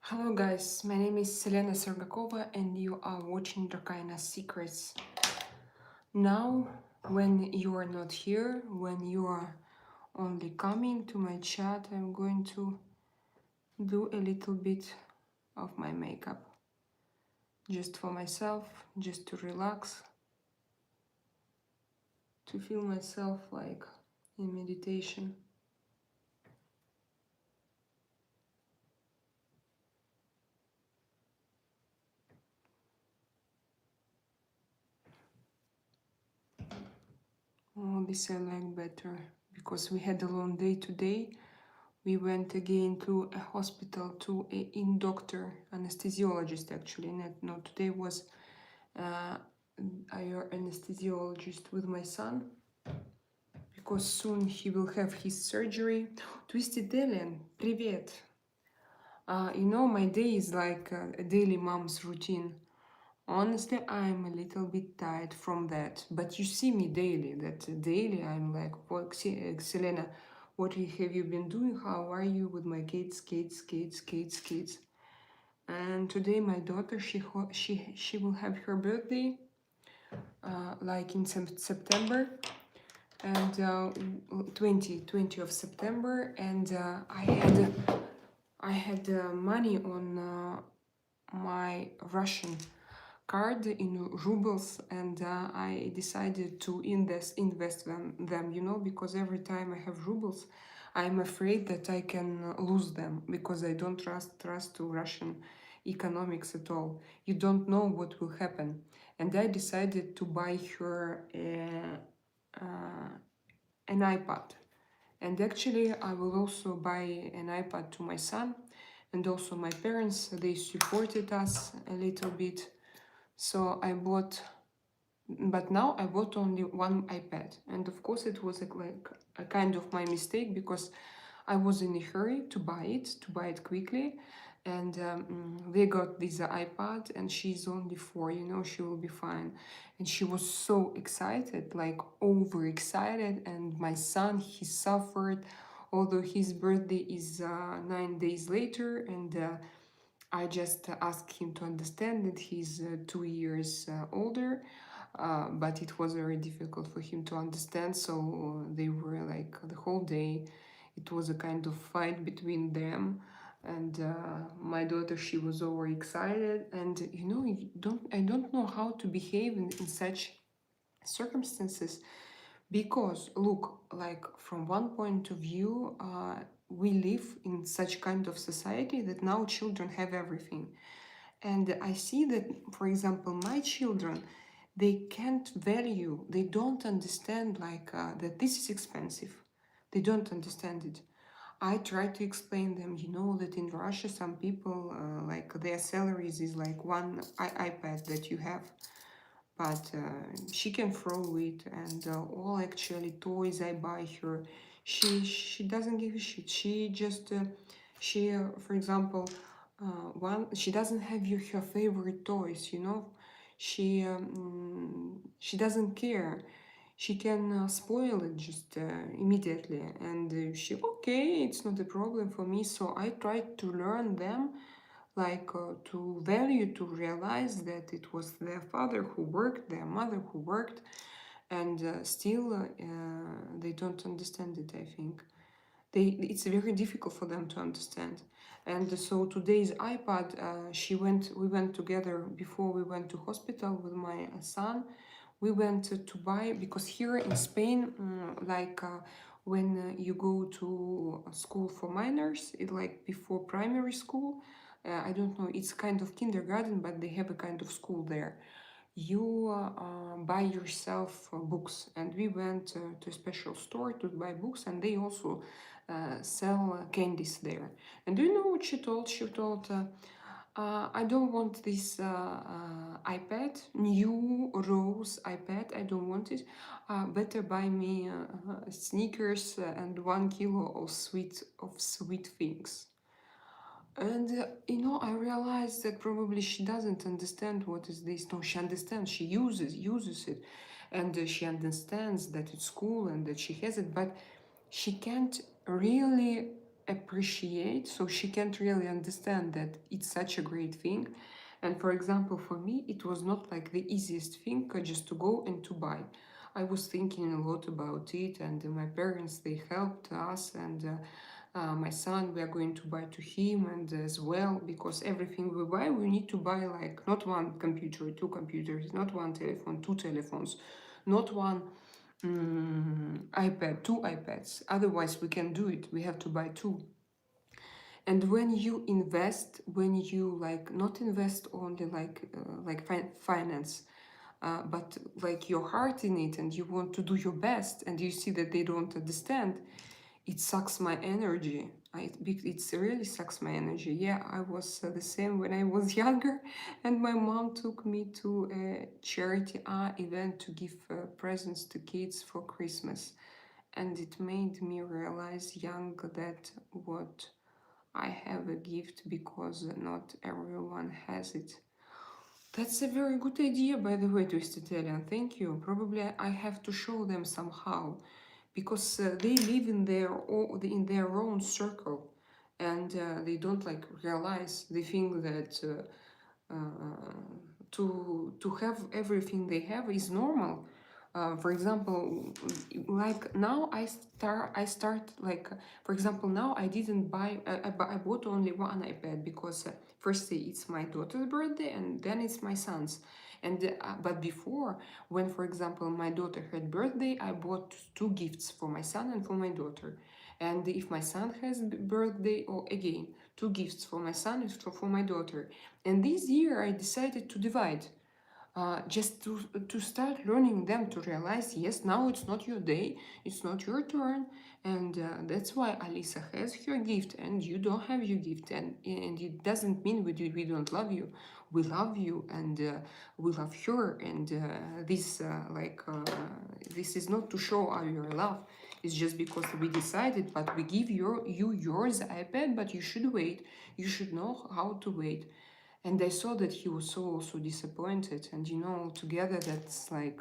Hello guys, my name is Selena Sergakova and you are watching Drakaina Secrets. Now, when you are not here, when you are only coming to my chat, I'm going to do a little bit of my makeup. Just for myself, just to relax, to feel myself like in meditation. Oh, this I like better because we had a long day today. We went again to a hospital to a in doctor anesthesiologist actually. Not today was our anesthesiologist with my son because soon he will have his surgery. Twisted Alien, привет. My day is like a daily mom's routine. Honestly, I'm a little bit tired from that. But you see me daily. That daily I'm like, what, Selena, what have you been doing? How are you with my kids? And today my daughter, she will have her birthday, like in September, and 20 of September, and I had money on my Russian card in rubles, and I decided to invest them, because every time I have rubles, I'm afraid that I can lose them because I don't trust to Russian economics at all. You don't know what will happen, and I decided to buy her an iPad. And actually, I will also buy an iPad to my son, and also my parents. They supported us a little bit, so I bought. But now I bought only one iPad, and of course it was like a kind of my mistake because I was in a hurry to buy it quickly, and they got this iPad, and she's only 4, she will be fine, and she was so excited, like overexcited, and my son, he suffered, although his birthday is 9 days later, and I just asked him to understand that he's 2 years older, but it was very difficult for him to understand. So they were like the whole day. It was a kind of fight between them, and my daughter, she was overexcited, and I don't know how to behave in such circumstances, because look, like from one point of view, we live in such kind of society that now children have everything, and I see that, for example, my children, they can't value, they don't understand like that this is expensive. They don't understand it. I try to explain them, that in Russia, some people, like their salaries is like one iPad that you have, but she can throw it, and all actually toys I buy her, she doesn't give a shit. She just for example, one, she doesn't have her favorite toys, she doesn't care. She can spoil it just immediately, and she, okay, it's not a problem for me. So I try to learn them, like to value, to realize that it was their father who worked, their mother who worked, and still they don't understand it. I think it's very difficult for them to understand. And so today's iPad, we went together before we went to hospital with my son. We went to buy, because here in Spain, like when you go to school for minors, it like before primary school, I don't know, it's kind of kindergarten, but they have a kind of school there. You buy yourself books, and we went to a special store to buy books, and they also sell candies there. And do you know what she told? She told, I don't want this iPad, new rose iPad. I don't want it. Better buy me sneakers and 1 kilo of sweet things. And I realized that probably she doesn't understand what is this. No, she understands. She uses it, and she understands that it's cool and that she has it, but she can't really appreciate, so she can't really understand that it's such a great thing. And for example, for me, it was not like the easiest thing just to go and to buy. I was thinking a lot about it, and my parents, they helped us, and my son, we are going to buy to him, and as well, because everything we buy, we need to buy like not one computer, two computers, not one telephone, two telephones, not one iPad, two iPads. Otherwise, we can do it. We have to buy two. And when you invest, when you like not invest only like finance, but like your heart in it, and you want to do your best, and you see that they don't understand, it sucks my energy. It really sucks my energy. Yeah, I was the same when I was younger, and my mom took me to a charity event to give presents to kids for Christmas, and it made me realize young that what I have a gift because not everyone has it. That's a very good idea, by the way, Twisted Italian. Thank you. Probably I have to show them somehow, because they live in their own circle, and they don't like realize. They think that to have everything they have is normal. For example, like now I start like, for example, now I didn't buy I bought only one iPad because firstly it's my daughter's birthday and then it's my son's. And but before, when for example my daughter had birthday, I bought two gifts for my son and for my daughter. And if my son has birthday, or again two gifts for my son and for my daughter. And this year I decided to divide, just to start learning them to realize, yes, now it's not your day, it's not your turn, and that's why Alisa has her gift and you don't have your gift, and it doesn't mean we don't love you. We love you, and we love her, and this is not to show our love. It's just because we decided, but we give you yours iPad, but you should wait. You should know how to wait. And I saw that he was so disappointed. And together that's like,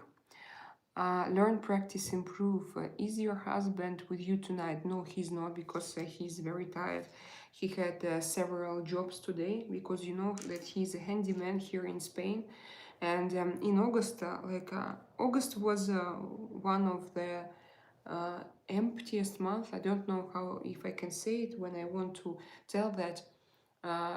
learn, practice, improve. Is your husband with you tonight? No, he's not, because he's very tired. He had several jobs today, because you know that he's a handyman here in Spain. And in August, August was one of the emptiest month. I don't know how, if I can say it when I want to tell that.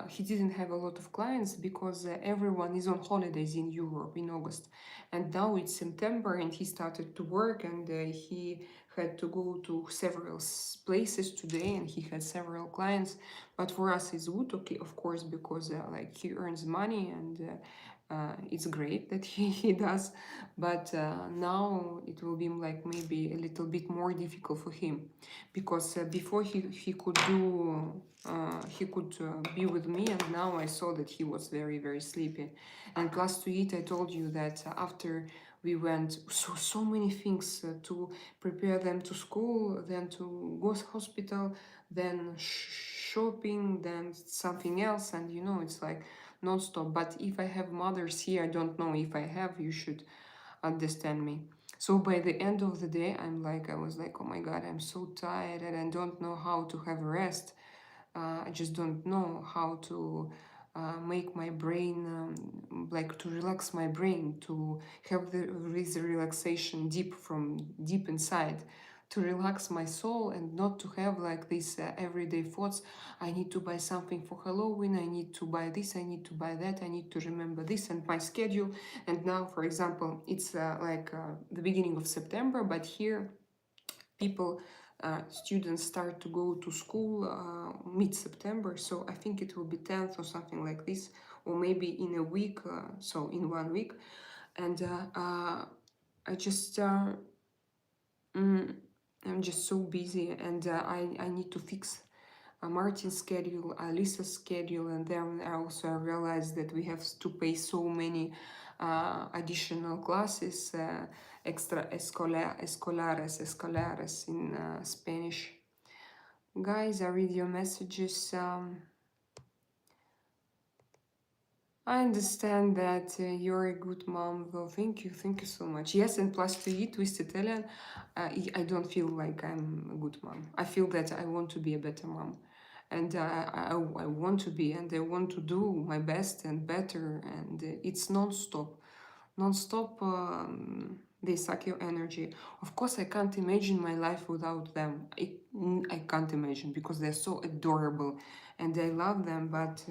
He didn't have a lot of clients because everyone is on holidays in Europe in August. And now it's September and he started to work, and he had to go to several places today, and he had several clients. But for us it's good, okay, of course, because like he earns money, and it's great that he does. But now it will be like maybe a little bit more difficult for him, because before he could do he could be with me, and now I saw that he was very sleepy. And plus to it, I told you that after we went so many things to prepare them to school, then to go to hospital, then shopping, then something else, and it's like non-stop. But if I have mothers here, I don't know if I have, you should understand me. So by the end of the day, I was like, oh my god, I'm so tired, and I don't know how to have rest. I just don't know how to make my brain, like to relax my brain, to have this relaxation from deep inside, to relax my soul, and not to have like these everyday thoughts. I need to buy something for Halloween, I need to buy this, I need to buy that, I need to remember this, and my schedule. And now, for example, it's the beginning of September, but here people, students start to go to school mid-September, so I think it will be 10th or something like this, or maybe in a week, so in 1 week. And I just I'm just so busy, and I need to fix Martin's schedule, Alisa's schedule, and then I also realized that we have to pay so many additional classes, escolares in Spanish. Guys, I read your messages. I understand that you're a good mom. Well, thank you so much. Yes, and plus to eat with Italian, I don't feel like I'm a good mom. I feel that I want to be a better mom, and I want to be, and I want to do my best and better, and it's non-stop, non-stop. They suck your energy. Of course, I can't imagine my life without them. I can't imagine because they're so adorable, and I love them, but.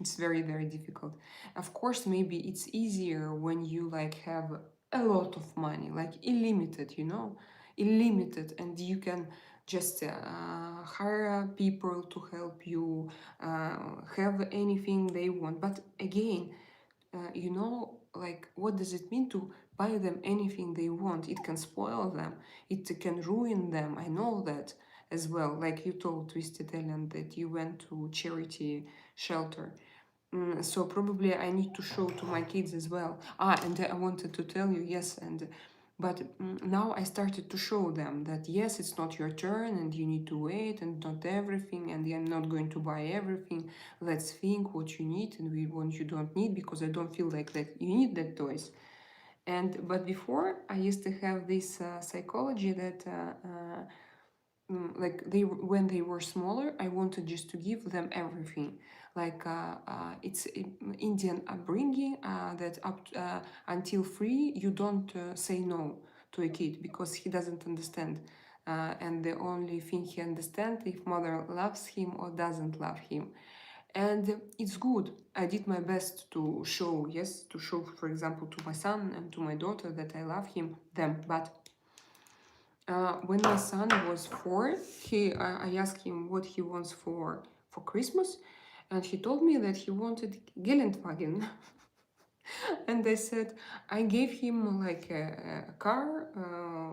It's very, very difficult. Of course, maybe it's easier when you like have a lot of money, like unlimited, unlimited, and you can just hire people to help you have anything they want. But again, like what does it mean to buy them anything they want? It can spoil them, it can ruin them. I know that as well. Like you told Twisted Ellen that you went to charity shelter. So probably I need to show to my kids as well. And I wanted to tell you, yes, but now I started to show them that yes, it's not your turn, and you need to wait, and not everything, and I'm not going to buy everything. Let's think what you need and what you don't need, because I don't feel like that you need that toys. But before I used to have this psychology that. Like they when they were smaller, I wanted just to give them everything. Like it's Indian upbringing, that until 3 you don't say no to a kid because he doesn't understand, and the only thing he understands if mother loves him or doesn't love him. And it's good. I did my best to show, yes, to show, for example, to my son and to my daughter that I love them. But when my son was 4, I asked him what he wants for Christmas, and he told me that he wanted Geländewagen. And I said, I gave him like a car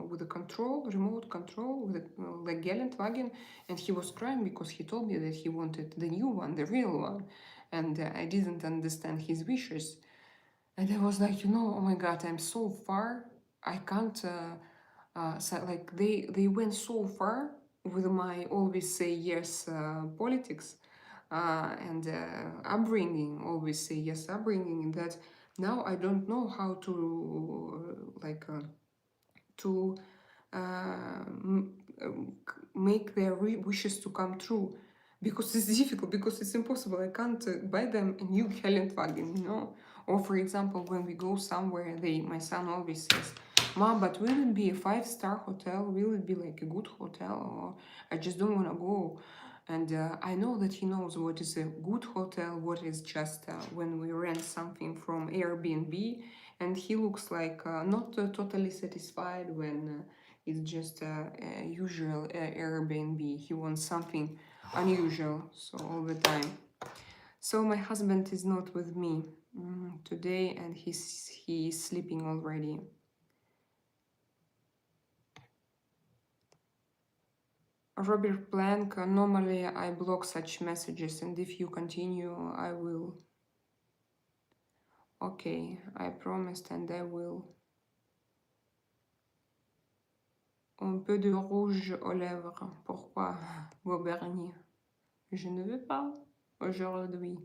with a control, remote control, with like Geländewagen, and he was crying because he told me that he wanted the new one, the real one, and I didn't understand his wishes. And I was like, oh my God, I'm so far. I can't. So like they went so far with my always say yes politics and upbringing, always say yes upbringing, that now I don't know how to to make their wishes to come true, because it's difficult, because it's impossible. I can't buy them a new Geländewagen. Or for example, when we go somewhere, my son always says, Mom, but will it be a 5-star hotel? Will it be like a good hotel? Or I just don't want to go. And I know that he knows what is a good hotel, what is just when we rent something from Airbnb, and he looks like not totally satisfied when it's just a usual Airbnb. He wants something unusual, so all the time. So my husband is not with me today, and he's sleeping already. Robert Plank, normally I block such messages, and if you continue, I will. Okay, I promised, and I will. Un peu de rouge aux lèvres. Pourquoi, Beaubernier? Je ne veux pas aujourd'hui.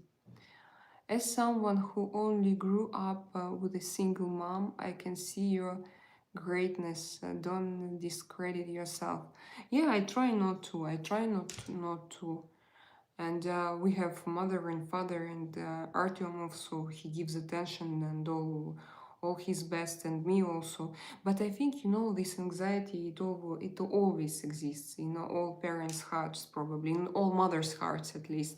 As someone who only grew up with a single mom, I can see your greatness. Don't discredit yourself. Yeah, I try not to. I try not to. And we have mother and father, and Artyom also, he gives attention and all his best, and me also. But I think, this anxiety, it always exists in all parents' hearts, probably, in all mothers' hearts at least.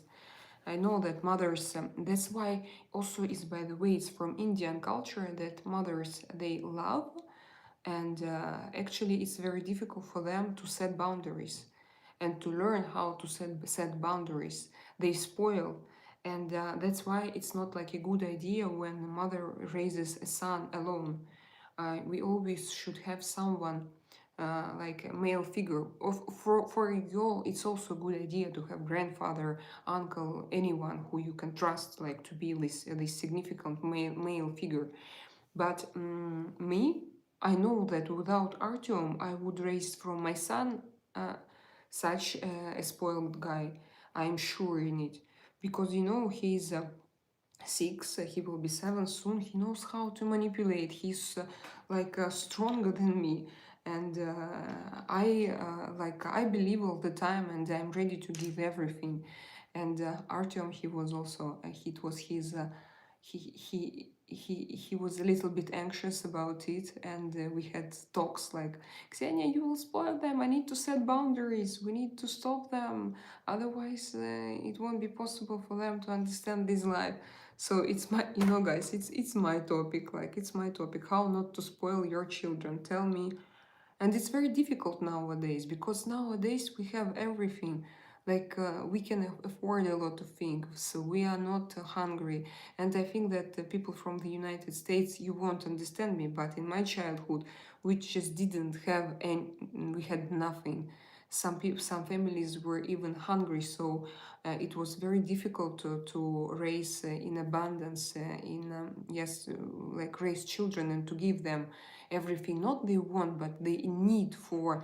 I know that mothers, that's why also is, by the way, it's from Indian culture that mothers, they love, and actually it's very difficult for them to set boundaries and to learn how to set boundaries. They spoil, and that's why it's not like a good idea when a mother raises a son alone. We always should have someone like a male figure. For a girl, it's also a good idea to have grandfather, uncle, anyone who you can trust, like to be this significant male figure. But me, I know that without Artyom, I would raise from my son such a spoiled guy. I'm sure in it, because he's 6, he will be 7 soon. He knows how to manipulate. He's stronger than me, and I believe all the time, and I'm ready to give everything. And Artyom, he was also it was his he was a little bit anxious about it, and we had talks like, Ksenia, you will spoil them. I need to set boundaries. We need to stop them, otherwise it won't be possible for them to understand this life. So it's my, guys, it's my topic. Like, it's my topic. How not to spoil your children? Tell me. And it's very difficult nowadays, because nowadays we have everything. Like, we can afford a lot of things, so we are not hungry. And I think that the people from the United States, you won't understand me, but in my childhood, we just didn't have any, we had nothing. Some people, some families were even hungry, so it was very difficult to raise in abundance, yes, like raise children and to give them everything, not they want, but they need for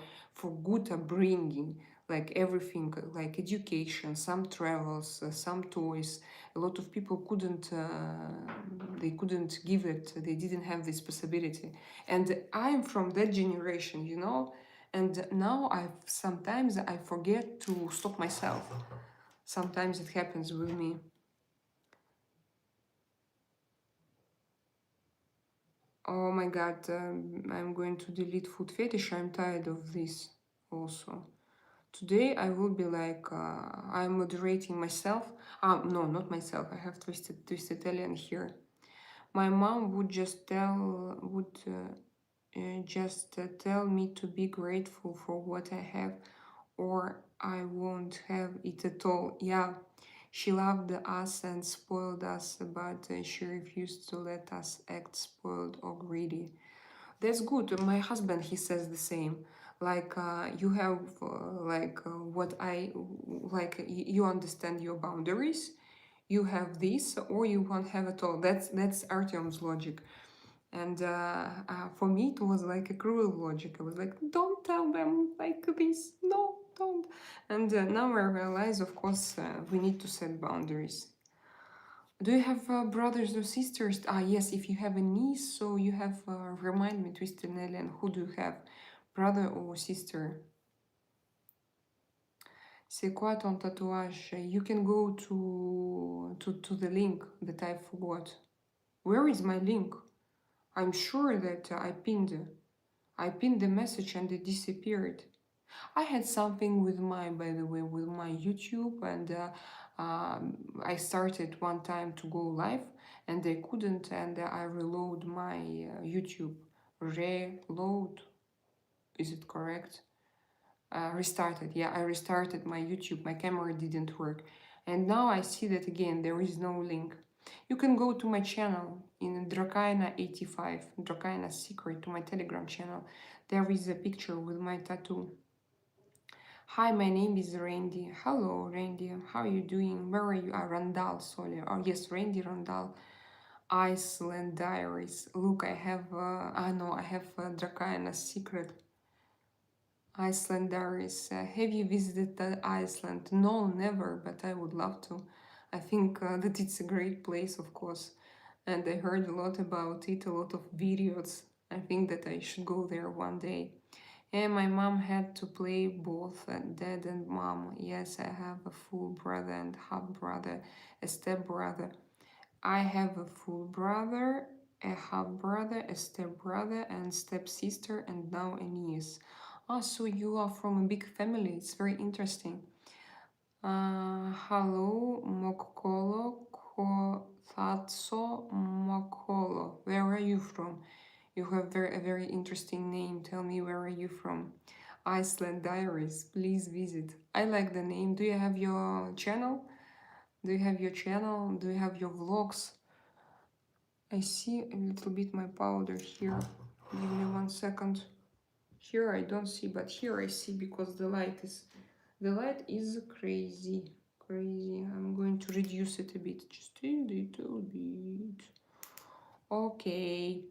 good upbringing, like everything, like education, some travels, some toys. A lot of people couldn't they couldn't give it, they didn't have this possibility. And I'm from that generation, and now I sometimes I forget to stop myself. Sometimes it happens with me. Oh my god, I'm going to delete food fetish. I'm tired of this also. Today I will be like, I'm moderating myself. No, not myself. I have twisted Italian here. My mom would just tell me to be grateful for what I have, or I won't have it at all. Yeah, she loved us and spoiled us, but she refused to let us act spoiled or greedy. That's good. My husband, he says the same. Like, you have what I like. You understand your boundaries. You have this, or you won't have at all. That's Artyom's logic. And for me, it was like a cruel logic. I was like, don't tell them like this. No, don't. And now I realize, of course, we need to set boundaries. Do you have brothers or sisters? Yes, if you have a niece, so you have, remind me, Twisted Nelly, and who do you have? Brother or sister? C'est quoi ton tatouage? You can go to the link that I forgot. Where is my link? I'm sure that I pinned the message and it disappeared. I had something with by the way, with my YouTube, and I started one time to go live, and I couldn't, and I reload my YouTube. Reload, is it correct? Restarted. Yeah, I restarted my YouTube. My camera didn't work, and now I see that again. There is no link. You can go to my channel in Drakaina85, Drakaina Secret, to my Telegram channel. There is a picture with my tattoo. Hi, my name is Randy. Hello, Randy. How are you doing? Where are you? Randall, sorry. Oh, yes, Randy Randall. Iceland Diaries. Look, I have, no, I have Drakaina Secret. Iceland Diaries. Have you visited Iceland? No, never, but I would love to. I think that it's a great place, of course. And I heard a lot about it, a lot of videos. I think that I should go there one day. And my mom had to play both dad and mom. Yes, I have a full brother and half brother, a step brother. I have a full brother, a half brother, a step brother, and step sister, and now a niece. Oh, so you are from a big family. It's very interesting. Hello, Mokolo, Kothatso Mokolo. Where are you from? You have a very interesting name. Tell me, where are you from? Iceland Diaries. Please visit. I like the name. Do you have your channel? Do you have your channel? Do you have your vlogs? I see a little bit my powder here. Give me 1 second. Here I don't see, but here I see, because the light is crazy. Crazy. I'm going to reduce it a bit, just a little bit. Okay.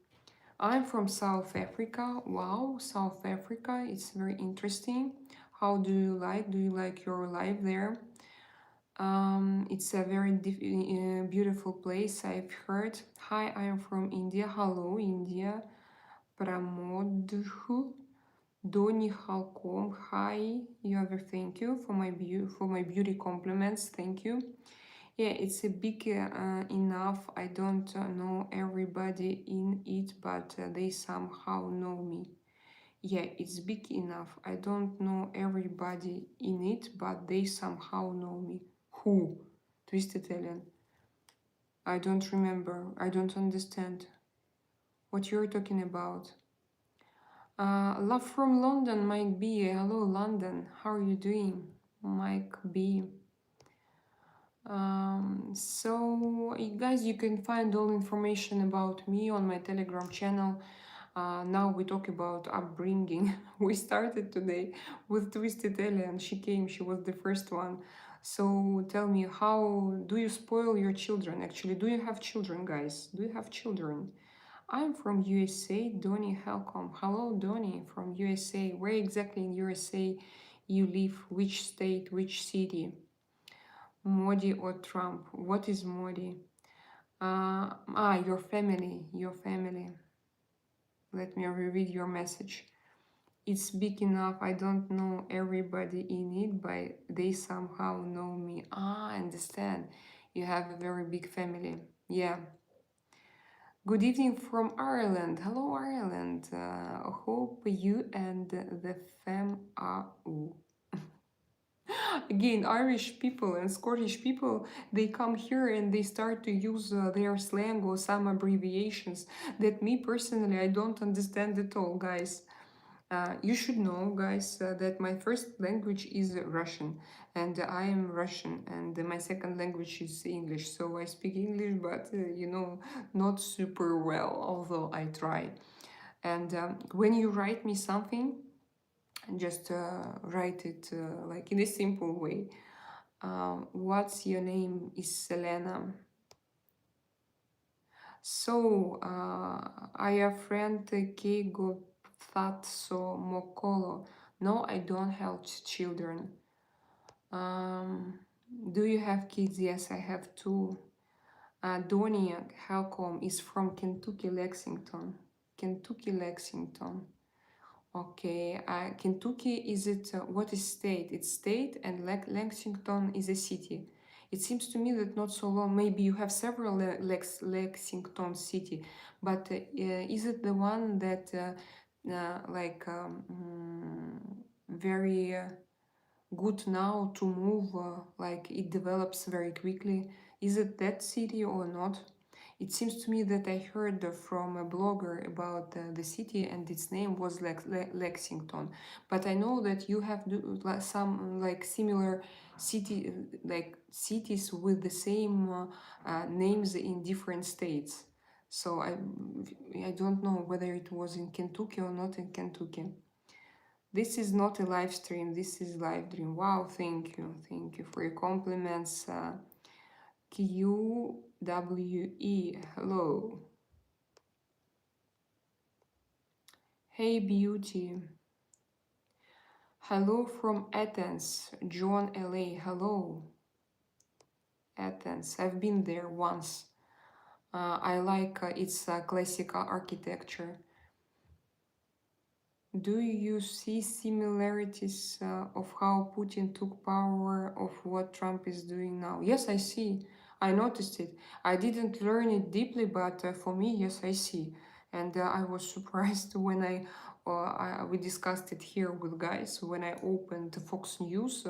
I'm from South Africa. Wow, South Africa. It's very interesting. How do you like? Do you like your life there? It's a very beautiful place, I've heard. Hi, I am from India. Hello, India. Pramodhu. Doni Halkom. Hi, Yover. Thank you for my beauty compliments. Thank you. Yeah, it's a big enough. I don't know everybody in it, but they somehow know me. Yeah, it's big enough. I don't know everybody in it, but they somehow know me. Who? Twisted Alien. I don't remember. I don't understand what you're talking about. Love from London, Mike B. Hello, London. How are you doing, Mike B? So, guys, you can find all information about me on my Telegram channel. Now we talk about upbringing. We started today with Twisted Alien. She came, she was the first one. So tell me, how do you spoil your children? Actually, do you have children, guys? Do you have children? I'm from USA, Donny Helcom. Hello, Donny from USA. Where exactly in USA you live? Which state? Which city? Modi or Trump? What is Modi? Your family. Your family. Let me reread your message. It's big enough. I don't know everybody in it, but they somehow know me. I understand. You have a very big family. Yeah. Good evening from Ireland. Hello, Ireland. Hope you and the fam are. Ooh. Again, Irish people and Scottish people, they come here and they start to use their slang or some abbreviations that me personally, I don't understand at all, guys. You should know, guys, that my first language is Russian, and I am Russian, and my second language is English. So I speak English, but not super well, although I try. And when you write me something, just write it like in a simple way. What's your name? Is Selena. So, I have friend Kego Fatso Mokolo. No, I don't have children. Um, do you have kids? Yes, I have two. Donia Halcom is from Kentucky, Lexington. Kentucky, Lexington. Okay, Kentucky, is it, what is state? It's state, and Lexington is a city. It seems to me that not so long, maybe you have several Lexington city, but is it the one that very good now to move, like it develops very quickly? Is it that city or not? It seems to me that I heard from a blogger about the city and its name was Lexington. But I know that you have some like similar city, like cities with the same names in different states. So I don't know whether it was in Kentucky or not in Kentucky. This is not a live stream, this is live dream. Wow, thank you. Thank you for your compliments. QWE, hello. Hey, beauty. Hello from Athens. John LA, hello. Athens, I've been there once. I like its classical architecture. Do you see similarities of how Putin took power of what Trump is doing now? Yes, I see. I noticed it. I didn't learn it deeply, but for me, yes, I see. And I was surprised when we discussed it here with guys. When I opened Fox News,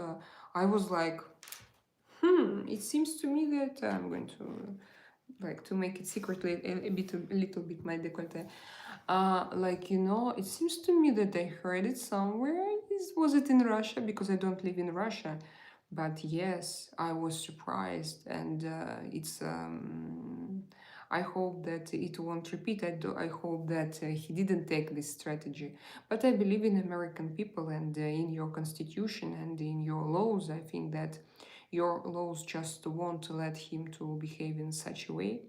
I was like, it seems to me that I'm going to like to make it secretly a little bit my décolleté. It seems to me that I heard it somewhere. Was it in Russia? Because I don't live in Russia. But yes, I was surprised, and I hope that it won't repeat. I hope that he didn't take this strategy. But I believe in American people and in your constitution and in your laws. I think that your laws just won't let him to behave in such a way.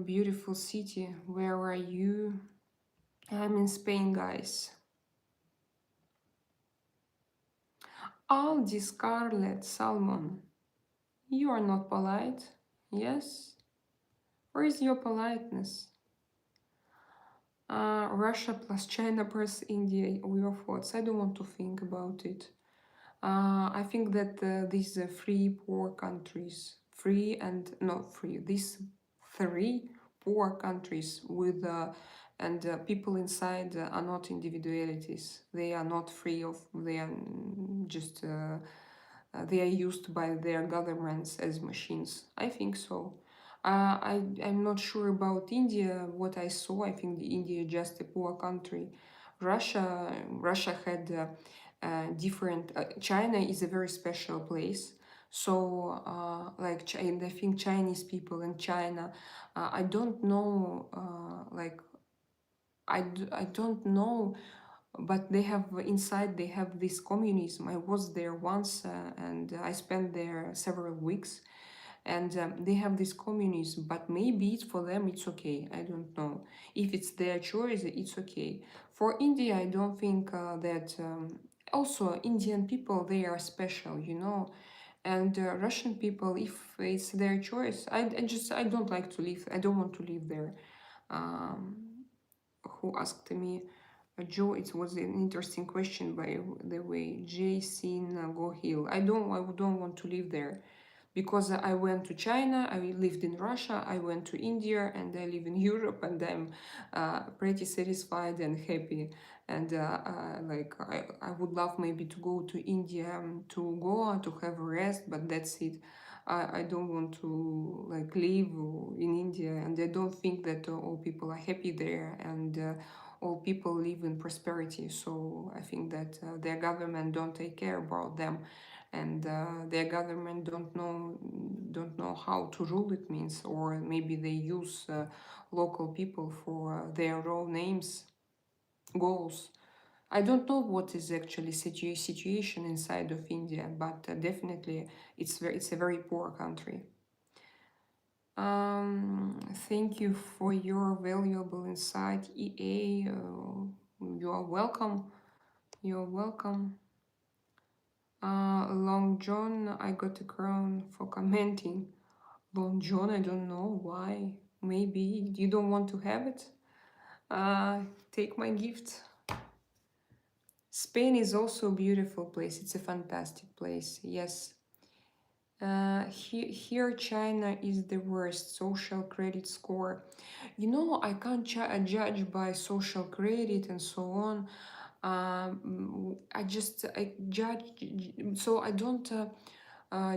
Beautiful city. Where are you? I'm in Spain, guys. Aldi Scarlet Salmon. You are not polite. Yes? Where is your politeness? Russia plus China plus India. Your thoughts? I don't want to think about it. I think that these three poor countries, free and not free, these three poor countries with and people inside are not individualities. They are not free of. They are just. They are used by their governments as machines. I think so. I'm not sure about India. What I saw, I think the India is just a poor country. Russia had different. China is a very special place. So, and I think Chinese people in China, I don't know, I don't know, but they have inside, they have this communism. I was there once and I spent there several weeks, and they have this communism, but maybe it's for them it's okay. I don't know. If it's their choice, it's okay. For India, I don't think that also Indian people, they are special, you know. And Russian people, if it's their choice, I don't like to live. I don't want to live there. um, who asked me, Joe, it was an interesting question by the way. Jason Gohil. I don't want to live there because I went to China, I lived in Russia, I went to India, and I live in Europe, and I'm pretty satisfied and happy. And I would love maybe to go to India, to Goa, to have a rest, but that's it. I don't want to like live in India, and I don't think that all people are happy there, and all people live in prosperity. So I think that their government don't take care about them, and their government don't know how to rule, it means, or maybe they use local people for their own aims, goals. I don't know what is actually situation inside of India, but definitely it's a very poor country. Thank you for your valuable insight, EA. You are welcome. You're welcome. Long John, I got a crown for commenting. Long John, I don't know why. Maybe you don't want to have it. Take my gift. Spain is also a beautiful place. It's a fantastic place. Yes. Here, China is the worst social credit score. You know, I can't judge by social credit and so on. I judge, so I don't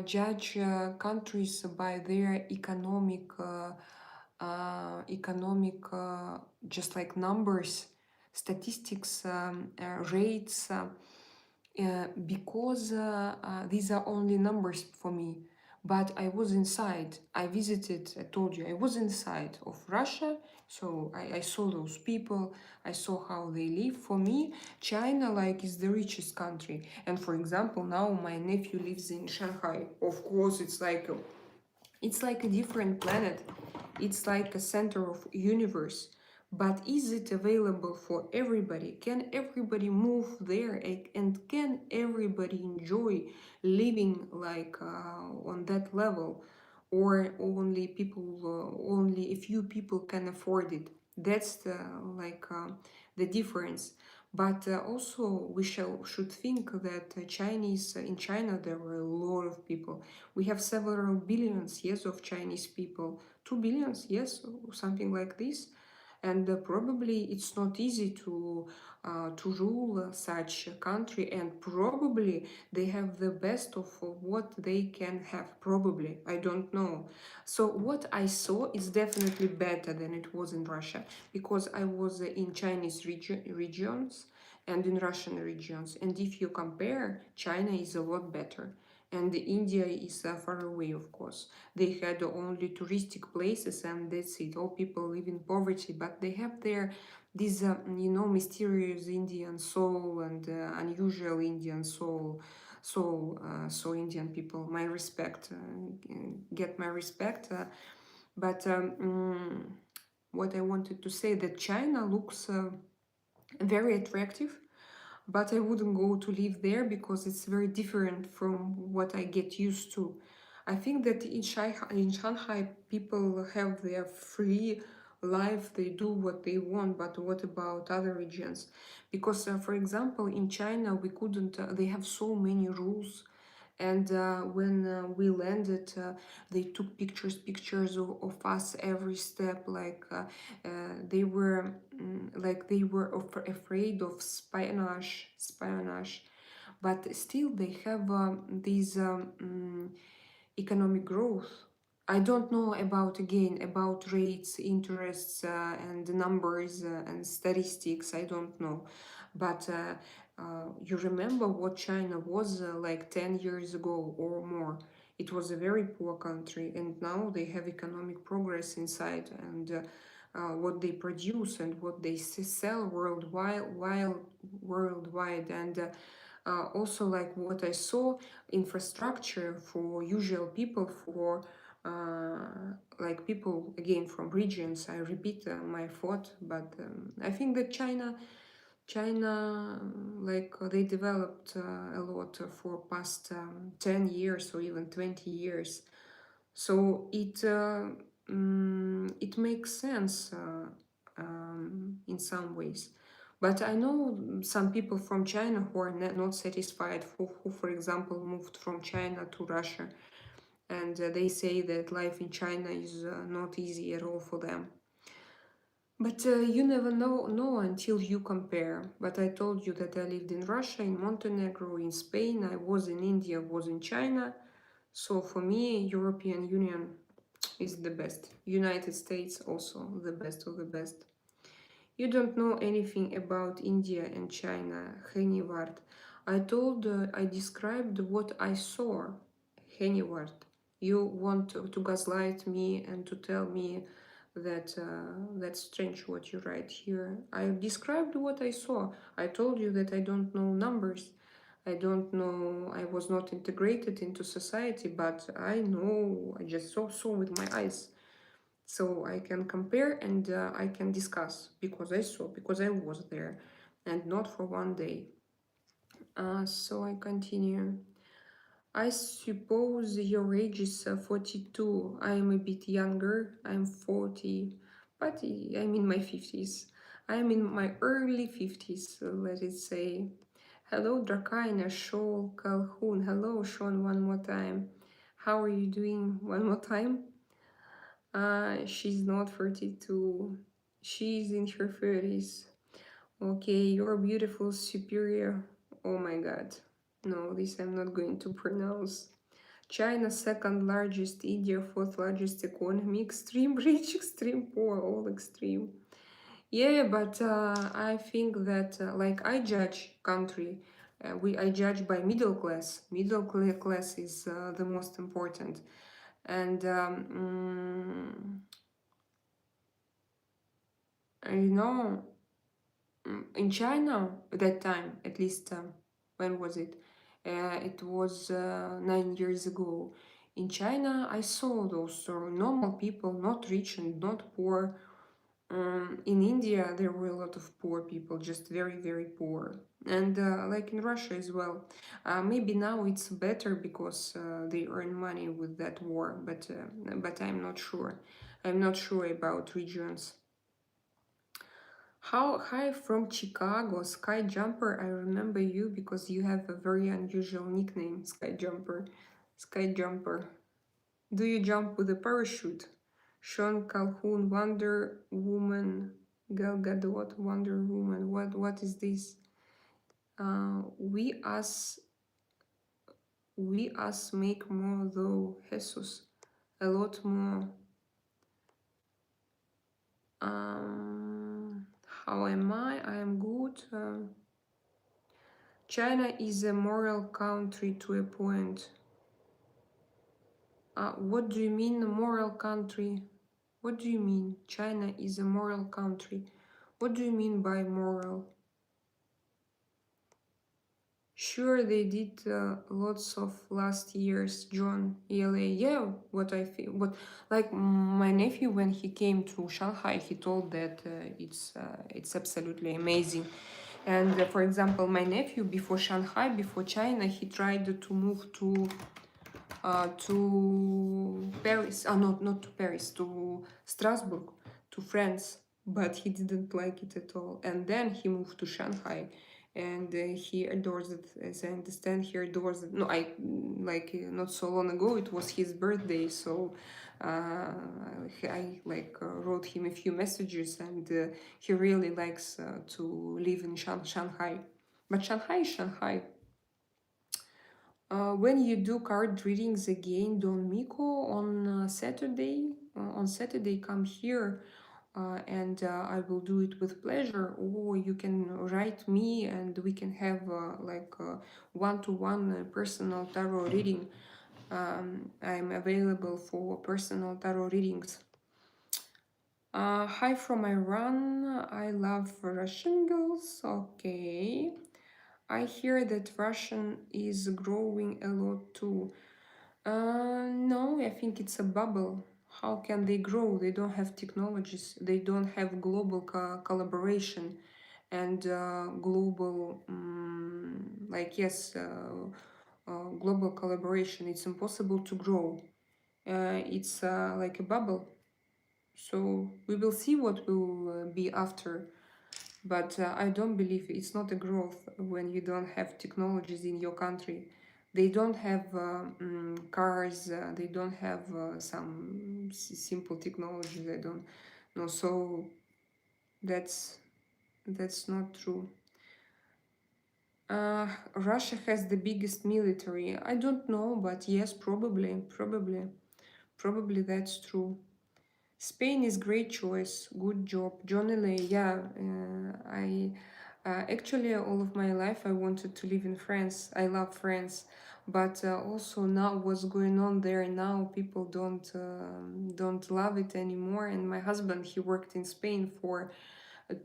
judge countries by their economic, just like numbers, statistics, rates. Because these are only numbers for me. But I was inside. I visited, I told you, I was inside of Russia. So I saw those people. I saw how they live. For me, China is the richest country. And for example, now my nephew lives in Shanghai. Of course, it's like a different planet. It's like a center of universe. But is it available for everybody? Can everybody move there? And can everybody enjoy living on that level? Or only a few people can afford it? That's the difference. But also we should think that in China there were a lot of people. We have several billions, yes, of Chinese people. 2 billions, yes, or something like this. And probably it's not easy to rule such a country, and probably they have the best of what they can have. Probably, I don't know. So what I saw is definitely better than it was in Russia, because I was in Chinese regions and in Russian regions, and if you compare, China is a lot better. And India is far away, of course. They had only touristic places, and that's it. All people live in poverty, but they have this mysterious Indian soul and unusual Indian soul. So Indian people, my respect, get my respect. But what I wanted to say, that China looks very attractive, but I wouldn't go to live there because it's very different from what I get used to. I think that in Shanghai people have their free life, they do what they want, but what about other regions? Because, for example, in China, we couldn't, they have so many rules. And when we landed, they took pictures of us every step. They were they were afraid of spionage. But still, they have these economic growth. I don't know about rates, interests, and numbers and statistics. I don't know, but you remember what China was like 10 years ago or more. It was a very poor country, and now they have economic progress inside, and what they produce and what they sell worldwide, and also like what I saw, infrastructure for usual people, for like people again from regions. I repeat my thought, but I think that China, they developed a lot for past 10 years or even 20 years. So it makes sense in some ways. But I know some people from China who are not satisfied, who, for example, moved from China to Russia, and they say that life in China is not easy at all for them. But you never know until you compare. But I told you that I lived in Russia, in Montenegro, in Spain, I was in India, was in China. So for me, European Union is the best. United States also the best of the best. You don't know anything about India and China, Henivard. I described what I saw, Henivard. You want to gaslight me and to tell me that that's strange what you write here. I described what I saw. I told you that I don't know numbers. I don't know, I was not integrated into society, but I know, I just saw with my eyes. So I can compare and I can discuss because I saw, because I was there, and not for one day. So I continue. I suppose your age is 42. I am a bit younger. I'm 40, but I'm in my 50s. I'm in my early 50s, let it say. Hello, Drakaina, Shoal, Calhoun. Hello, Sean, one more time. How are you doing? One more time. She's not 42. She's in her 30s. Okay, you're beautiful, superior. Oh my god. No, this I'm not going to pronounce. China, second largest, India, fourth largest economy, extreme rich, extreme poor, all extreme. Yeah, but I think that I judge country, I judge by middle class. Middle class is the most important, and you know, in China at that time, at least when was it? It was 9 years ago. In China, I saw those normal people, not rich and not poor. In India, there were a lot of poor people, just very, very poor. And like in Russia as well. Maybe now it's better because they earn money with that war, but I'm not sure. I'm not sure about regions. Hi from Chicago, Sky Jumper. I remember you because you have a very unusual nickname, Sky Jumper. Sky Jumper. Do you jump with a parachute? Sean Calhoun, Wonder Woman, Gal Gadot, Wonder Woman. What is this? We us make more though, Jesus. A lot more. How am I? I am good. China is a moral country to a point. What do you mean, a moral country? What do you mean? China is a moral country. What do you mean by moral? Sure, they did lots of last years, John, ELA. Yeah, what I feel, what like my nephew when he came to Shanghai, he told that it's absolutely amazing. And for example, my nephew, before Shanghai, before China, he tried to move to Paris, not to Paris, to Strasbourg, to France, but he didn't like it at all. And then he moved to Shanghai, and he adores it. As I understand, he adores it. No, not so long ago, it was his birthday, so I wrote him a few messages, and he really likes to live in Shanghai. But Shanghai is Shanghai. When you do card readings again, Don Miko, on Saturday, come here, and I will do it with pleasure. Or you can write me, and we can have one-to-one personal tarot reading. I'm available for personal tarot readings. Hi from Iran. I love Russian girls. Okay. I hear that Russian is growing a lot too. No, I think it's a bubble. How can they grow? They don't have technologies. They don't have global collaboration and global, global collaboration. It's impossible to grow. It's like a bubble. So we will see what will be after. But I don't believe it's not a growth when you don't have technologies in your country. They don't have cars, they don't have some simple technologies, I don't know. So that's that's not true. Russia has the biggest military. I don't know, but yes, probably that's true. Spain is great choice. Good job, Johnny Lay. Yeah, I actually all of my life I wanted to live in France. I love France, but also now what's going on there now, people don't love it anymore. And my husband, he worked in Spain for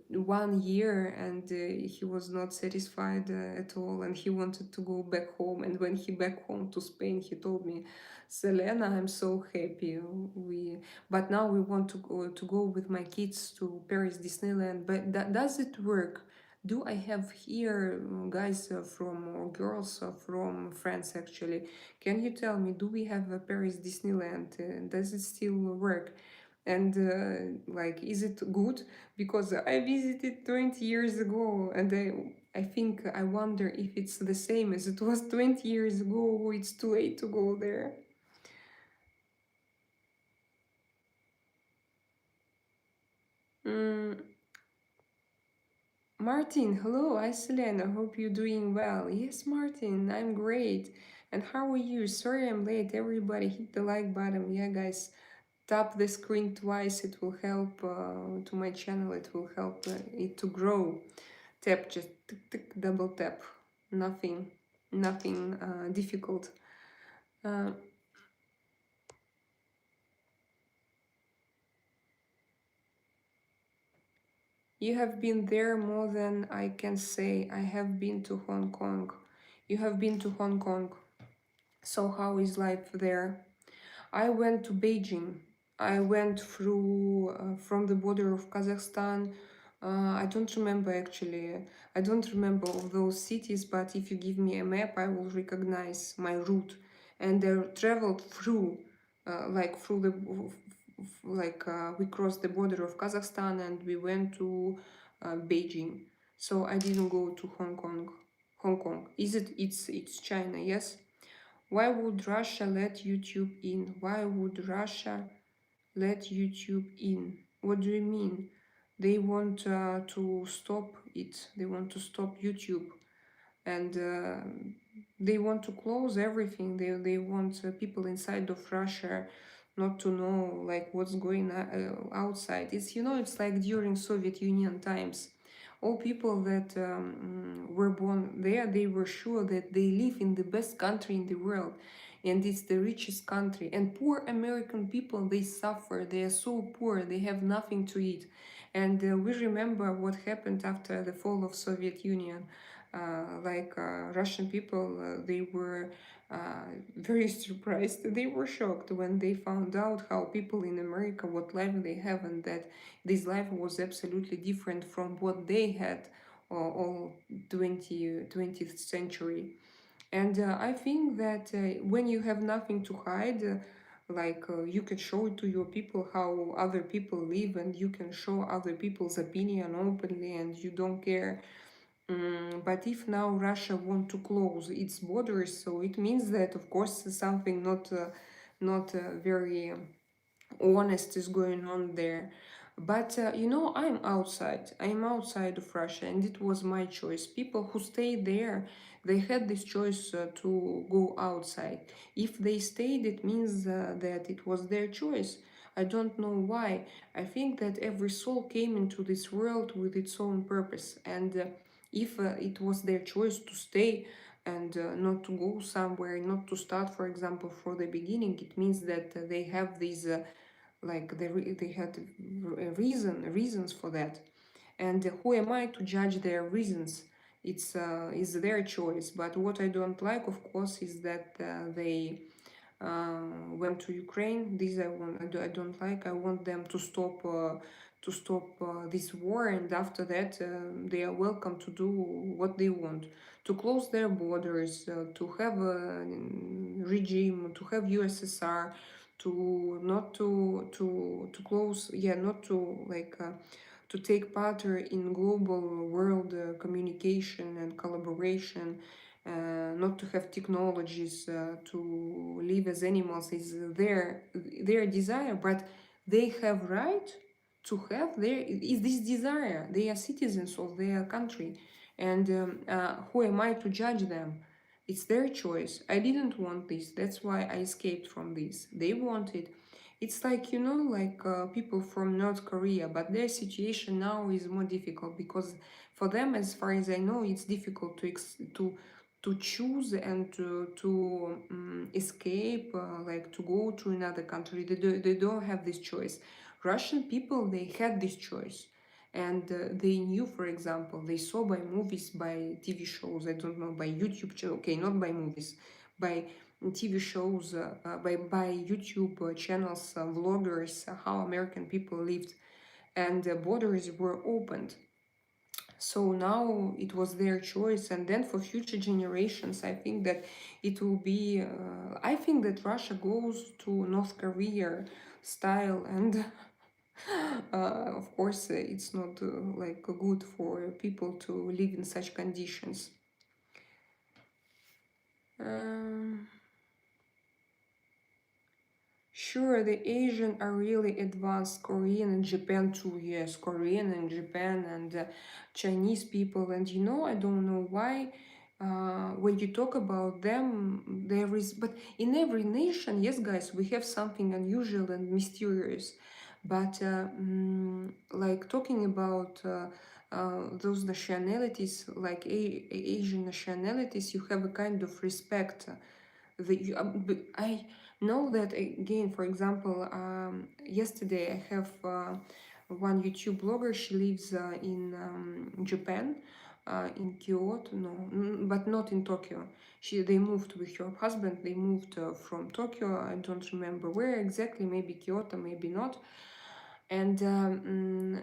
1 year, and he was not satisfied at all, and he wanted to go back home. And when he back home to Spain, he told me, Selena, I'm so happy. But now we want to go with my kids to Paris Disneyland. But does it work? Do I have here guys from or girls from France actually? Can you tell me, do we have a Paris Disneyland? Does it still work? And is it good? Because I visited 20 years ago, and I think I wonder if it's the same as it was 20 years ago, or it's too late to go there. Mm, Martin, hello, Iceland. I hope you're doing well. Yes, Martin, I'm great. And how are you? Sorry I'm late. Everybody hit the like button. Yeah, guys, tap the screen twice. It will help to my channel. It will help it to grow. Tap, just tick, tick, double tap. Nothing difficult. Uh, you have been there more than I can say. I have been to Hong Kong. You have been to Hong Kong. So how is life there? I went to Beijing. I went through from the border of Kazakhstan. I don't remember actually. I don't remember all those cities, but if you give me a map, I will recognize my route. And I traveled through, through the, we crossed the border of Kazakhstan and we went to Beijing. So I didn't go to Hong Kong. Hong Kong. Is it? It's China. Yes. Why would Russia let YouTube in? Why would Russia let YouTube in? What do you mean? They want to stop it. They want to stop YouTube, and they want to close everything. They want people inside of Russia not to know like what's going outside. It's like during Soviet Union times. All people that were born there, they were sure that they live in the best country in the world, and it's the richest country. And poor American people, they suffer. They are so poor. They have nothing to eat. And we remember what happened after the fall of Soviet Union. Russian people, they were very surprised. They were shocked when they found out how people in America, what life they have, and that this life was absolutely different from what they had all 20th century. And I think that when you have nothing to hide, you can show to your people how other people live, and you can show other people's opinion openly, and you don't care. But if now Russia want to close its borders, so it means that, of course, something not very honest is going on there. But I'm outside of Russia, and it was my choice. People who stayed there, they had this choice to go outside. If they stayed, it means that it was their choice. I don't know why. I think that every soul came into this world with its own purpose, and if it was their choice to stay and not to go somewhere, not to start, for example, for the beginning, it means that they have these they had reasons for that. And who am I to judge their reasons? It's is their choice. But what I don't like, of course, is that they went to Ukraine. This I don't like. I want them to stop this war, and after that, they are welcome to do what they want, to close their borders, to have a regime, to have USSR, to not to close, yeah, not to to take part in global world communication and collaboration, not to have technologies, to live as animals is their desire, but they have right to have their is this desire. They are citizens of their country, and who am I to judge them? It's their choice. I didn't want this. That's why I escaped from this. They wanted. It's like, people from North Korea, but their situation now is more difficult because for them, as far as I know, it's difficult to choose and to escape, to go to another country. They don't have this choice. Russian people, they had this choice. And they knew, for example, they saw by movies, by TV shows, I don't know, by YouTube channel, okay, not by movies, by TV shows, by YouTube channels, vloggers, how American people lived, and borders were opened. So now it was their choice, and then for future generations, I think that it will be. I think that Russia goes to North Korea style, and of course, it's not good for people to live in such conditions. Um, Sure, the Asian are really advanced. Korean and Japan too. Yes, Korean and Japan and Chinese people. And I don't know why. When you talk about them, there is, but in every nation, yes, guys, we have something unusual and mysterious. But talking about those nationalities, like Asian nationalities, you have a kind of respect. I know that again. For example, yesterday I have one YouTube blogger. She lives in Japan, in Kyoto. No, but not in Tokyo. They moved with her husband. They moved from Tokyo. I don't remember where exactly. Maybe Kyoto, maybe not. And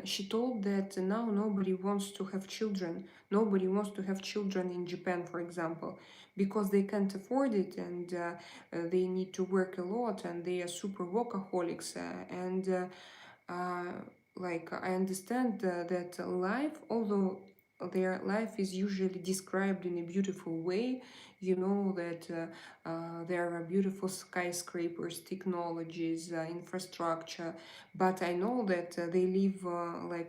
she told that now nobody wants to have children. Nobody wants to have children in Japan, for example, because they can't afford it, and they need to work a lot, and they are super workaholics. Uh, I understand that life, although their life is usually described in a beautiful way, that there are beautiful skyscrapers, technologies, infrastructure, but I know that they live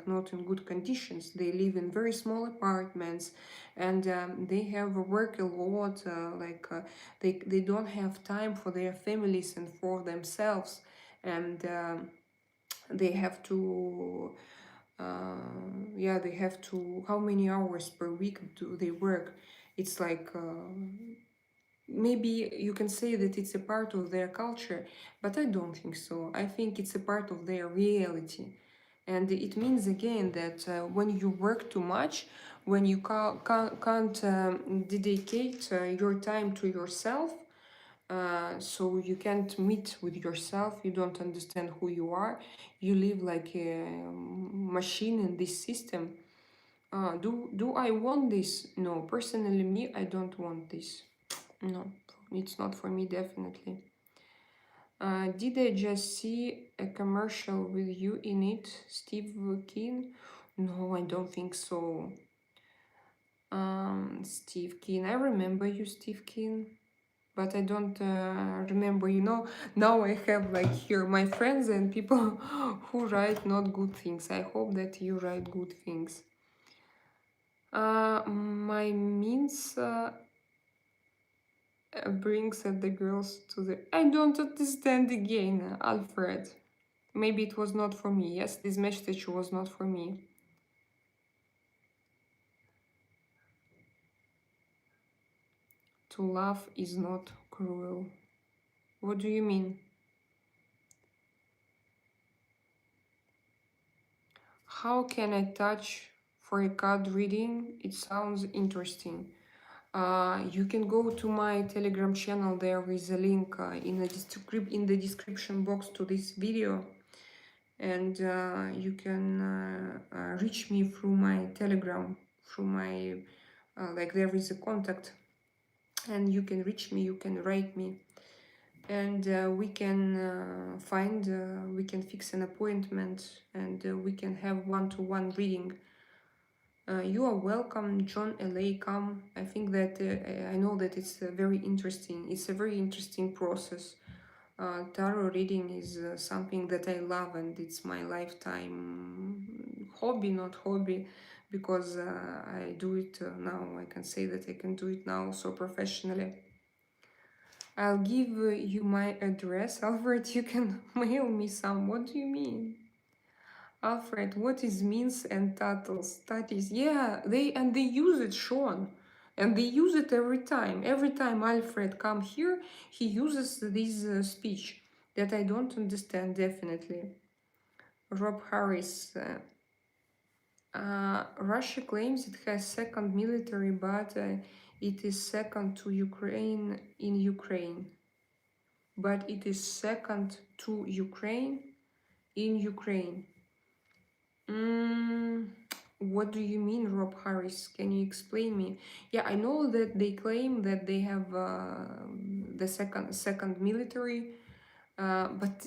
not in good conditions. They live in very small apartments, and they have work a lot. They don't have time for their families and for themselves, and they have to. They have to. How many hours per week do they work? It's maybe you can say that it's a part of their culture, but I don't think so. I think it's a part of their reality. And it means again that when you work too much, when you can't dedicate your time to yourself, so you can't meet with yourself, you don't understand who you are, you live like a machine in this system. Do I want this? No, personally, me, I don't want this. No, it's not for me, definitely. Did I just see a commercial with you in it, Steve Keen? No, I don't think so. Steve Keen, I remember you, Steve Keen, but I don't remember. Now I have like here my friends and people who write not good things. I hope that you write good things. My means brings the girls to the. I don't understand again, Alfred. Maybe it was not for me. Yes, this message was not for me. To love is not cruel. What do you mean? How can I touch for a card reading? It sounds interesting. You can go to my Telegram channel. There is a link in the description box to this video, and you can reach me through my Telegram, through my like there is a contact, and you can reach me. You can write me, and we can fix an appointment, and we can have one-to-one reading. You are welcome, John LA. Come. I think that I know that it's very interesting. It's a very interesting process. Tarot reading is something that I love, and it's my lifetime hobby, not hobby, because I do it now. I can say that I can do it now so professionally. I'll give you my address, Alfred. You can mail me some. What do you mean? Alfred, what is means and tattles? Tatties. Yeah, they use it, Sean. And they use it every time. Every time Alfred come here, he uses this speech that I don't understand, definitely. Rob Harris. Russia claims it has second military, but it is second to Ukraine in Ukraine. But it is second to Ukraine in Ukraine. What do you mean, Rob Harris? Can you explain me? Yeah, I know that they claim that they have the second military, but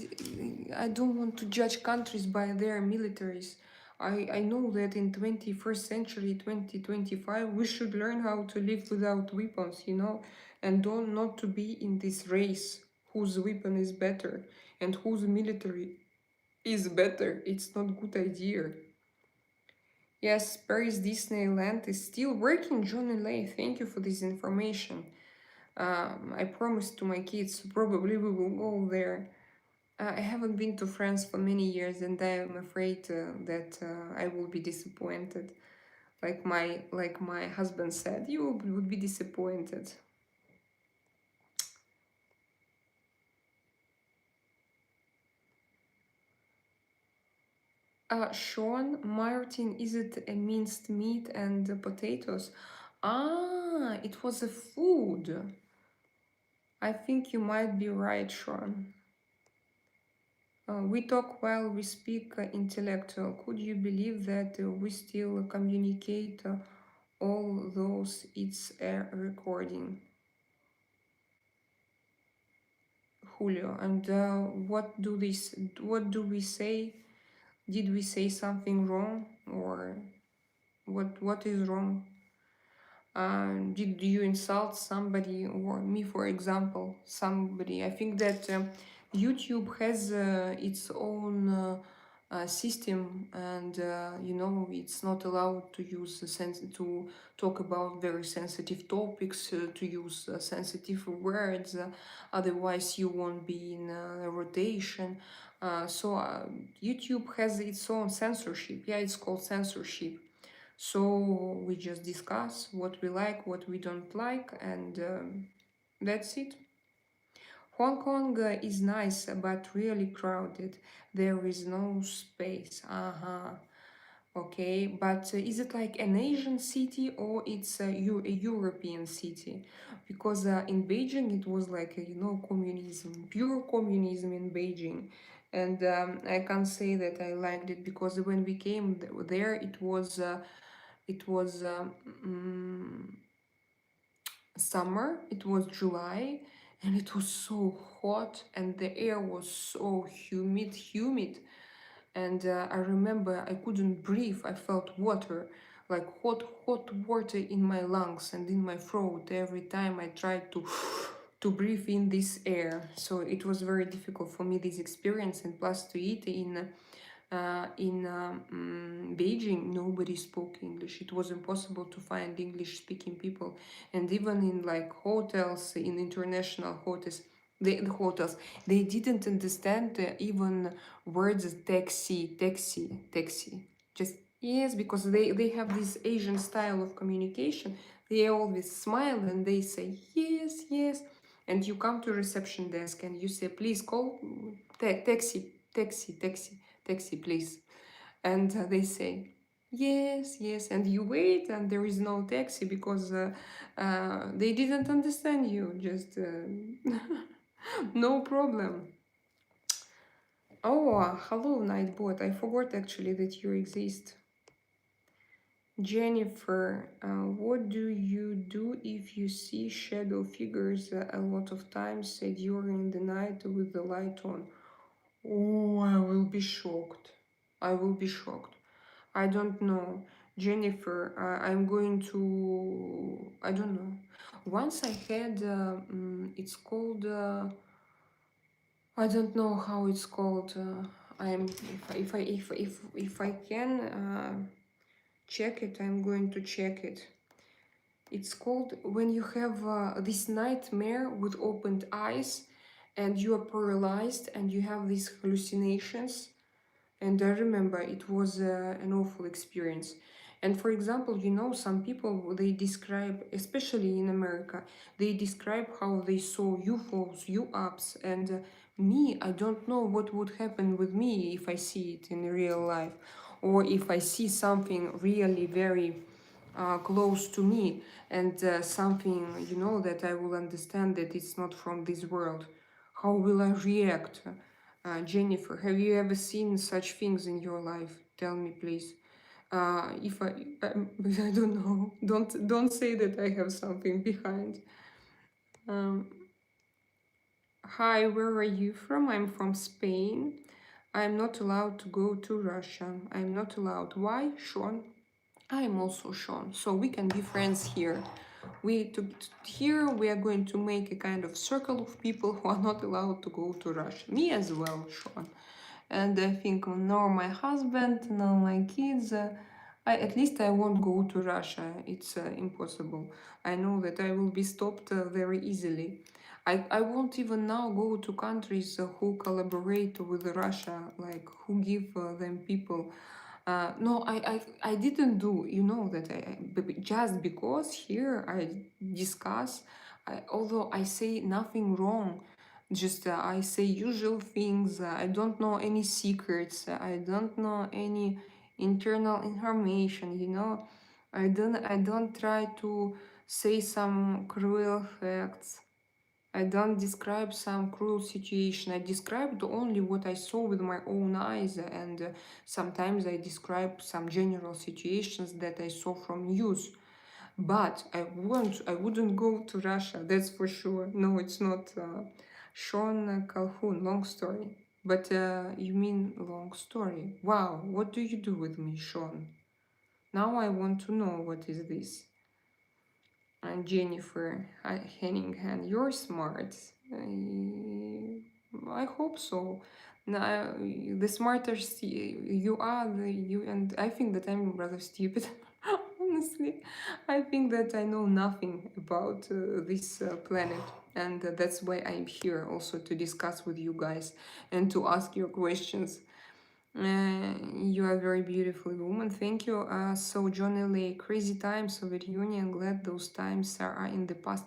I don't want to judge countries by their militaries. I know that in 21st century, 2025, we should learn how to live without weapons, and don't not to be in this race whose weapon is better and whose military is better. It's not good idea. Yes, Paris Disneyland is still working, John and Lay. Thank you for this information. I promised to my kids, probably we will go there. I haven't been to France for many years, and I am afraid that I will be disappointed. Like my husband said, you would be disappointed. Sean Martin, is it a minced meat and potatoes? Ah, it was a food. I think you might be right, Sean. We talk while we speak intellectual. Could you believe that we still communicate all those it's a recording? Julio, and what do we say? Did we say something wrong, or what is wrong? Did you insult somebody, or me, for example, somebody? I think that YouTube has its own system, and it's not allowed to use to talk about very sensitive topics, to use sensitive words. Otherwise, you won't be in a rotation. So YouTube has its own censorship. Yeah, it's called censorship. So we just discuss what we like, what we don't like, and that's it. Hong Kong is nice, but really crowded. There is no space. Okay, but is it like an Asian city, or it's a European city? Because in Beijing it was like communism, pure communism in Beijing, and I can't say that I liked it, because when we came there it was It was summer, it was July, and it was so hot, and the air was so humid. And I remember I couldn't breathe. I felt water, like hot water in my lungs and in my throat every time I tried to breathe in this air. So it was very difficult for me, this experience. And plus to eat in Beijing, nobody spoke English. It was impossible to find English-speaking people, and even in like hotels, in international hotels, the hotels, they didn't understand even words as taxi. Just yes, because they have this Asian style of communication. They always smile and they say yes, and you come to reception desk and you say, please call taxi, please. And they say, yes. And you wait and there is no taxi because they didn't understand you. Just no problem. Oh, hello, Nightbot. I forgot actually that you exist. Jennifer, what do you do if you see shadow figures a lot of times during the night with the light on? Oh, I will be shocked. I will be shocked. I don't know. Jennifer, I'm going to. I don't know. Once I had. It's called. I don't know how it's called. I'm. If I can check it, I'm going to check it. It's called when you have this nightmare with opened eyes, and you are paralyzed, and you have these hallucinations. And I remember it was an awful experience. And for example, some people, they describe, especially in America, they describe how they saw UFOs, UAPs, and me, I don't know what would happen with me if I see it in real life, or if I see something really very close to me, and something, that I will understand that it's not from this world. How will I react? Jennifer, have you ever seen such things in your life? Tell me, please. If I don't know. Don't say that I have something behind. Um, Hi, where are you from? I'm from Spain. I'm not allowed to go to Russia. I'm not allowed. Why, Sean? I'm also Sean, so we can be friends here. Here we are going to make a kind of circle of people who are not allowed to go to Russia. Me as well, Sean. And I think nor my husband, nor my kids. At least I won't go to Russia. It's impossible. I know that I will be stopped very easily. I won't even now go to countries who collaborate with Russia, like who give them people. No, I didn't do, that just because here I discuss, although I say nothing wrong, just I say usual things. I don't know any secrets. I don't know any internal information. I don't try to say some cruel facts. I don't describe some cruel situation. I described only what I saw with my own eyes, and sometimes I describe some general situations that I saw from news. But I wouldn't go to Russia, that's for sure. No, it's not Sean Calhoun, long story. But you mean long story? Wow, what do you do with me, Sean? Now I want to know what is this. And Jennifer Henningham, you're smart. I hope so. Now, the smarter you are, and I think that I'm rather stupid. Honestly, I think that I know nothing about this planet, and that's why I'm here also to discuss with you guys and to ask your questions. You are a very beautiful woman. Thank you. So, John L.A., crazy times of a reunion. Glad those times are in the past.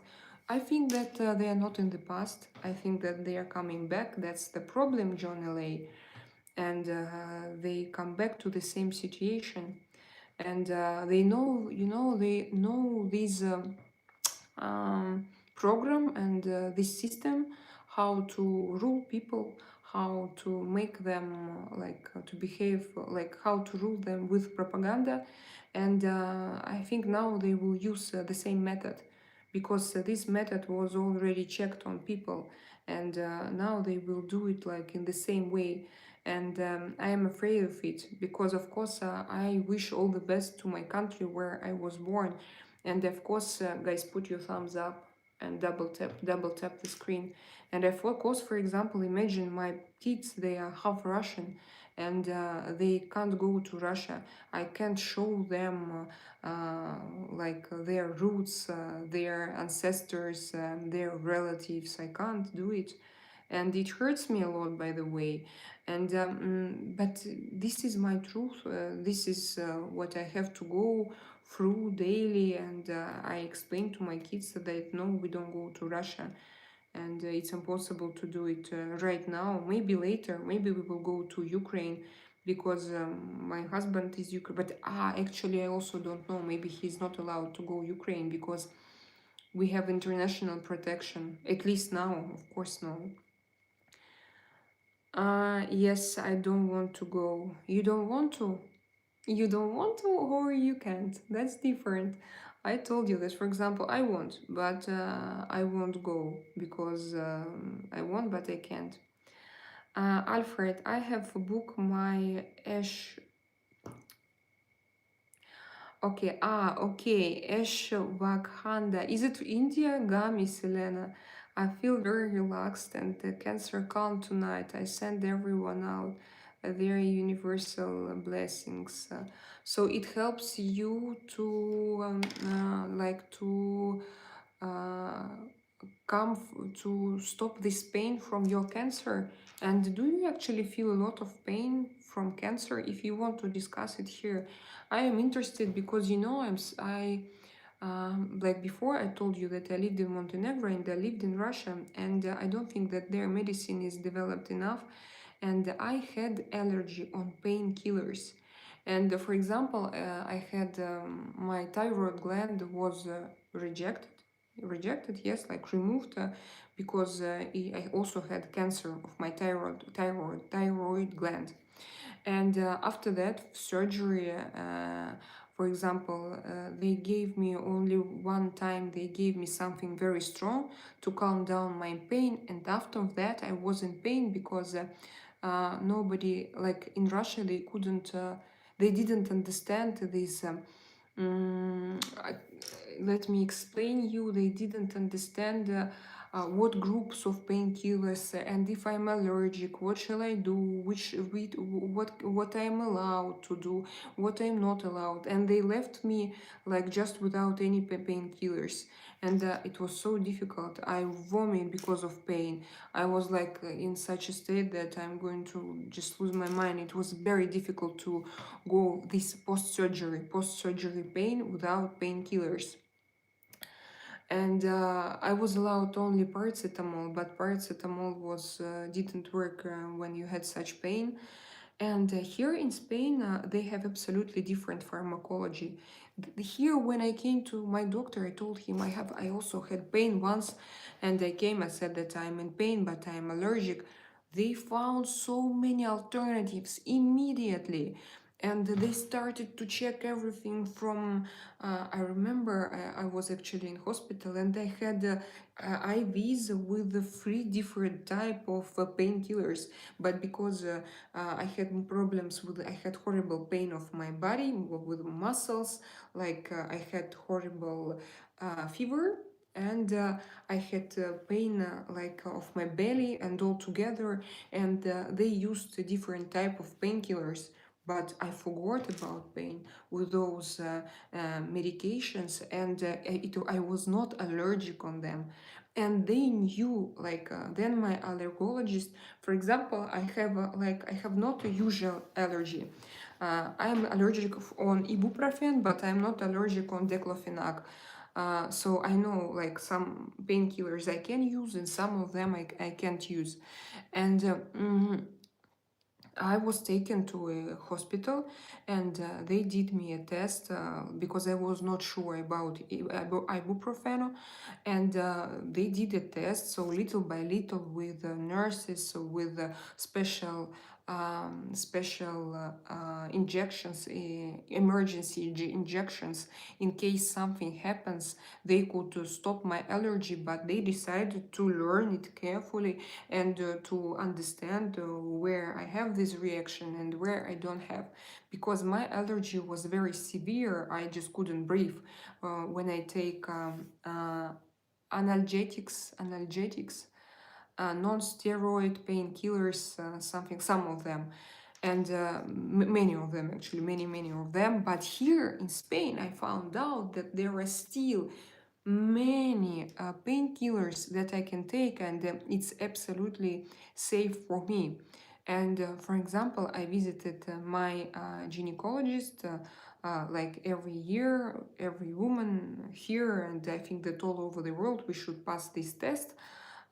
I think that they are not in the past. I think that they are coming back. That's the problem, John L.A. And they come back to the same situation. And they know, they know this program and this system, how to rule people, how to make them to behave, like how to rule them with propaganda. And I think now they will use the same method, because this method was already checked on people, and now they will do it like in the same way. And I am afraid of it, because of course I wish all the best to my country where I was born. And of course, guys, put your thumbs up and double tap the screen. And of course, for example, imagine my kids, they are half Russian, and they can't go to Russia. I can't show them like their roots, their ancestors, their relatives. I can't do it, and it hurts me a lot, by the way. And but this is my truth. This is what I have to go through daily, and I explain to my kids that no, we don't go to Russia, and it's impossible to do it right now. Maybe later, maybe we will go to Ukraine, because my husband is Ukraine. But actually, I also don't know. Maybe he's not allowed to go Ukraine, because we have international protection. At least now, of course, no. Yes, I don't want to go. You don't want to? You don't want to, or you can't. That's different. I told you this. For example, I want, but I won't go, because I want, but I can't. Alfred, I have a book my Ash. Okay, okay. Ashwagandha. Is it India? Gami, Selena. I feel very relaxed and the cancer calm tonight. I send everyone out their universal blessings. So it helps you to like to uh, to stop this pain from your cancer. And do you actually feel a lot of pain from cancer? If you want to discuss it here, I am interested, because you know like before I told you that I lived in Montenegro and I lived in Russia, and I don't think that their medicine is developed enough, and I had allergy on painkillers. And for example, I had my thyroid gland was rejected, yes, like removed, because I also had cancer of my thyroid gland. And after that surgery, for example, they gave me only one time, they gave me something very strong to calm down my pain, and after that I was in pain, because nobody, like in Russia, they didn't understand this. Let me explain you. They didn't understand what groups of painkillers, and if I'm allergic, what shall I do? What I'm allowed to do, what I'm not allowed, and they left me like just without any painkillers, and it was so difficult. I vomit because of pain. I was like in such a state that I'm going to just lose my mind. It was very difficult to go this post-surgery pain without painkillers. And I was allowed only paracetamol, but paracetamol was didn't work when you had such pain. And here in Spain, they have absolutely different pharmacology. Here, when I came to my doctor, I told him I also had pain once, and I came. I said that I'm in pain, but I'm allergic. They found so many alternatives immediately, and they started to check everything from. I remember I was actually in hospital, and I had IVs with the three different type of painkillers, but because I had problems with, I had horrible pain of my body with muscles, like I had horrible fever, and I had pain like of my belly and all together, and they used a different type of painkillers, but I forgot about pain with those medications, and I was not allergic on them. And they knew, like then my allergologist, for example, I have not a usual allergy. I'm allergic on ibuprofen, but I'm not allergic on diclofenac. So I know like some painkillers I can use, and some of them I can't use. And I was taken to a hospital, and they did me a test because I was not sure about ibuprofen, and they did a test. So little by little, with nurses, so with special special injections, emergency injections, in case something happens. They could stop my allergy, but they decided to learn it carefully and to understand where I have this reaction and where I don't have. Because my allergy was very severe, I just couldn't breathe. When I take analgetics, non-steroid painkillers, some of them, and many of them, actually, many of them. But here in Spain, I found out that there are still many painkillers that I can take, and it's absolutely safe for me. And for example, I visited my gynecologist like every year, every woman here, and I think that all over the world we should pass this test.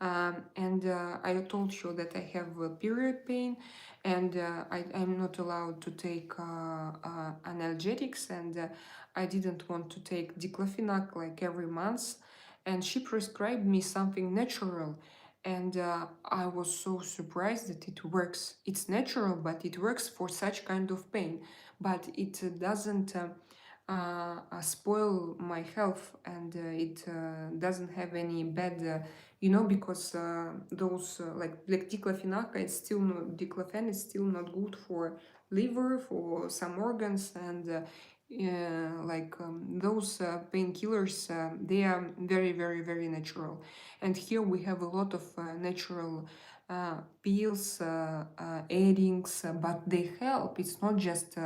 And I told you that I have period pain, and I'm not allowed to take analgetics, and I didn't want to take diclofenac like every month. And she prescribed me something natural, and I was so surprised that it works. It's natural, but it works for such kind of pain, but it doesn't spoil my health, and it doesn't have any bad because those like diclofenac, it's still not, diclofenac is still not good for liver, for some organs, and those painkillers, they are very, very, very natural. And here we have a lot of natural pills, addings, but they help. It's not just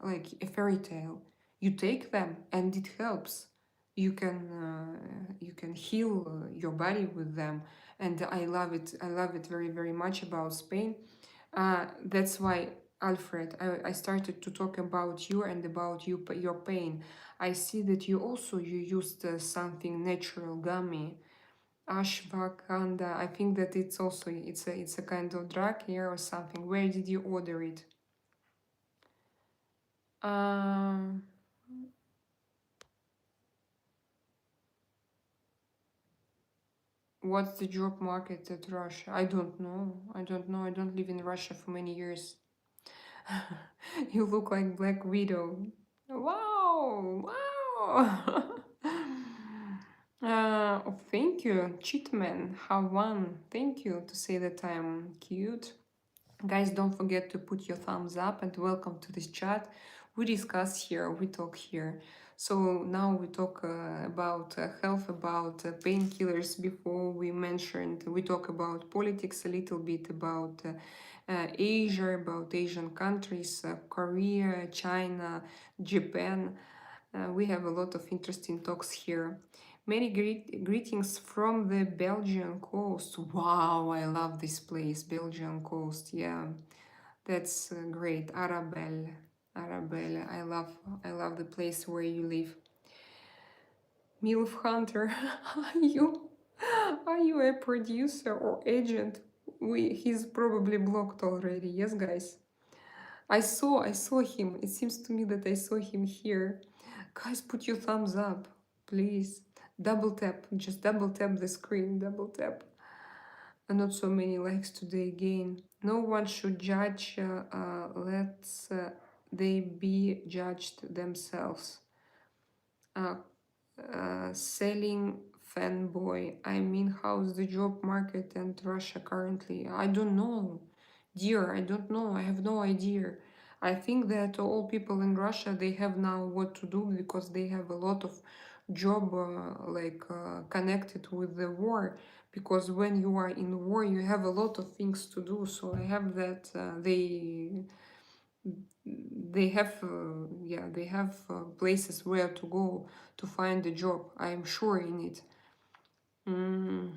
like a fairy tale. You take them and it helps. You can heal your body with them, and I love it. I love it very, very much about Spain. That's why, Alfred, I started to talk about you and about your pain. I see that you used something natural, gummy, ashwagandha. I think that it's a kind of drug here or something. Where did you order it? Um, what's the job market at Russia? I don't know. I don't know. I don't live in Russia for many years. You look like Black Widow. Wow! Wow! Oh, thank you, Cheatman. Have one. Thank you to say that I'm cute. Guys, don't forget to put your thumbs up and welcome to this chat. We discuss here, we talk here. So now we talk about health, about painkillers. Before we talk about politics a little bit, about Asia, about Asian countries, Korea, China, Japan. We have a lot of interesting talks here. Many greetings from the Belgian coast. Wow, I love this place, Belgian coast. Yeah, that's great. Arabelle, I love the place where you live. MILF Hunter, are you a producer or agent? He's probably blocked already. Yes, guys. I saw him. It seems to me that I saw him here. Guys, put your thumbs up, please. Double tap, just double tap the screen, double tap. And not so many likes today again. No one should judge, let's they be judged themselves. Uh, Selling fanboy. I mean, how's the job market and Russia currently? I don't know. Dear, I don't know. I have no idea. I think that all people in Russia, they have now what to do because they have a lot of job connected with the war. Because when you are in war, you have a lot of things to do. So I have that they have places where to go to find a job. I'm sure in it. Mm,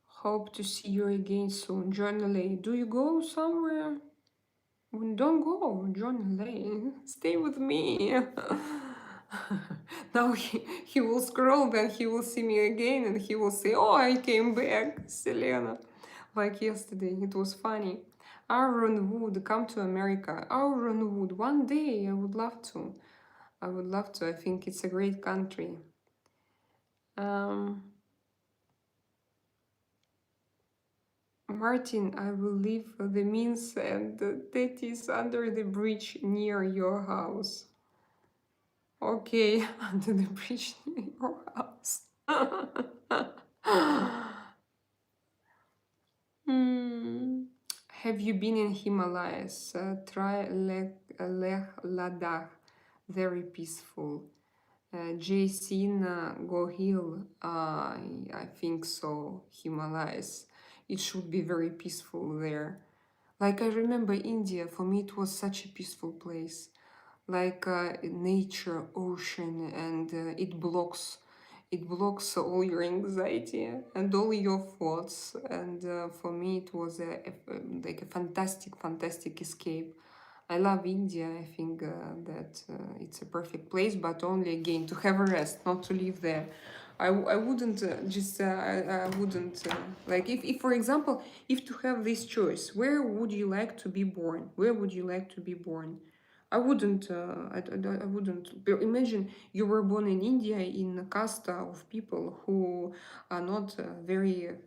hope to see you again soon. John Lay, do you go somewhere? Don't go, John Lay. Stay with me. Now he will scroll, then he will see me again and he will say, oh, I came back, Selena. Like yesterday, it was funny. Aaron Wood, come to America. Aaron Wood, one day I would love to. I would love to. I think it's a great country. Um, Martin, I will leave the means and the tatties under the bridge near your house. Okay, under the bridge near your house. Hmm. Have you been in Himalayas? Try Leh Ladakh. Very peaceful. Jason Gohil, I think so. Himalayas. It should be very peaceful there. Like I remember India, for me it was such a peaceful place. Like nature, ocean, and it blocks all your anxiety and all your thoughts. And for me it was like a fantastic escape. I love India. I think that it's a perfect place, but only again to have a rest, not to live there. I wouldn't I wouldn't like if for example, if to have this choice, where would you like to be born? Where would you like to be born? I wouldn't imagine you were born in India in a caste of people who are not very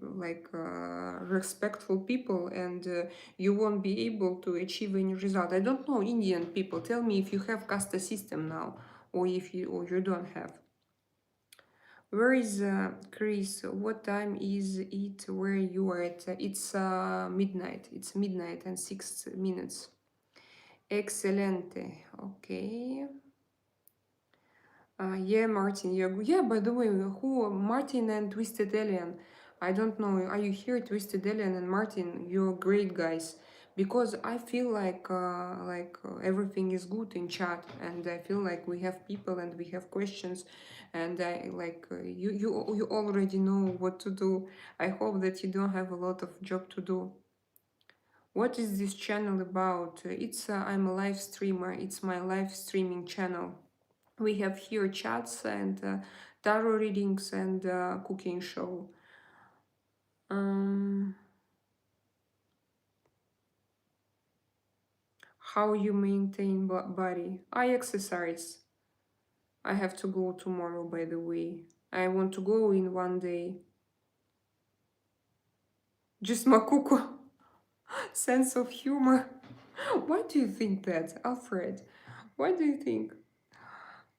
respectful people, and you won't be able to achieve any result. I don't know Indian people. Tell me if you have caste system now, or you don't have. Where is Chris? What time is it where you are at? It's midnight. It's midnight and 6 minutes. Excelente. Okay. Yeah, Martin. Yeah, by the way, who Martin and Twisted Alien? I don't know. Are you here, Twisted Alien and Martin? You're great guys. Because I feel like everything is good in chat, and I feel like we have people and we have questions, and I like you already know what to do. I hope that you don't have a lot of job to do. What is this channel about? It's I'm a live streamer. It's my live streaming channel. We have here chats and tarot readings and cooking show. Um, how you maintain body? I exercise. I have to go tomorrow, by the way. I want to go in one day. Just makuko. Sense of humor. Why do you think that, Alfred? Why do you think?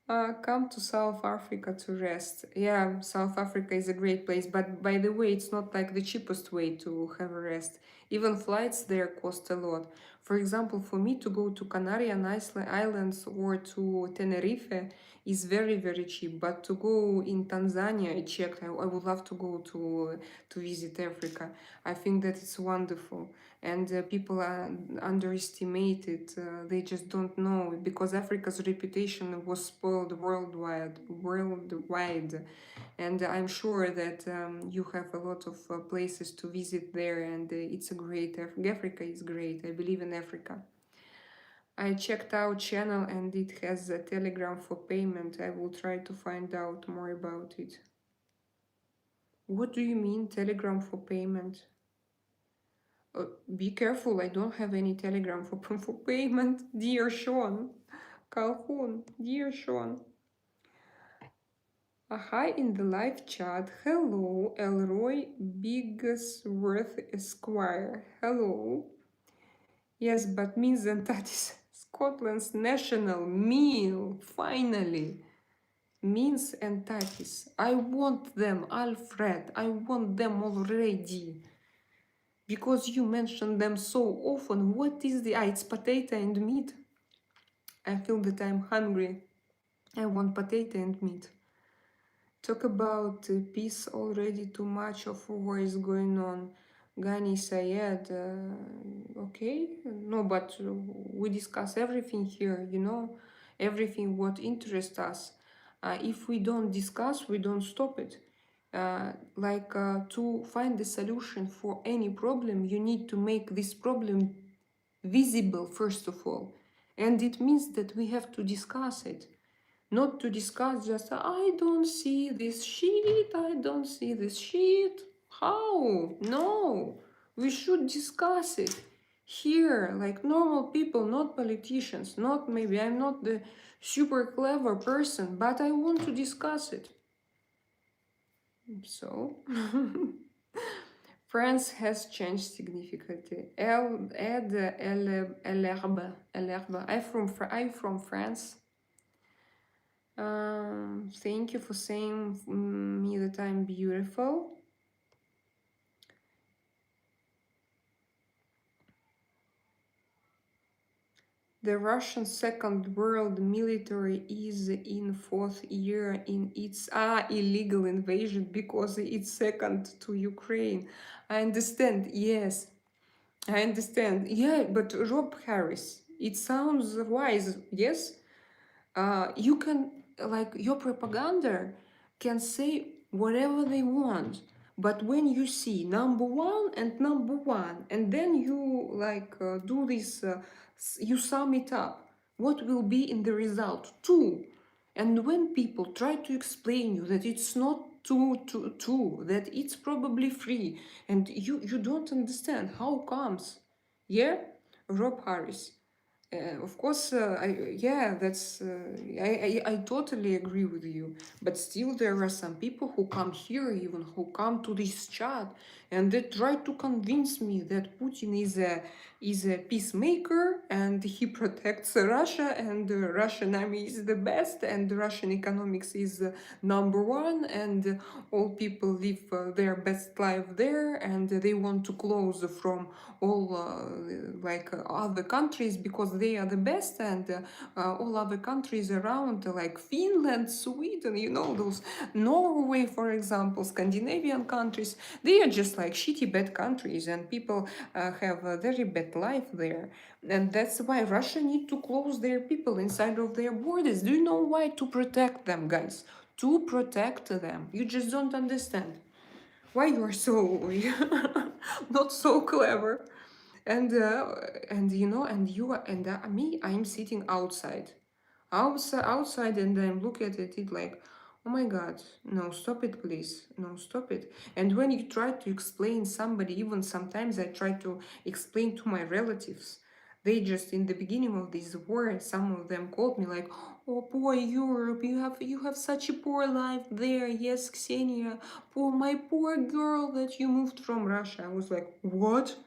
Come to South Africa to rest. Yeah, South Africa is a great place, but by the way, it's not like the cheapest way to have a rest. Even flights there cost a lot. For example, for me to go to Canarian Islands or to Tenerife is very cheap. But to go in Tanzania, I checked. I would love to go to visit Africa. I think that it's wonderful, and people are underestimated. They just don't know, because Africa's reputation was spoiled worldwide, and I'm sure that you have a lot of places to visit there, and it's a great Africa is great. I believe in Africa. I checked out channel and it has a telegram for payment. I will try to find out more about it. What do you mean telegram for payment? Be careful, I don't have any telegram for payment, dear Sean. Calhoun, dear Sean. Hi in the live chat. Hello, Elroy Bigsworth Esquire. Hello. Yes, but means that is Scotland's national meal, finally. Mince and tatis. I want them, Alfred. I want them already. Because you mentioned them so often. What is the... it's potato and meat. I feel that I'm hungry. I want potato and meat. Talk about peace already. Too much of war is going on. Ghani Sayed. Okay. No, but we discuss everything here, everything what interests us. If we don't discuss, we don't stop it. To find the solution for any problem, you need to make this problem visible first of all, and it means that we have to discuss it, not to discuss just I don't see this shit, I don't see this shit. How? No, we should discuss it here like normal people, not politicians. Not maybe I'm not the super clever person, but I want to discuss it. So France has changed significantly. El herbe. I'm from France. Thank you for saying me that I'm beautiful. The Russian Second World Military is in fourth year in its illegal invasion because it's second to Ukraine. I understand, yes, I understand. Yeah, but Rob Harris, it sounds wise, yes? You can, like, your propaganda can say whatever they want, but when you see number one and number one, and then you like do this, you sum it up, what will be in the result? Two. And when people try to explain you that it's not two, that it's probably three, and you don't understand how comes, yeah, Rob Harris. Of course, yeah, that's I totally agree with you. But still, there are some people who come here, even who come to this chat, and they try to convince me that Putin is a peacemaker and he protects Russia, and the Russian army is the best, and the Russian economics is number one, and all people live their best life there, and they want to close from all other countries because they are the best, and all other countries around like Finland, Sweden, those Norway, for example, Scandinavian countries, they are just like shitty bad countries, and people have a very bad life there. And that's why Russia need to close their people inside of their borders. Do you know why? To protect them, guys. To protect them. You just don't understand why you are so not so clever. And and you are, and me, I'm sitting outside, and I'm looking at it like, oh my god, no, stop it, please, no, stop it. And when you try to explain somebody, even sometimes I try to explain to my relatives, they just in the beginning of this war, some of them called me like, oh, poor Europe, you have such a poor life there. Yes, Ksenia, my poor girl that you moved from Russia. I was like, what?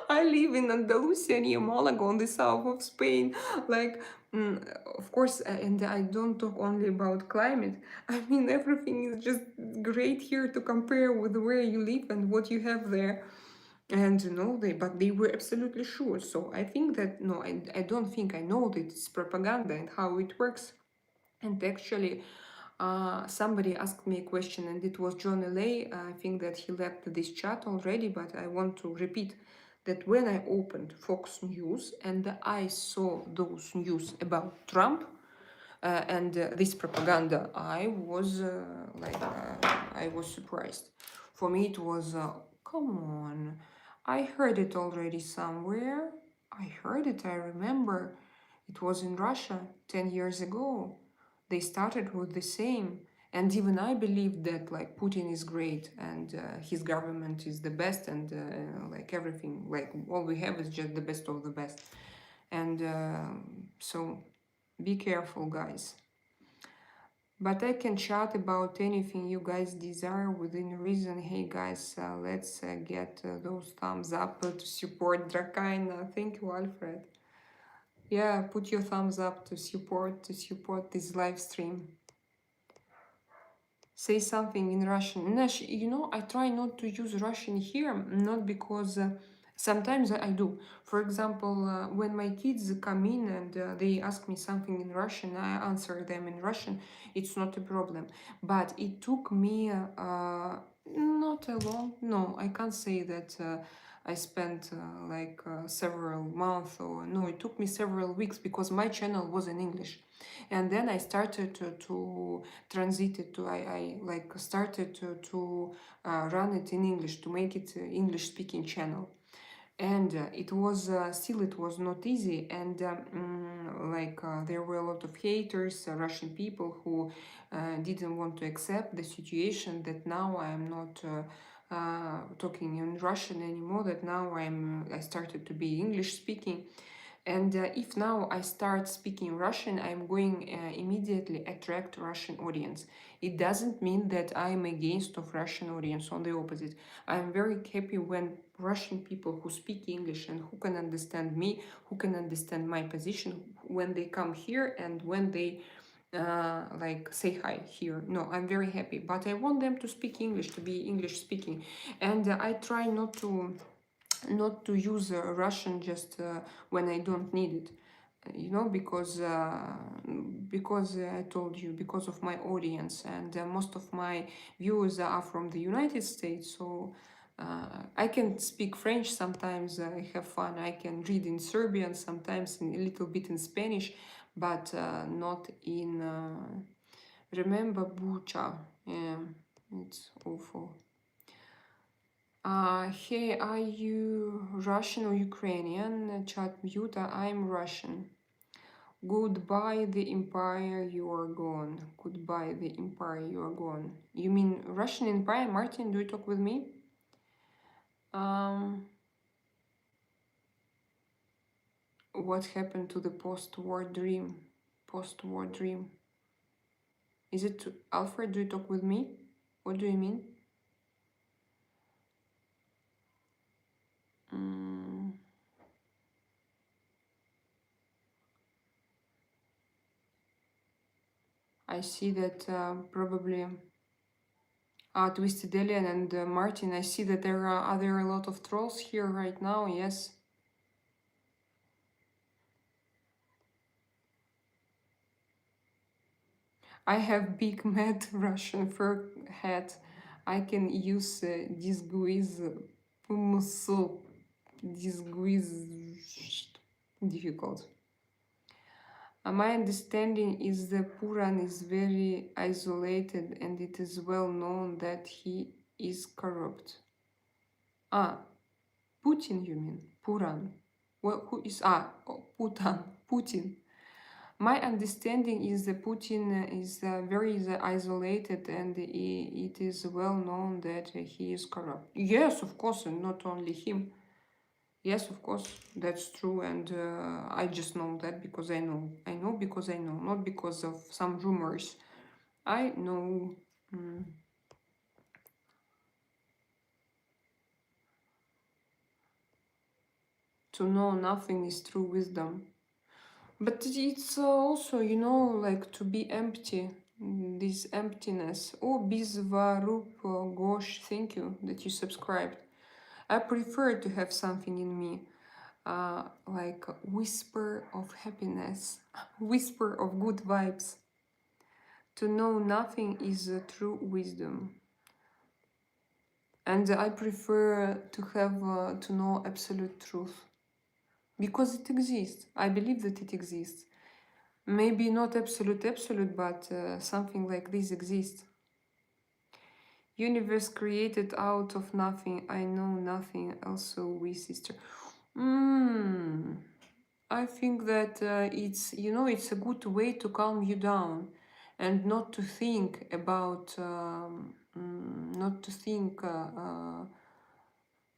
I live in Andalusia near Malaga on the south of Spain. Like, of course, and I don't talk only about climate. I mean, everything is just great here to compare with where you live and what you have there. And but they were absolutely sure. So I think that, no, I don't think, I know that it's propaganda and how it works. And actually, somebody asked me a question, and it was John LA. I think that he left this chat already, but I want to repeat that when I opened Fox News and I saw those news about Trump and this propaganda, I was surprised. For me, it was, come on, I heard it already somewhere. I heard it, I remember. It was in Russia 10 years ago. They started with the same. And even I believe that like Putin is great and his government is the best, and like everything, like all we have is just the best of the best. And so be careful, guys. But I can chat about anything you guys desire within reason. Hey guys, let's get those thumbs up to support Drakaina. Thank you, Alfred. Yeah, put your thumbs up to support this live stream. Say something in Russian. Nash, I try not to use Russian here, not because sometimes I do. For example, when my kids come in and they ask me something in Russian, I answer them in Russian. It's not a problem. But it took me not a long. No, I can't say that. I spent several months, or no, it took me several weeks because my channel was in English. And then I started to transit it to, I like started to run it in English, to make it English speaking channel. And it was not easy, and there were a lot of haters, Russian people who didn't want to accept the situation that now I am not talking in Russian anymore, that now I started to be English speaking. And if now I start speaking Russian, I'm going immediately attract Russian audience. It doesn't mean that I'm against of Russian audience. On the opposite, I'm very happy when Russian people who speak English and who can understand me, who can understand my position, when they come here and when they like say hi here. No, I'm very happy, but I want them to speak English, to be English speaking, and I try not to use Russian just when I don't need it, because I told you, because of my audience, and most of my viewers are from the United States, so I can speak French sometimes. I have fun. I can read in Serbian sometimes, a little bit in Spanish, but not in. Remember Bucha? Yeah, it's awful. Hey, are you Russian or Ukrainian? Chat mute. I'm Russian. Goodbye, the empire, you are gone. Goodbye, the empire, you are gone. You mean Russian empire? Martin, do you talk with me? Um, what happened to the post-war dream? Post-war dream. Is it Alfred? Do you talk with me? What do you mean? Mm, I see that probably Twisted Alien and Martin. I see that there are a lot of trolls here right now. Yes. I have big mad Russian fur hat. I can use disguise muscle. Disguise difficult. My understanding is that Puran is very isolated and it is well known that he is corrupt. Ah, Putin, you mean? Puran. Well, who is. Putin. Putin. My understanding is that Putin is very isolated and it is well known that he is corrupt. Yes, of course, and not only him. Yes, of course, that's true, and I just know that because I know. I know because I know, not because of some rumors. I know. Mm. To know nothing is true wisdom. But it's also, like to be empty, this emptiness. Oh, Bizvarup Gosh, thank you that you subscribed. I prefer to have something in me, like a whisper of happiness, whisper of good vibes. To know nothing is a true wisdom. And I prefer to have, to know absolute truth. Because it exists. I believe that it exists. Maybe not absolute, but something like this exists. Universe created out of nothing. I know nothing. Also, we sister. I think that it's a good way to calm you down, and not to think about, not to think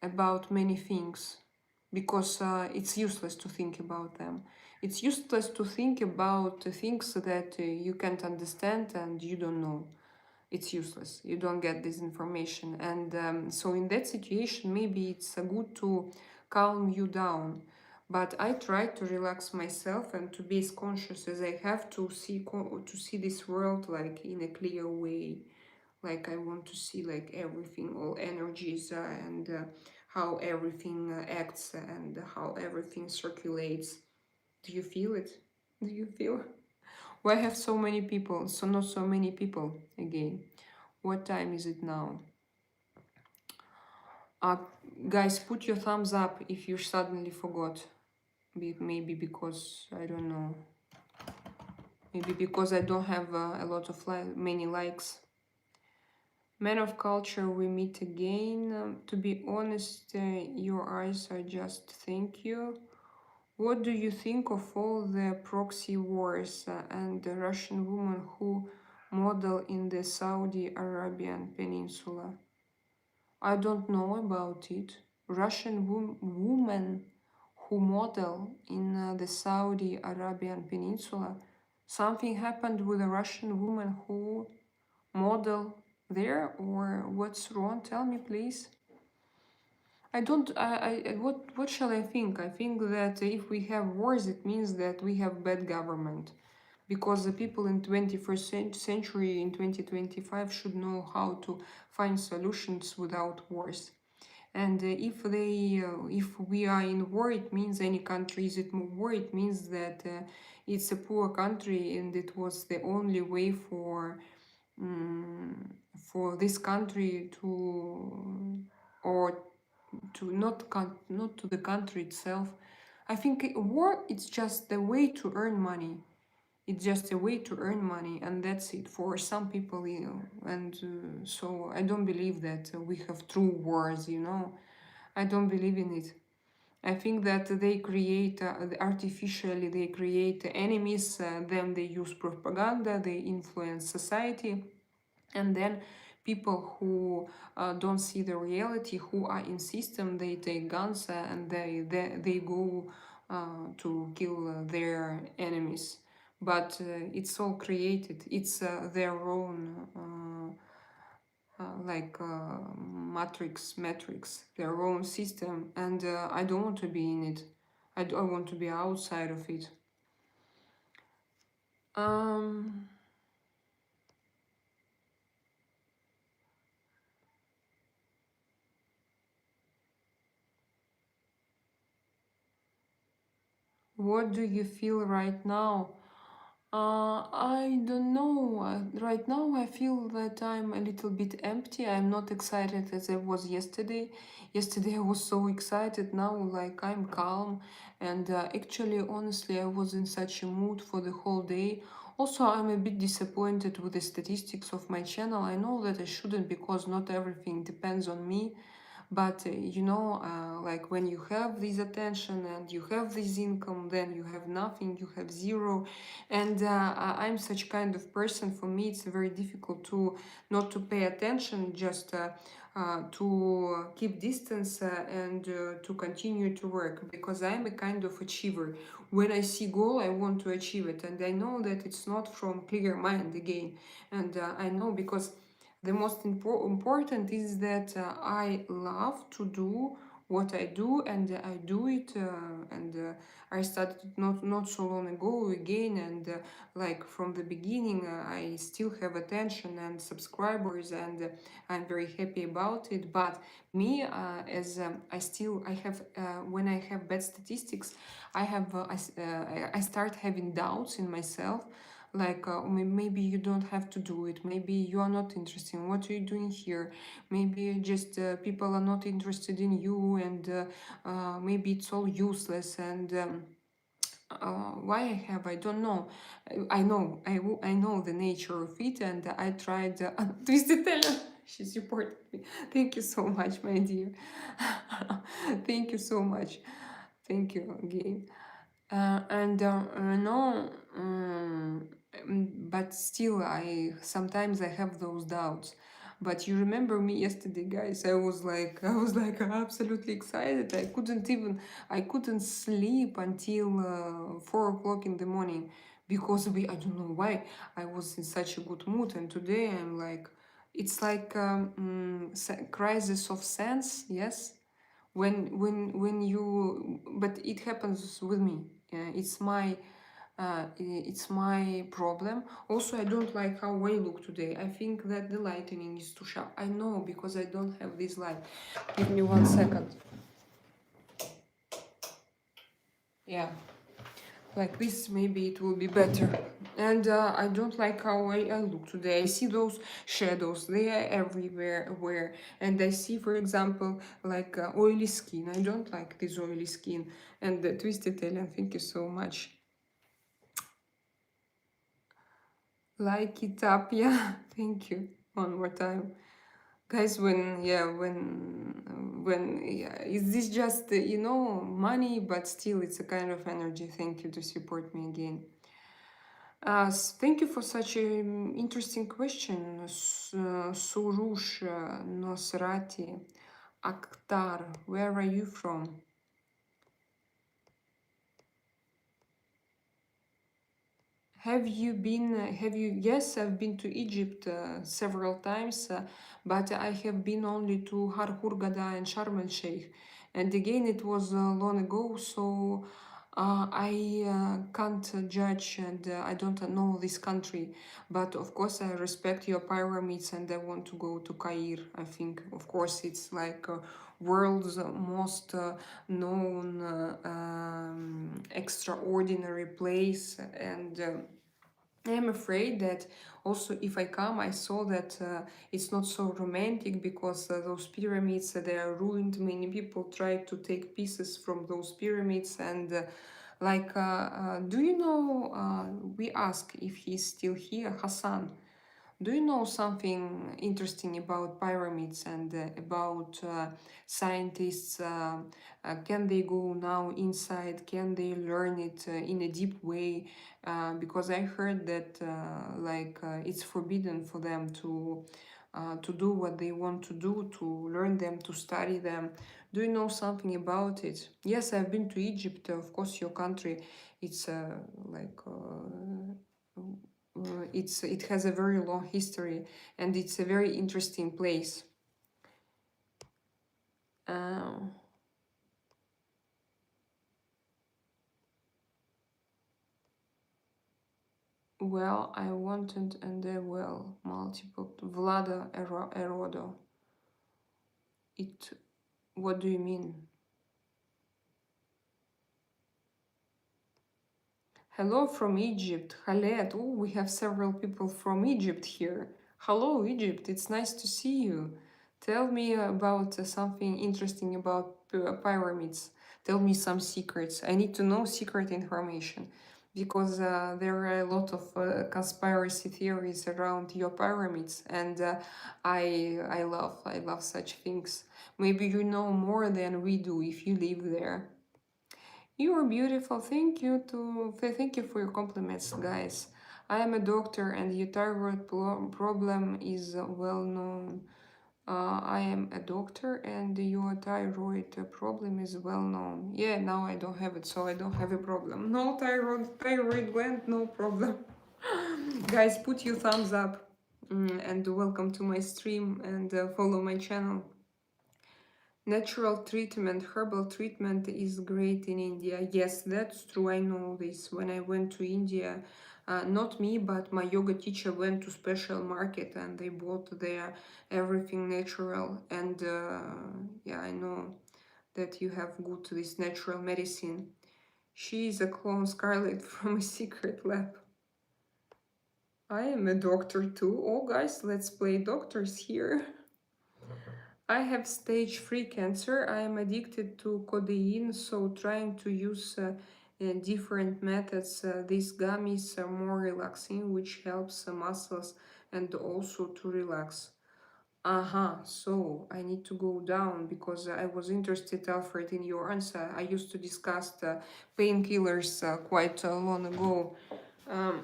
about many things, because it's useless to think about them. It's useless to think about things that you can't understand and you don't know. It's useless. You don't get this information. And so in that situation, maybe it's good to calm you down. But I try to relax myself and to be as conscious as I have to see this world like in a clear way. Like I want to see like everything, all energies, and how everything acts and how everything circulates. Do you feel it? Do you feel? Why have so many people? So not so many people again. What time is it now? Uh, Guys, put your thumbs up if you suddenly forgot. Maybe because I don't know. Maybe because I don't have a lot of many likes. Man of culture, we meet again. To be honest, your eyes are just thank you. What do you think of all the proxy wars and the Russian woman who model in the Saudi Arabian peninsula? I don't know about it. Russian woman who model in the Saudi Arabian Peninsula. Something happened with a Russian woman who model there, or what's wrong? Tell me, please. I don't. What shall I think? I think that if we have wars, it means that we have bad government, because the people in 21st century in 2025 should know how to find solutions without wars. And if we are in war, it means any country is in war. It means that it's a poor country, and it was the only way for this country to, or to not to the country itself. I think war, it's just a way to earn money. It's just a way to earn money, and that's it for some people, and so I don't believe that we have true wars, I don't believe in it. I think that they create artificially, they create enemies, then they use propaganda, they influence society, and then people who don't see the reality, who are in system, they take guns, and they go to kill their enemies. But it's all created, it's their own matrix, their own system, and I don't want to be in it. I want to be outside of it. um what do you feel right now? I don't know. Right now, I feel that I'm a little bit empty. I'm not excited as I was yesterday. Yesterday, I was so excited. Now, like, I'm calm. And actually, honestly, I was in such a mood for the whole day. Also, I'm a bit disappointed with the statistics of my channel. I know that I shouldn't, because not everything depends on me. But like, when you have this attention and you have this income, then you have nothing, you have zero. And I'm such kind of person. For me, it's very difficult to not to pay attention, just to keep distance, and to continue to work, because I'm a kind of achiever. When I see goal, I want to achieve it, and I know that it's not from clear mind again. And I know, because the most important is that I love to do what I do, and I do it, and I started not so long ago again, and like, from the beginning, I still have attention and subscribers, and I'm very happy about it. But me, as I have, when I have bad statistics, I start having doubts in myself, like, maybe you don't have to do it, maybe you are not interested in what are you doing here, maybe just people are not interested in you, and maybe it's all useless, and why I don't know. I know the nature of it, and I tried Twisted Ella. She supported me. Thank you so much, my dear. Thank you so much. Thank you again. And no, but still, I sometimes I have those doubts. But you remember me yesterday, guys? I was like absolutely excited. I couldn't sleep until 4 o'clock in the morning, because I don't know why, I was in such a good mood. And today I'm like, it's like crisis of sense, yes, when you, but it happens with me. It's my problem. Also, I don't like how I look today. I think that the lightning is too sharp. I know, because I don't have this light. Give me 1 second. Yeah, like this, maybe it will be better. And I don't like how I look today. I see those shadows, they are everywhere, where, and I see, for example, like oily skin. I don't like this oily skin. And Twisted Alien, thank you so much. Like it up, yeah. Thank you one more time, guys. When yeah, is this just money, but still it's a kind of energy. Thank you to support me again. Thank you for such an interesting question, Surush, Nosrati, Akhtar. Where are you from? Have you been, have you, yes, I've been to Egypt several times, but I have been only to Hurghada and Sharm el Sheikh. And again, it was long ago, so I can't judge and I don't know this country. But of course, I respect your pyramids and I want to go to Cairo. I think, of course, it's like world's most known extraordinary place and I am afraid that also if I come, I saw that it's not so romantic because those pyramids they are ruined. Many people try to take pieces from those pyramids and do you know? We ask if he's still here, Hassan. Do you know something interesting about pyramids and about scientists? Can they go now inside? Can they learn it in a deep way? Because I heard that it's forbidden for them to do what they want to do, to learn them, to study them. Do you know something about it? Yes, I've been to Egypt, of course, your country. It's it has a very long history and it's a very interesting place. Uh, well, I wanted and I will multiple Vlada Erodo. It. What do you mean? Hello from Egypt. Khaled. Oh, we have several people from Egypt here. Hello, Egypt. It's nice to see you. Tell me about something interesting about pyramids. Tell me some secrets. I need to know secret information because there are a lot of conspiracy theories around your pyramids, and I love such things. Maybe you know more than we do if you live there. You are beautiful. Thank you for your compliments, guys. I am a doctor, and your thyroid problem is well known. I am a doctor, and your thyroid problem is well known. Yeah, now I don't have it, so I don't have a problem. No thyroid gland, no problem. Guys, put your thumbs up, and welcome to my stream, and follow my channel. Natural treatment, herbal treatment is great in India. Yes, that's true. I know this. When I went to India, not me, but my yoga teacher went to special market and they bought there everything natural. And yeah, I know that you have good this natural medicine. She is a clone Scarlet from a secret lab. I am a doctor too. Oh, guys, let's play doctors here. I have stage 3 cancer. I am addicted to codeine, so trying to use different methods. These gummies are more relaxing, which helps the muscles and also to relax. So I need to go down because I was interested, Alfred, in your answer. I used to discuss the painkillers quite long ago. Um,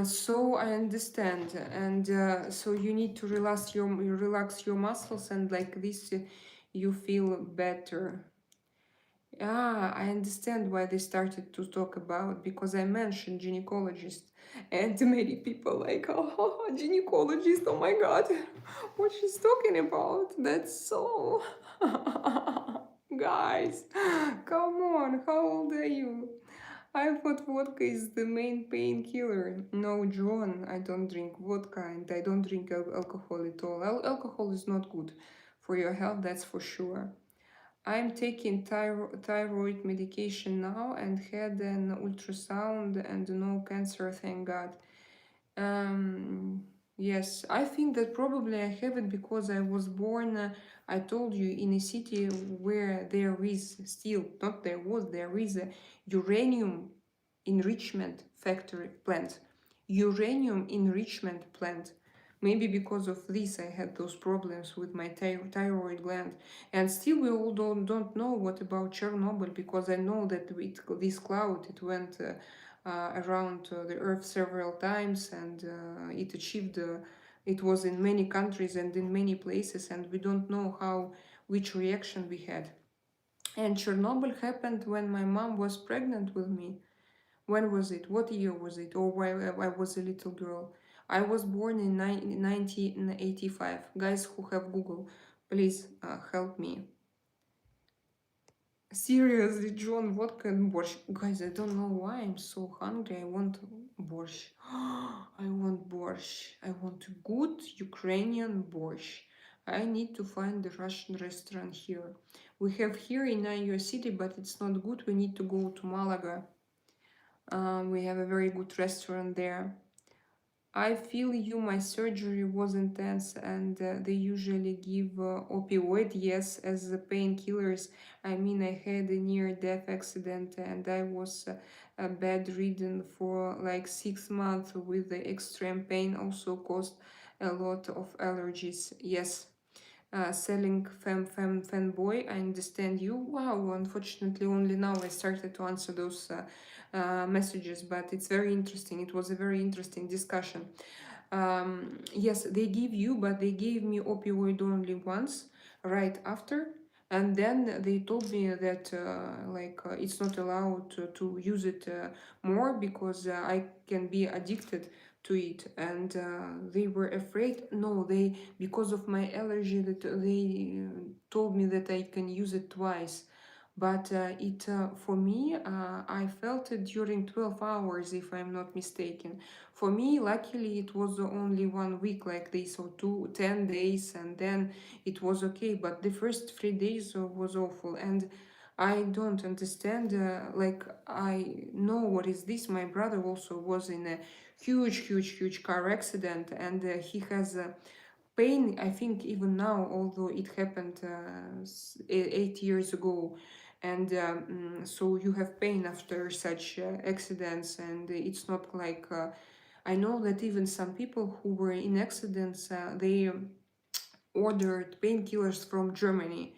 so I understand, and so you need to relax your muscles, and like this, you feel better. Yeah, I understand why they started to talk about because I mentioned gynecologist, and many people like, oh, gynecologist, oh my god, what she's talking about? That's so. Guys, come on, how old are you? I thought vodka is the main painkiller. No, John, I don't drink vodka and I don't drink alcohol at all. Alcohol is not good for your health, that's for sure. I'm taking thyroid medication now and had an ultrasound and no cancer, thank God. Um, yes, I think that probably I have it because I was born, I told you, in a city where there is still, not there was, there is a uranium enrichment factory plant. Uranium enrichment plant. Maybe because of this I had those problems with my thyroid gland. And still we all don't know what about Chernobyl because I know that this cloud, it went around the earth several times and it achieved it was in many countries and in many places and we don't know which reaction we had. And Chernobyl happened when my mom was pregnant with me. When was it? What year was it? Or when I was a little girl? I was born in 1985. Guys who have Google, please help me. Seriously, John, what kind of borscht? Guys, I don't know why I'm so hungry. I want borscht. I want borscht. I want good Ukrainian borscht. I need to find the Russian restaurant here. We have here in your city, but it's not good. We need to go to Malaga. We have a very good restaurant there. I feel you, my surgery was intense and they usually give opioid, yes, as the painkillers. I mean, I had a near-death accident and I was bedridden for like 6 months with the extreme pain, also caused a lot of allergies. Yes, selling fanboy, I understand you. Wow, unfortunately only now I started to answer those messages, but it's very interesting. It was a very interesting discussion. Yes, they give you, but they gave me opioid only once right after, and then they told me that it's not allowed to use it more because I can be addicted to it, and they were afraid. No, they, because of my allergy, that they told me that I can use it twice, but it for me I felt it during 12 hours, if I'm not mistaken. For me, luckily, it was only 1 week like this, or 10 days, and then it was okay. But the first 3 days was awful, and I don't understand. Like, I know what is this. My brother also was in a huge car accident, and he has pain. I think even now, although it happened 8 years ago, and so you have pain after such accidents, and it's not like. I know that even some people who were in accidents, they ordered painkillers from Germany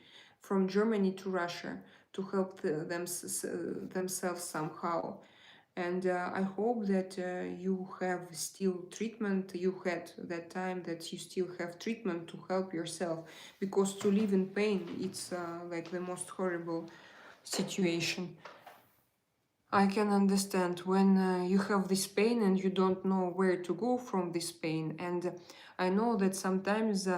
to Russia to help themselves somehow. And I hope that you have still treatment. You had that time that you still have treatment to help yourself, because to live in pain, it's like the most horrible situation. I can understand when you have this pain and you don't know where to go from this pain. And I know that sometimes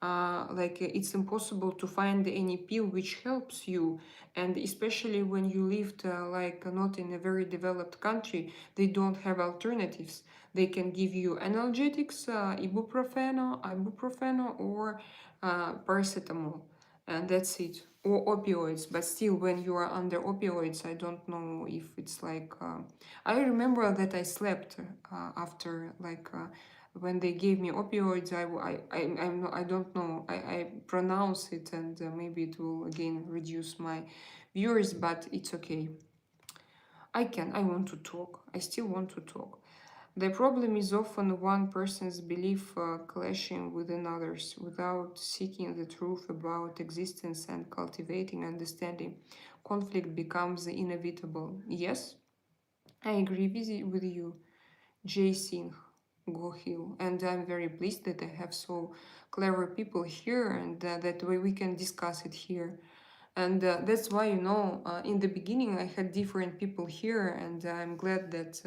it's impossible to find any pill which helps you. And especially when you lived not in a very developed country, they don't have alternatives. They can give you analgesics, ibuprofen, or paracetamol, and that's it, or opioids. But still, when you are under opioids, I don't know if it's like I remember that I slept after when they gave me opioids. I don't know, I pronounce it, and maybe it will again reduce my viewers, but it's okay. I want to talk. I still want to talk. The problem is often one person's belief clashing with another's without seeking the truth about existence and cultivating understanding. Conflict becomes inevitable. Yes, I agree with you, Jay Singh Gohil, and I'm very pleased that I have so clever people here, and that way we can discuss it here. And that's why, in the beginning I had different people here, and I'm glad that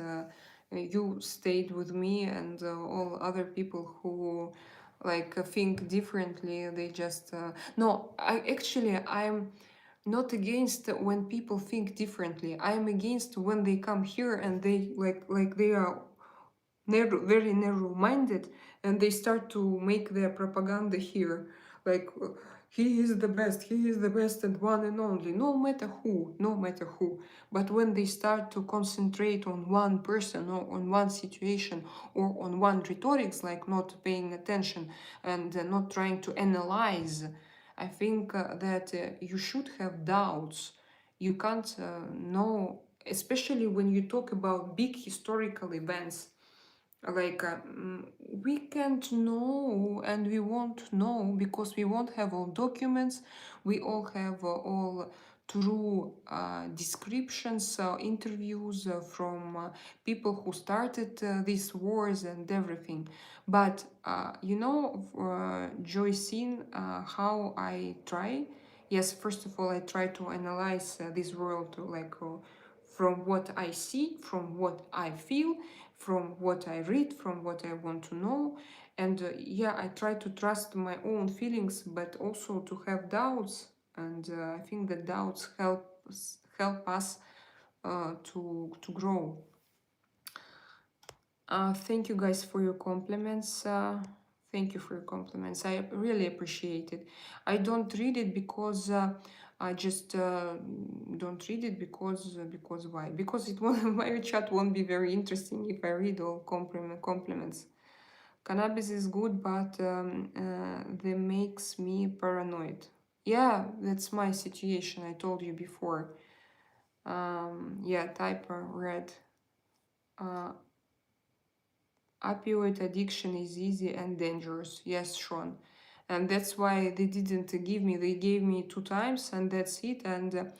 you stayed with me, and all other people who think differently, they just no, I'm not against when people think differently. I'm against when they come here and they they are very narrow-minded, and they start to make their propaganda here, like he is the best, he is the best and one and only, no matter who, no matter who. But when they start to concentrate on one person or on one situation or on one rhetorics, like not paying attention and not trying to analyze, I think that you should have doubts. You can't know, especially when you talk about big historical events, we can't know, and we won't know because we won't have all documents. We all have all true descriptions, interviews from people who started these wars and everything. But Joycine, how I try. Yes, first of all, I try to analyze this world from what I see, from what I feel, from what I read, from what I want to know. And yeah, I try to trust my own feelings, but also to have doubts. And I think that doubts help us to grow. Thank you guys for your compliments. Thank you for your compliments. I really appreciate it. I don't read it because I just don't read it because why? Because it won't, my chat won't be very interesting if I read all compliments. Cannabis is good, but they makes me paranoid. Yeah, that's my situation. I told you before. Yeah, typer red. Uh, Opioid addiction is easy and dangerous. Yes, Sean. And that's why they didn't give me. They gave me 2 times and that's it. And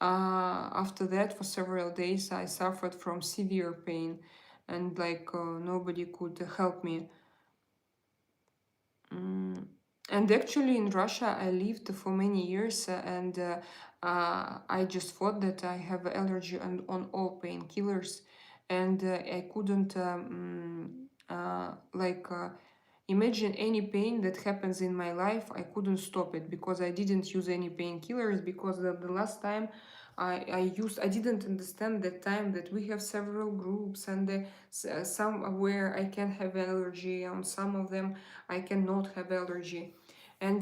after that, for several days, I suffered from severe pain. And like nobody could help me. Mm. And actually, in Russia, I lived for many years, and I just thought that I have allergy on all painkillers, and I couldn't imagine any pain that happens in my life. I couldn't stop it because I didn't use any painkillers because the last time I didn't understand that time that we have several groups and some where I can have allergy on some of them I cannot have allergy. And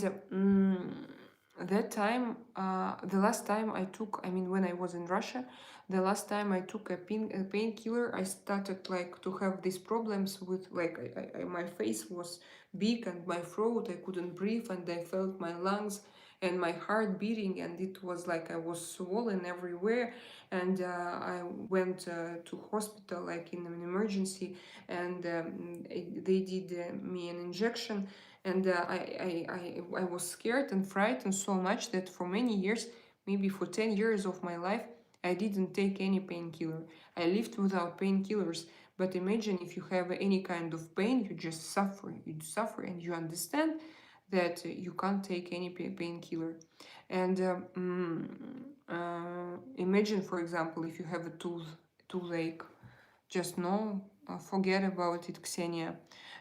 that time, the last time I took, I mean, when I was in Russia, the last time I took a painkiller, I started like to have these problems with like my face was big and my throat, I couldn't breathe, and I felt my lungs and my heart beating, and it was like I was swollen everywhere. And I went to hospital like in an emergency, and they did me an injection, and I was scared and frightened so much that for many years, maybe for 10 years of my life, I didn't take any painkiller. I lived without painkillers. But imagine if you have any kind of pain, you just suffer. You suffer and you understand that you can't take any painkiller. And imagine, for example, if you have a toothache, just no, forget about it, Xenia.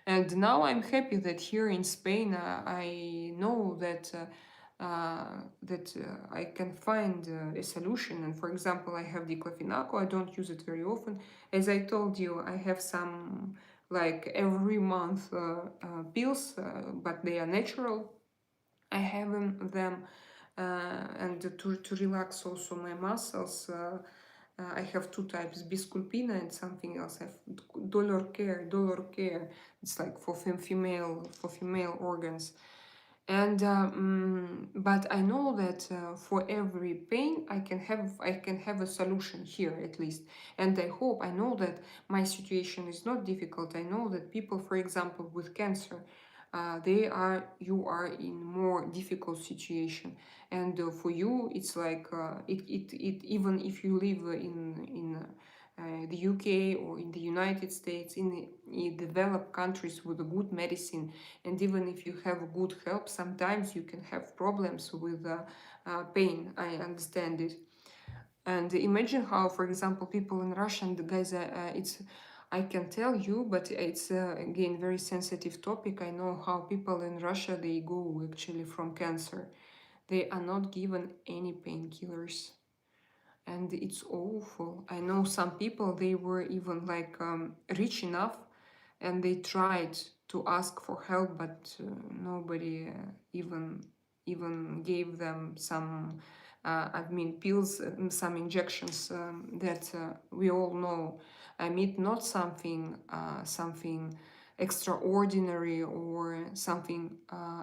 And now I'm happy that here in Spain, I know that I can find a solution. And for example, I have diclofenac. I don't use it very often. As I told you, I have some like every month pills, but they are natural. I have them and to relax also my muscles. I have 2 types, bisculpina and something else. I have dolor care. It's like for female organs. And but I know that for every pain I can have a solution here at least. And I know that my situation is not difficult. I know that people, for example, with cancer, you are in more difficult situation, and for you it's like it even if you live in the UK or in the United States, in developed countries with a good medicine, and even if you have good help, sometimes you can have problems with pain. I understand it. And imagine how, for example, people in Russia, and the guys, it's I can tell you, but it's again very sensitive topic. I know how people in Russia they go actually from cancer. They are not given any painkillers, and it's awful. I know some people they were even like rich enough, and they tried to ask for help, but nobody even gave them some I mean pills, some injections that we all know. I mean, not something extraordinary or something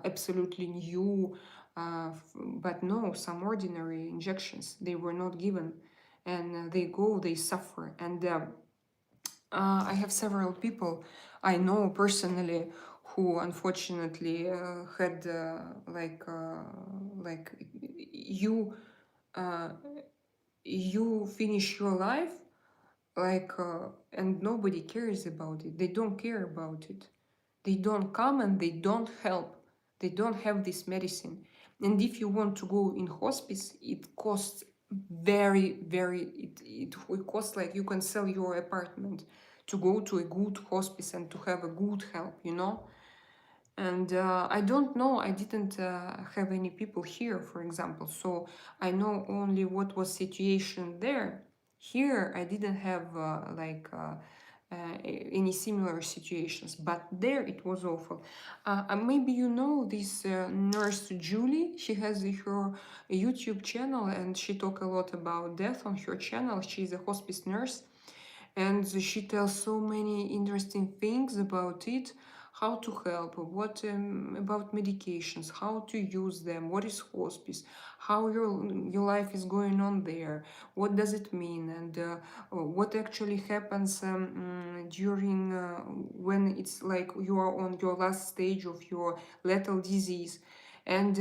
absolutely new, but no, some ordinary injections. They were not given, and they suffer. And I have several people I know personally who unfortunately had like you uh, you finish your life and nobody cares about it. They don't care about it. They don't come and they don't help. They don't have this medicine. And if you want to go in hospice, it costs it costs like you can sell your apartment to go to a good hospice and to have a good help, you know. And I don't know, I didn't have any people here, for example, so I know only what was situation there. Here I didn't have any similar situations, but there it was awful. Maybe you know this nurse Julie. She has her YouTube channel and she talk a lot about death on her channel. She's a hospice nurse and she tells so many interesting things about it, how to help, what about medications, how to use them, what is hospice, how your life is going on there, what does it mean, and what actually happens during when it's like you are on your last stage of your lethal disease. And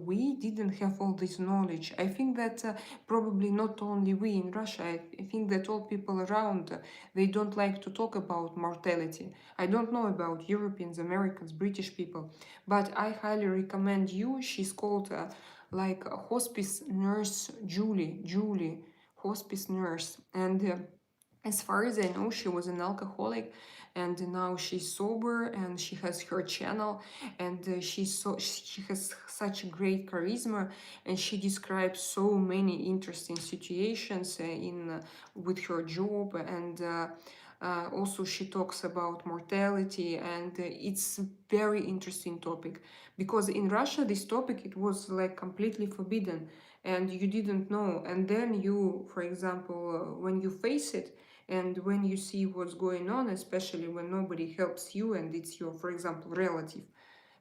we didn't have all this knowledge. I think that probably not only we in Russia, I think that all people around, they don't like to talk about mortality. I don't know about Europeans, Americans, British people, but I highly recommend you. She's called hospice nurse Julie, hospice nurse. And as far as I know, she was an alcoholic, and now she's sober, and she has her channel, and she has such a great charisma, and she describes so many interesting situations in with her job, and also she talks about mortality, and it's very interesting topic, because in Russia this topic, it was like completely forbidden and you didn't know, and then you, for example, when you face it and when you see what's going on, especially when nobody helps you and it's your, for example, relative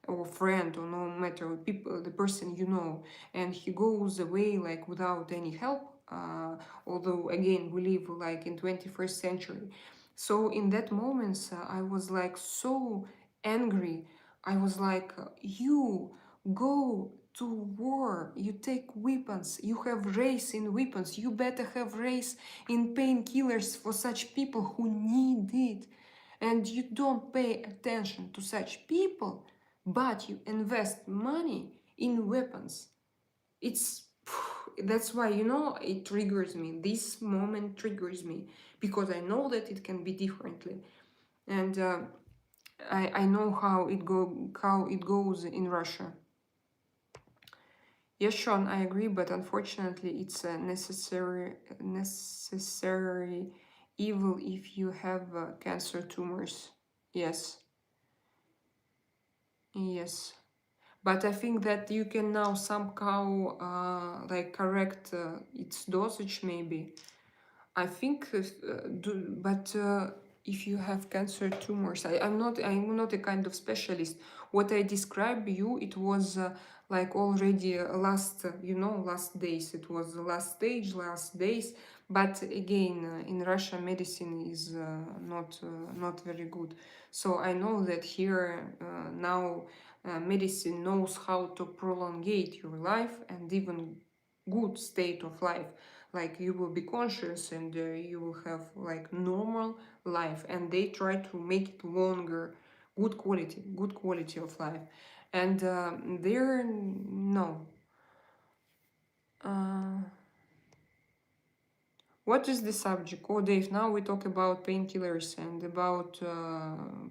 or friend, or no matter people, the person you know, and he goes away like without any help, although again we live like in 21st century. So in that moments I was like so angry. I was like, you go to war, you take weapons, you have race in weapons, you better have race in painkillers for such people who need it, and you don't pay attention to such people, but you invest money in weapons. It's that's why, you know, it triggers me. This moment triggers me because I know that it can be differently, and I know how it goes in Russia. Yes, Sean, I agree, but unfortunately, it's a necessary evil if you have cancer tumors. Yes, yes. But I think that you can now somehow like correct its dosage, maybe. I think, but if you have cancer tumors, I'm not a kind of specialist. What I described you, it was like already last, last days. It was the last stage, last days. But again, in Russia, medicine is not very good. So I know that here now medicine knows how to prolongate your life and even good state of life, like you will be conscious and you will have like normal life, and they try to make it longer, good quality of life. And there, no, uh, what is the subject? Oh, Dave, now we talk about painkillers and about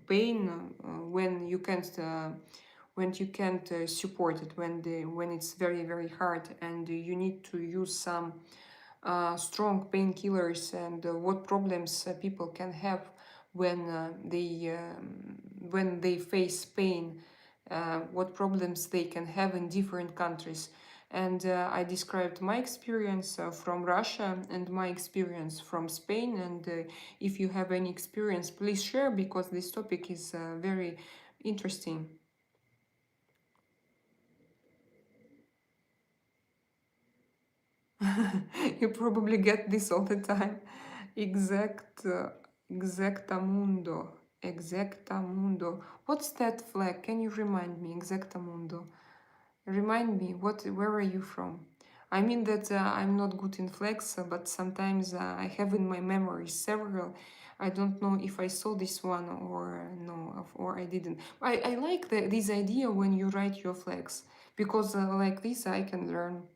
pain when you can't support it, when it's very very hard and you need to use some strong painkillers, and what problems people can have when they face pain, what problems they can have in different countries. And I described my experience from Russia and my experience from Spain. And if you have any experience, please share, because this topic is very interesting. You probably get this all the time. Exactamundo. Exactamundo. What's that flag? Can you remind me? Exactamundo. Remind me, where are you from? I mean that I'm not good in flags, but sometimes I have in my memory several. I don't know if I saw this one or no, or I didn't. I like this idea when you write your flags, because like this I can learn.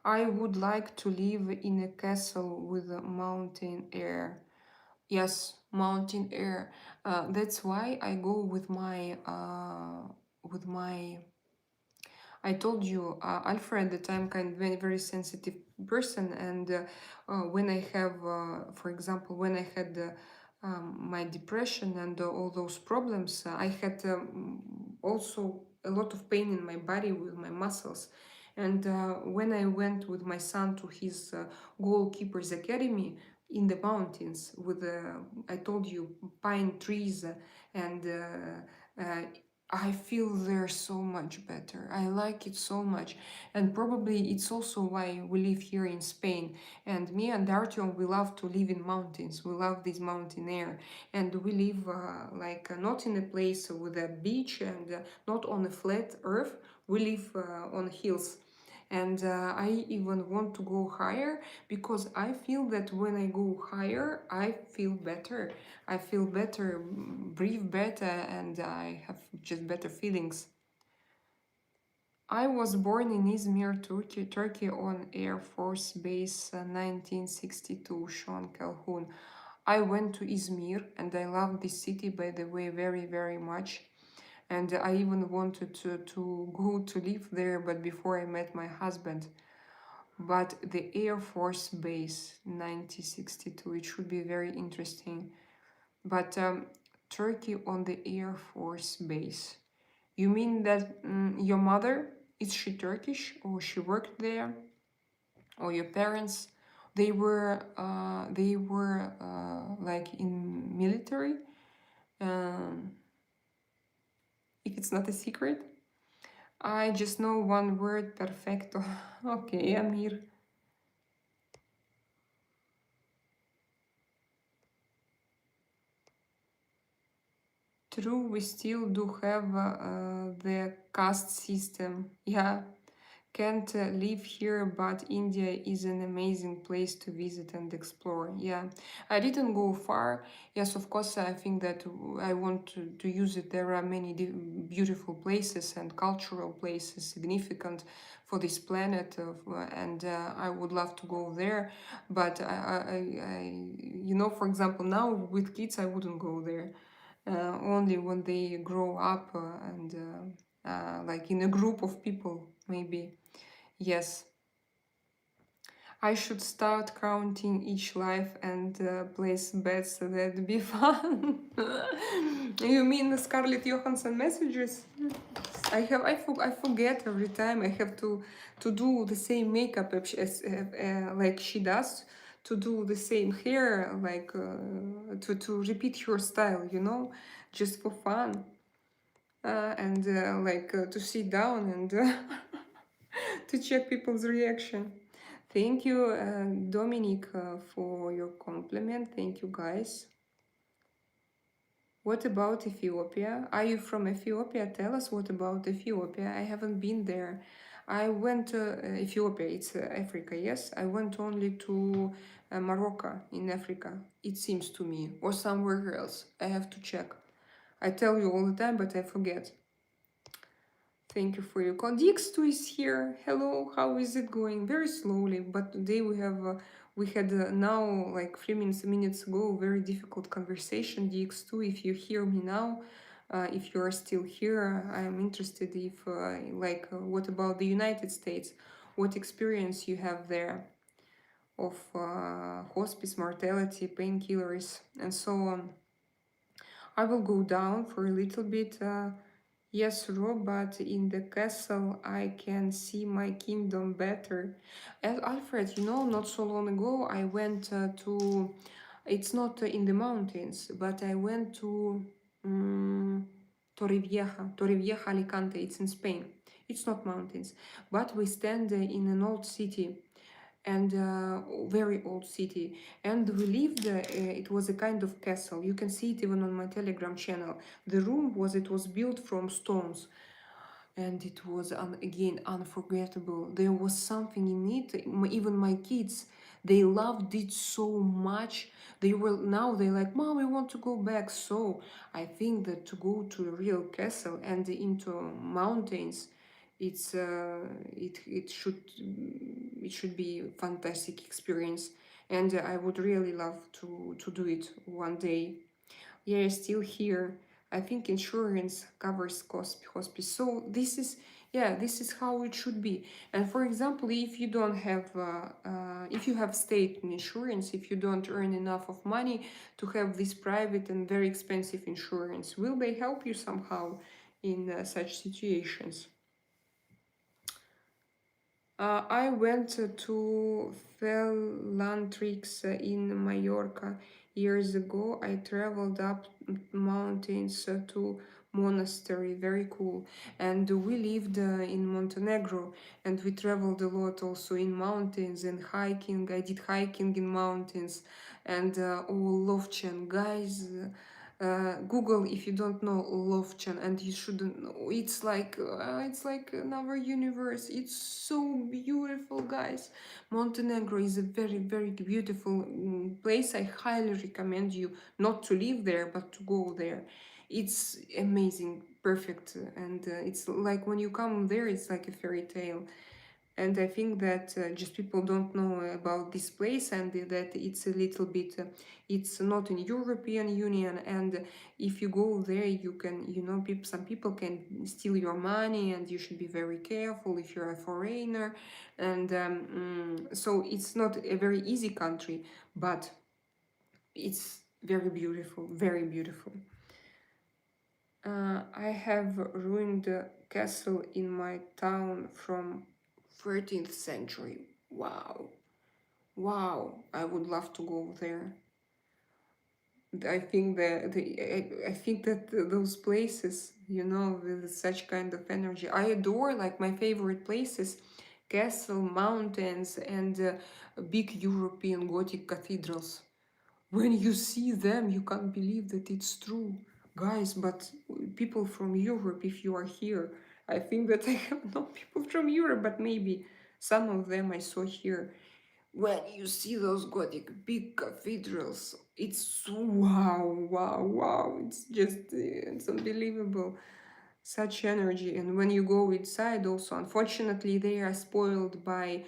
I would like to live in a castle with a mountain air. Yes, mountain air. That's why I go with my I told you, Alfred, that I'm kind of very, very sensitive person, and when I have, for example, when I had my depression and all those problems, I had also a lot of pain in my body with my muscles. And when I went with my son to his goalkeeper's academy in the mountains with, I told you, pine trees and I feel there so much better. I like it so much. And probably it's also why we live here in Spain. And me and Artyom, we love to live in mountains. We love this mountain air. And we live not in a place with a beach and not on a flat earth. We live on hills. And I even want to go higher because I feel that when I go higher, I feel better. I feel better, breathe better, and I have just better feelings. I was born in Izmir, Turkey on Air Force Base 1962, Sean Calhoun. I went to Izmir and I love this city, by the way, very, very much. And I even wanted to go to live there, but before I met my husband. But the Air Force Base 1962, it should be very interesting. But Turkey on the Air Force Base. You mean that your mother, is she Turkish or she worked there? Or your parents, they were like in military? Um, if it's not a secret? I just know one word, perfecto. Okay, Amir. True, we still do have the caste system. Yeah, can't live here, but India is an amazing place to visit and explore. Yeah, I didn't go far. Yes, of course, I think that I want to use it. There are many beautiful places and cultural places significant for this planet, and I would love to go there. But for example, now with kids, I wouldn't go there. Only when they grow up and like in a group of people, maybe. Yes, I should start counting each life and place bets. That'd be fun. You mean the Scarlett Johansson messages? I forget every time. I have to do the same makeup as like she does, to do the same hair, like to repeat her style, just for fun. And to sit down and to check people's reaction. Thank you, Dominic, for your compliment. Thank you, guys. What about Ethiopia? Are you from Ethiopia? Tell us what about Ethiopia. I haven't been there. I went to Ethiopia, it's Africa, yes. I went only to Morocco in Africa, it seems to me, or somewhere else. I have to check. I tell you all the time, but I forget. Thank you for your call. DX2 is here. Hello, how is it going? Very slowly, but today we had now like 3 minutes ago very difficult conversation. DX2, if you hear me now, if you are still here, I am interested if what about the United States? What experience you have there of hospice, mortality, painkillers, and so on. I will go down for a little bit. Yes, Rob, but in the castle I can see my kingdom better. And Alfred, not so long ago I went to. It's not in the mountains, but I went to Torrevieja, Alicante. It's in Spain. It's not mountains, but we stand in an old city and very old city, and we lived it was a kind of castle. You can see it even on my Telegram channel. The room was built from stones, and it was again unforgettable. There was something in it. Even my kids, they loved it so much. They're like, Mom, we want to go back. So I think that to go to a real castle and into mountains, it's it should be a fantastic experience, and I would really love to do it one day. Yeah, still here. I think insurance covers cost hospice. So this is, yeah, this is how it should be. And for example, if you don't have if you have state insurance, if you don't earn enough of money to have this private and very expensive insurance, will they help you somehow in such situations? I went to Fellantrix in Mallorca years ago. I traveled up mountains to monastery, very cool. And we lived in Montenegro, and we traveled a lot also in mountains and hiking. I did hiking in mountains, and oh, Lovchen, guys. Google if you don't know Lovchen, and you shouldn't know. It's like another universe. It's so beautiful, guys. Montenegro is a very very beautiful place. I highly recommend you not to live there, but to go there. It's amazing, perfect, and it's like when you come there, it's like a fairy tale. And I think that just people don't know about this place, and that it's a little bit it's not in European Union, and if you go there you can, you know, some people can steal your money, and you should be very careful if you're a foreigner. And so it's not a very easy country, but it's very beautiful, very beautiful. I have ruined a castle in my town from 13th century. Wow. Wow. I would love to go there. I think that I think that those places, you know, with such kind of energy, I adore, like my favorite places, castle, mountains, and big European Gothic cathedrals. When you see them, you can't believe that it's true, guys. But people from Europe, if you are here, I think that I have no people from Europe, but maybe some of them I saw here. When you see those Gothic big cathedrals, it's wow, wow, wow. It's just, it's unbelievable. Such energy. And when you go inside, also, unfortunately, they are spoiled by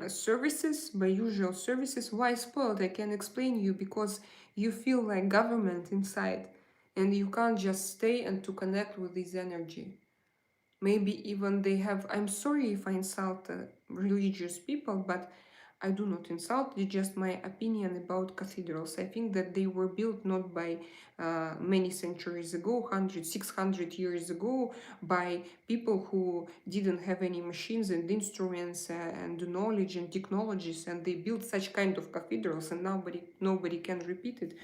services, by usual services. Why spoiled? I can explain you, because you feel like government inside, and you can't just stay and to connect with this energy. Maybe even they have, I'm sorry if I insult religious people, but I do not insult, it's just my opinion about cathedrals. I think that they were built not by many centuries ago, 100, 600 years ago, by people who didn't have any machines and instruments and knowledge and technologies, and they built such kind of cathedrals, and nobody can repeat it.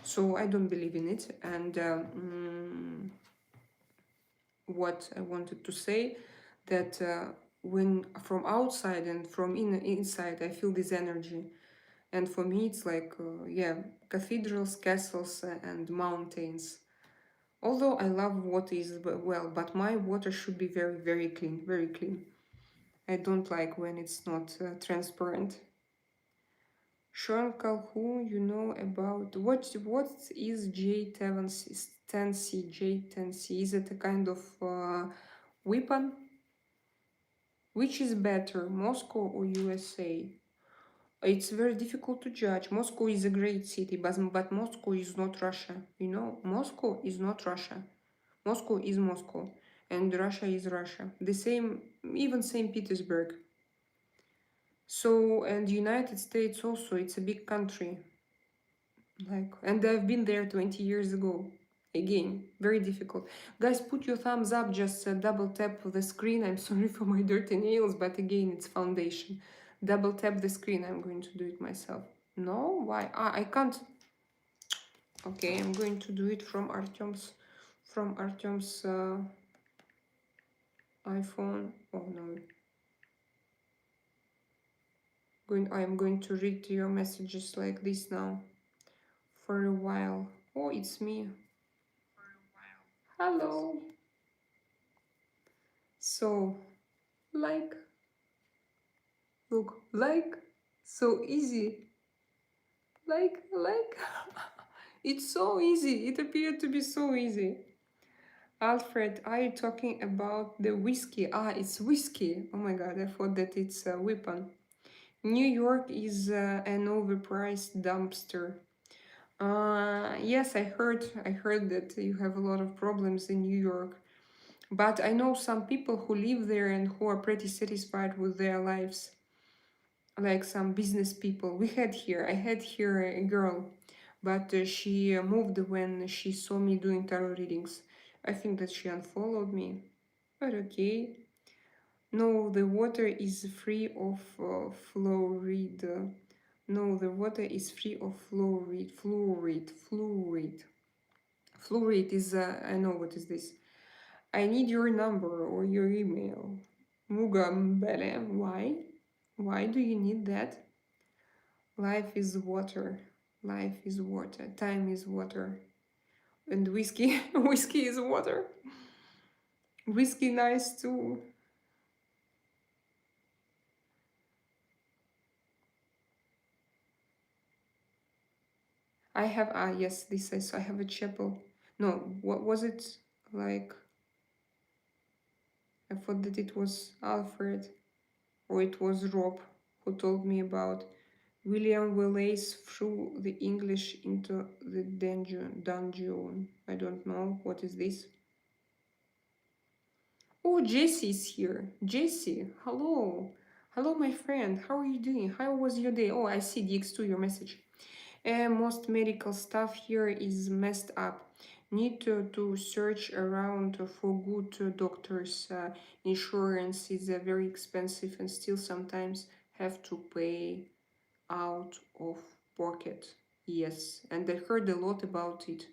So I don't believe in it. And what I wanted to say, that when from outside and from inside I feel this energy, and for me it's like yeah, cathedrals, castles, and mountains. Although I love water is well, but my water should be very very clean, very clean. I don't like when it's not transparent. Sean Calhoun, you know about what is J10C? J10C, is it a kind of weapon? Which is better, Moscow or USA? It's very difficult to judge. Moscow is a great city, but Moscow is not Russia. You know, Moscow is not Russia. Moscow is Moscow, and Russia is Russia. The same, even St. Petersburg. So, and the United States also, it's a big country. Like, and I've been there 20 years ago. Again, very difficult. Guys, put your thumbs up, just double tap the screen. I'm sorry for my dirty nails, but again, it's foundation. Double tap the screen. I'm going to do it myself. No? Why? Ah, I can't. Okay, I'm going to do it from Artyom's iPhone. Oh no. I'm going to read your messages like this now for a while. Oh, it's me. Hello. So, like, look, like, so easy. Like, it's so easy. It appeared to be so easy. Alfred, are you talking about the whiskey? Ah, it's whiskey. Oh my god, I thought that it's a weapon. New York is an overpriced dumpster. Yes, I heard that you have a lot of problems in New York. But I know some people who live there and who are pretty satisfied with their lives. Like some business people. I had here a girl, but she moved when she saw me doing tarot readings. I think that she unfollowed me. But okay. No, the water is free of fluoride. No, the water is free of fluoride. Fluoride is, I know what is this. I need your number or your email. Mugambele, why? Why do you need that? Life is water. Life is water. Time is water. And whiskey, whiskey is water. Whiskey nice too. I have, yes, this is, I have a chapel. No, what was it like? I thought that it was Alfred or it was Rob who told me about William Wallace threw the English into the dungeon. I don't know. What is this? Oh, Jesse is here. Jesse, hello. Hello, my friend. How are you doing? How was your day? Oh, I see DX2, your message. Most medical stuff here is messed up. Need to search around for good doctors. Insurance is very expensive and still sometimes have to pay out of pocket. Yes, and I heard a lot about it.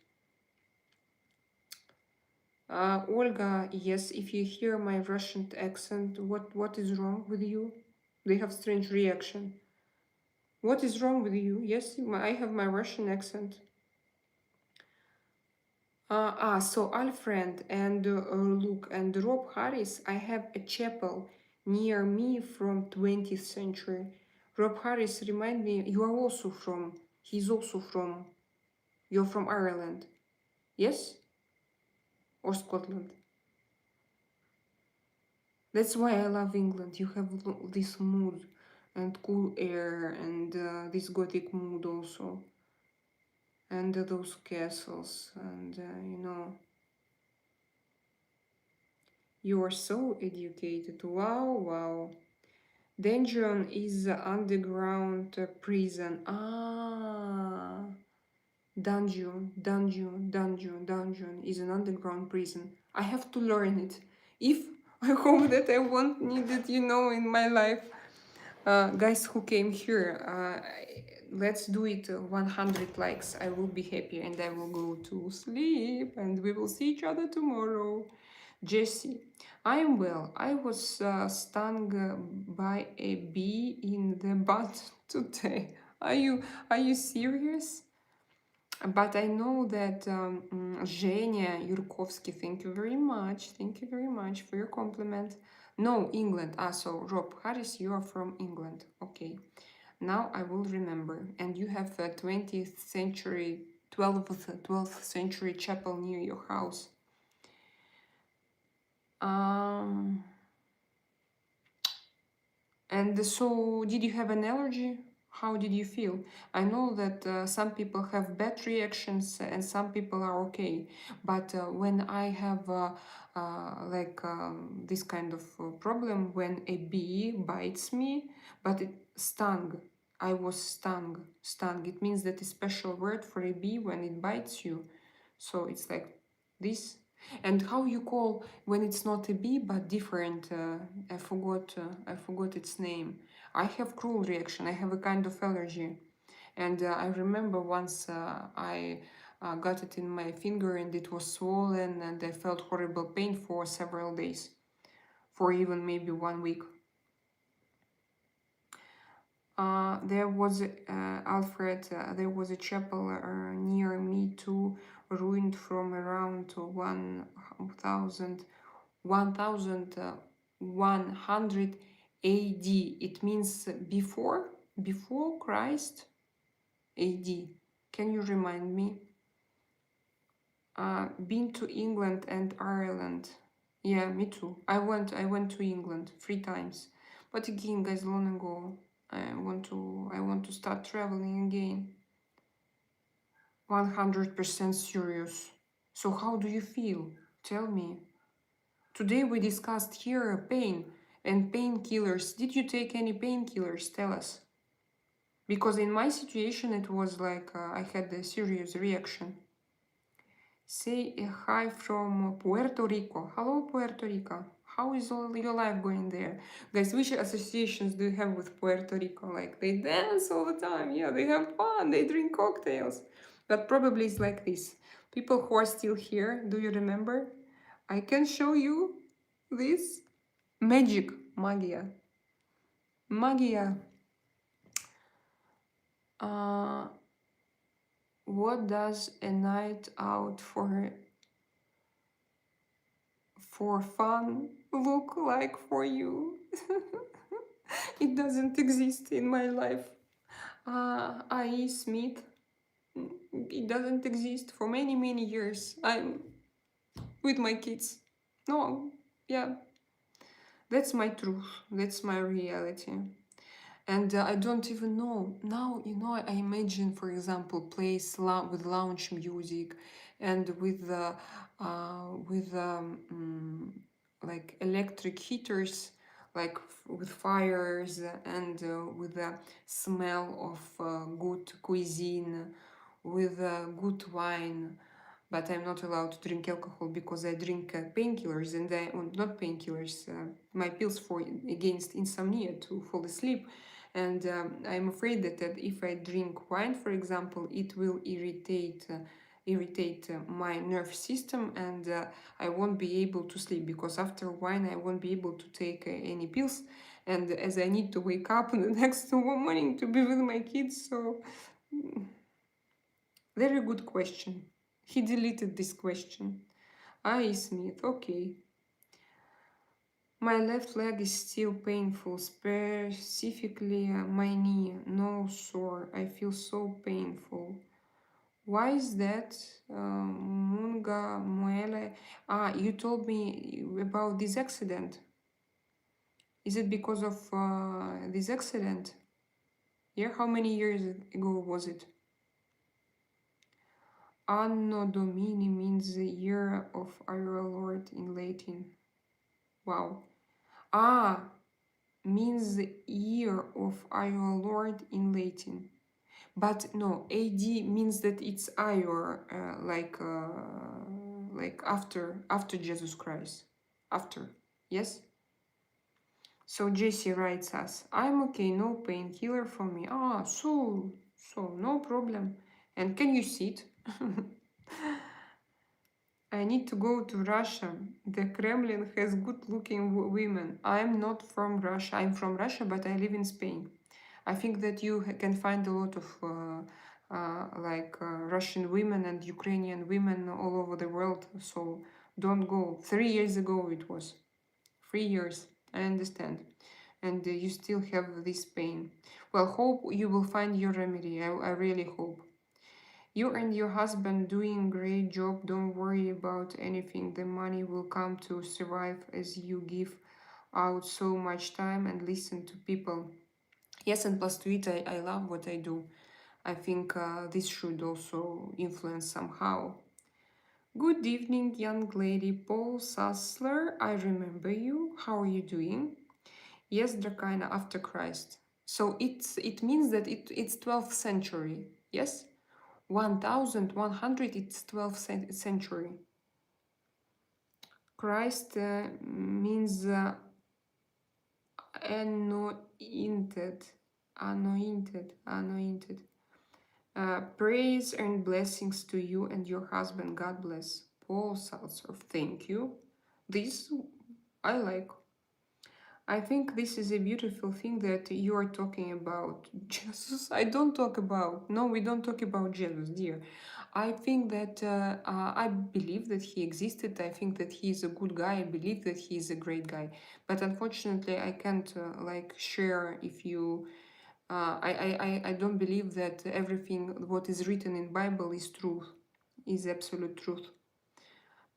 Olga, yes, if you hear my Russian accent, what is wrong with you? They have strange reaction. What is wrong with you? Yes, I have my Russian accent. So Alfred and Luke and Rob Harris, I have a chapel near me from 20th century. Rob Harris remind me, he's also from, you're from Ireland, yes? Or Scotland? That's why I love England. You have this mood and cool air and this gothic mood also. And those castles and, you are so educated. Wow, wow. Dungeon is underground prison. Dungeon is an underground prison. I have to learn it. If I hope that I won't need it, in my life. Guys who came here, let's do it 100 likes. I will be happy and I will go to sleep and we will see each other tomorrow. Jesse, I am well. I was stung by a bee in the butt today. Are you serious? But I know that Zhenya Yurkovsky, thank you very much. Thank you very much for your compliment. No, England. So Rob Harris, you are from England. Okay. Now I will remember. And you have a 20th century, 12th century chapel near your house. And so, did you have an allergy? How did you feel? I know that some people have bad reactions and some people are okay. But when I have this kind of problem, when a bee bites me, but it stung, I was stung. Stung. It means that a special word for a bee when it bites you. So it's like this. And how you call when it's not a bee but different? I forgot its name. I have cruel reaction. I have a kind of allergy, and I remember once I got it in my finger and it was swollen, and I felt horrible pain for several days, for even maybe 1 week. There was Alfred. There was a chapel near me too, ruined from around 1100 AD. It means before Christ AD. Can you remind me? Been to England and Ireland. Yeah, me too. I went to England 3 times. But again, guys, long ago. I want to start traveling again. 100% serious. So how do you feel? Tell me. Today we discussed here pain and painkillers. Did you take any painkillers? Tell us. Because in my situation it was like I had a serious reaction. Say a hi from Puerto Rico. Hello, Puerto Rico. How is all your life going there? Guys, which associations do you have with Puerto Rico? Like, they dance all the time. Yeah, they have fun. They drink cocktails. But probably it's like this. People who are still here, do you remember? I can show you this magic. Magia. Magia. Uh, what does a night out for fun look like for you? It doesn't exist in my life. I.e. Smith, it doesn't exist for many, many years. I'm with my kids. No, yeah, that's my truth. That's my reality. And I don't even know. Now, I imagine, for example, with lounge music and like electric heaters, like with fires and with the smell of good cuisine, with good wine. But I'm not allowed to drink alcohol because I drink painkillers and not painkillers, my pills for against insomnia to fall asleep. And I'm afraid that if I drink wine, for example, it will irritate my nerve system, and I won't be able to sleep, because after wine I won't be able to take any pills, and as I need to wake up the next morning to be with my kids. So very good question. He deleted this question. Smith, okay. My left leg is still painful, specifically my knee, no sore. I feel so painful. Why is that? Munga Muele. You told me about this accident. Is it because of this accident? Yeah, how many years ago was it? Anno Domini means the year of our Lord in Latin. Wow. Means the year of our Lord in Latin. But no, AD means that it's our, like after Jesus Christ. After, yes? So Jesse writes us, I'm okay, no painkiller for me. So no problem. And can you sit? I need to go to Russia. The Kremlin has good-looking women. I'm not from Russia. I'm from Russia, but I live in Spain. I think that you can find a lot of Russian women and Ukrainian women all over the world. So don't go. 3 years ago it was. 3 years. I understand. And you still have this pain. Well, hope you will find your remedy. I really hope. You and your husband doing great job. Don't worry about anything. The money will come to survive as you give out so much time and listen to people. Yes, and plus to it, I love what I do. I think this should also influence somehow. Good evening, young lady. Paul Sassler, I remember you. How are you doing? Yes, Drakaina, after Christ. So it means that it's 12th century. Yes? 1100, it's 12th century. Christ means anointed. Praise and blessings to you and your husband. God bless. Paul Salzer, thank you. This I like. I think this is a beautiful thing that you are talking about Jesus. I don't talk about, no, we don't talk about Jesus, dear. I think that I believe that he existed. I think that he is a good guy. I believe that he is a great guy. But unfortunately, I can't share if you. I don't believe that everything what is written in Bible is truth, is absolute truth.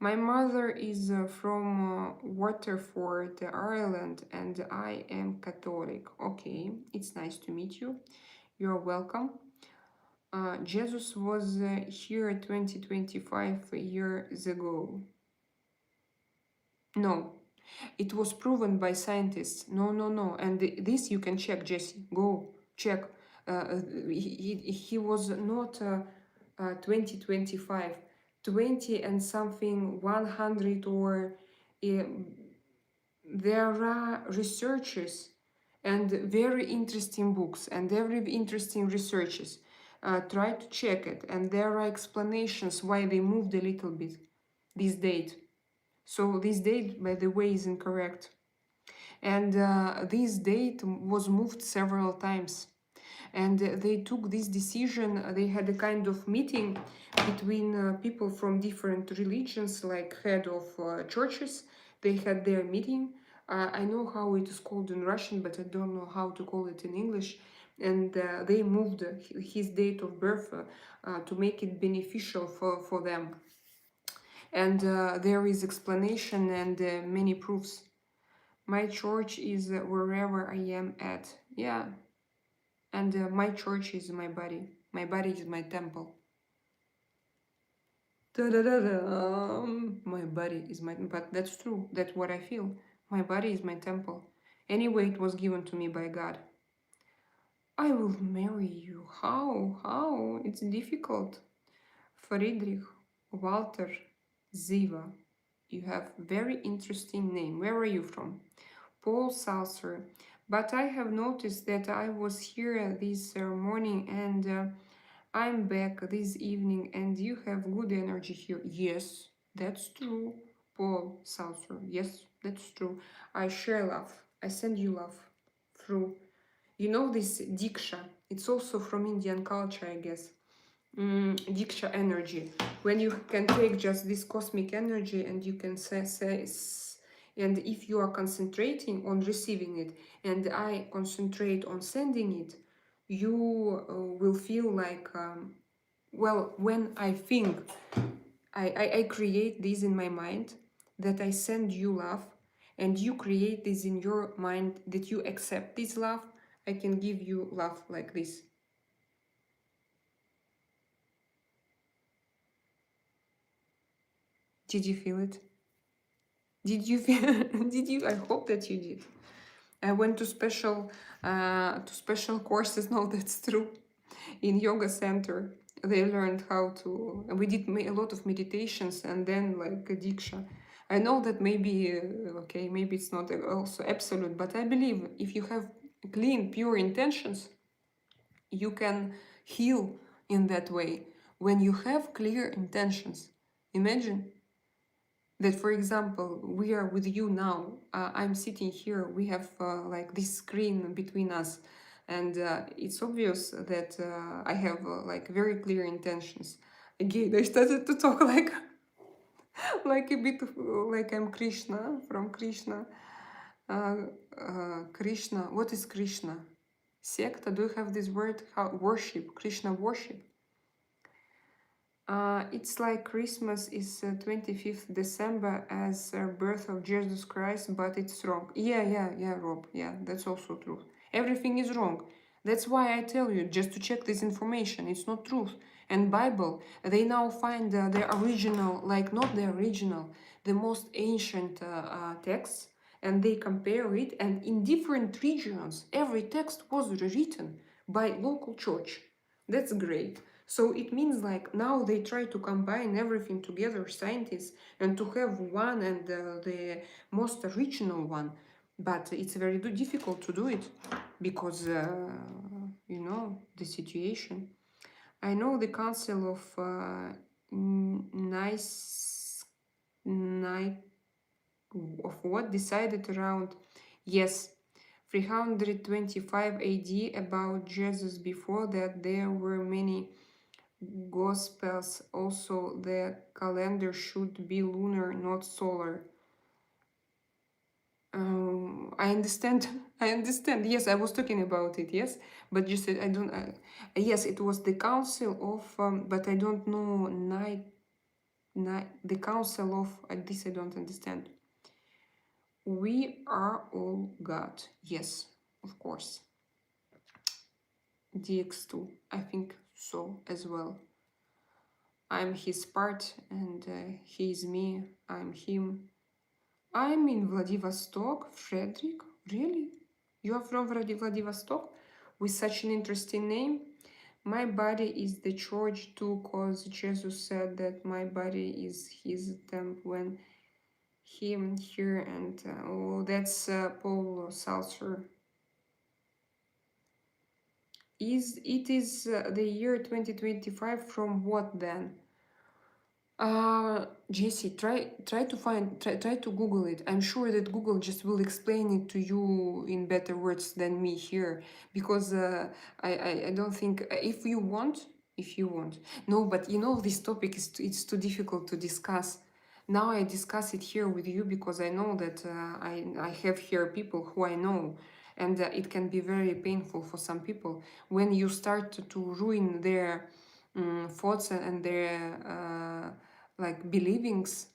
My mother is from Waterford, Ireland, and I am Catholic. Okay, it's nice to meet you. You're welcome. Jesus was here 2025 years ago. No, it was proven by scientists. No, no, no. And this you can check, Jesse. Go check. He was not 2025, 20 and something, 100 or uh, there are researchers and very interesting books and very interesting researches. Try to check it, and there are explanations why they moved a little bit this date. So this date, by the way, is incorrect. And this date was moved several times. And they took this decision. They had a kind of meeting between people from different religions, like head of churches. They had their meeting. I know how it is called in Russian, but I don't know how to call it in English. And they moved his date of birth to make it beneficial for them. And there is explanation and many proofs. My church is wherever I am at. Yeah, and my church is my body. My body is my temple. Da-da-da-da. My body is my... But that's true. That's what I feel. My body is my temple. Anyway, it was given to me by God. I will marry you. How? How? It's difficult. Friedrich, Walter, Ziva. You have very interesting name. Where are you from? Paul Salzer. But I have noticed that I was here this morning and I'm back this evening and you have good energy here. Yes, that's true. Paul Salzer. Yes, that's true. I share love. I send you love through. You know this Diksha. It's also from Indian culture, I guess. Diksha energy. When you can take just this cosmic energy and you can say and if you are concentrating on receiving it and I concentrate on sending it, you will feel like well, when I think I create this in my mind that I send you love and you create this in your mind that you accept this love, I can give you love like this. Did you feel it? Did you feel? Did you? I hope that you did. I went to special courses. No, that's true. In yoga center, they learned how to. We did a lot of meditations and then like a diksha. I know that maybe okay, maybe it's not also absolute, but I believe if you have clean, pure intentions, you can heal in that way. When you have clear intentions, imagine that, for example, we are with you now. I'm sitting here, we have like this screen between us, and it's obvious that I have like very clear intentions. Again, I started to talk like a bit like I'm Krishna, from Krishna. uh, Krishna, what is Krishna? Secta? Do you have this word? How worship? Krishna worship? It's like Christmas is 25th December as birth of Jesus Christ, but it's wrong. Yeah, Rob. Yeah, that's also true. Everything is wrong. That's why I tell you just to check this information. It's not truth. And Bible, they now find the original, like not the original, the most ancient texts, and they compare it. And in different regions, every text was rewritten by local church. That's great. So it means like now they try to combine everything together, scientists, and to have one and the most original one. But it's very difficult to do it because, you know, the situation. I know the Council of Nice, Night of what decided around, yes, 325 AD about Jesus. Before that, there were many Gospels. Also, the calendar should be lunar, not solar. I understand. I understand. Yes, I was talking about it. Yes, but you said I don't. Yes, it was the council of, but I don't know night. The council of this I don't understand. We are all God. Yes, of course. DX2. I think so as well. I'm his part and he is me. I'm him. I'm in Vladivostok. Frederick? Really? You are from Vladivostok? With such an interesting name? My body is the church too, cause Jesus said that my body is his temple when him here and oh, that's Paul Salzer. It is the year 2025 from what then? Jesse, try to try to Google it. I'm sure that Google just will explain it to you in better words than me here, because I don't think if you want. No, but you know this topic is it's too difficult to discuss. Now I discuss it here with you because I know that I have here people who I know, and it can be very painful for some people when you start to ruin their thoughts and their like believings.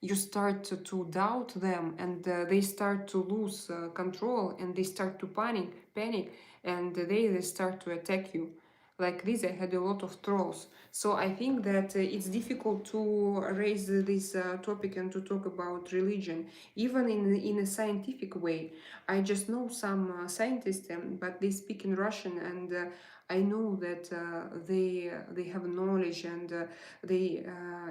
You start to doubt them, and they start to lose control, and they start to panic, and they start to attack you. Like this, I had a lot of trolls. So I think that it's difficult to raise this topic and to talk about religion, even in a scientific way. I just know some scientists, but they speak in Russian, and I know that they have knowledge, and they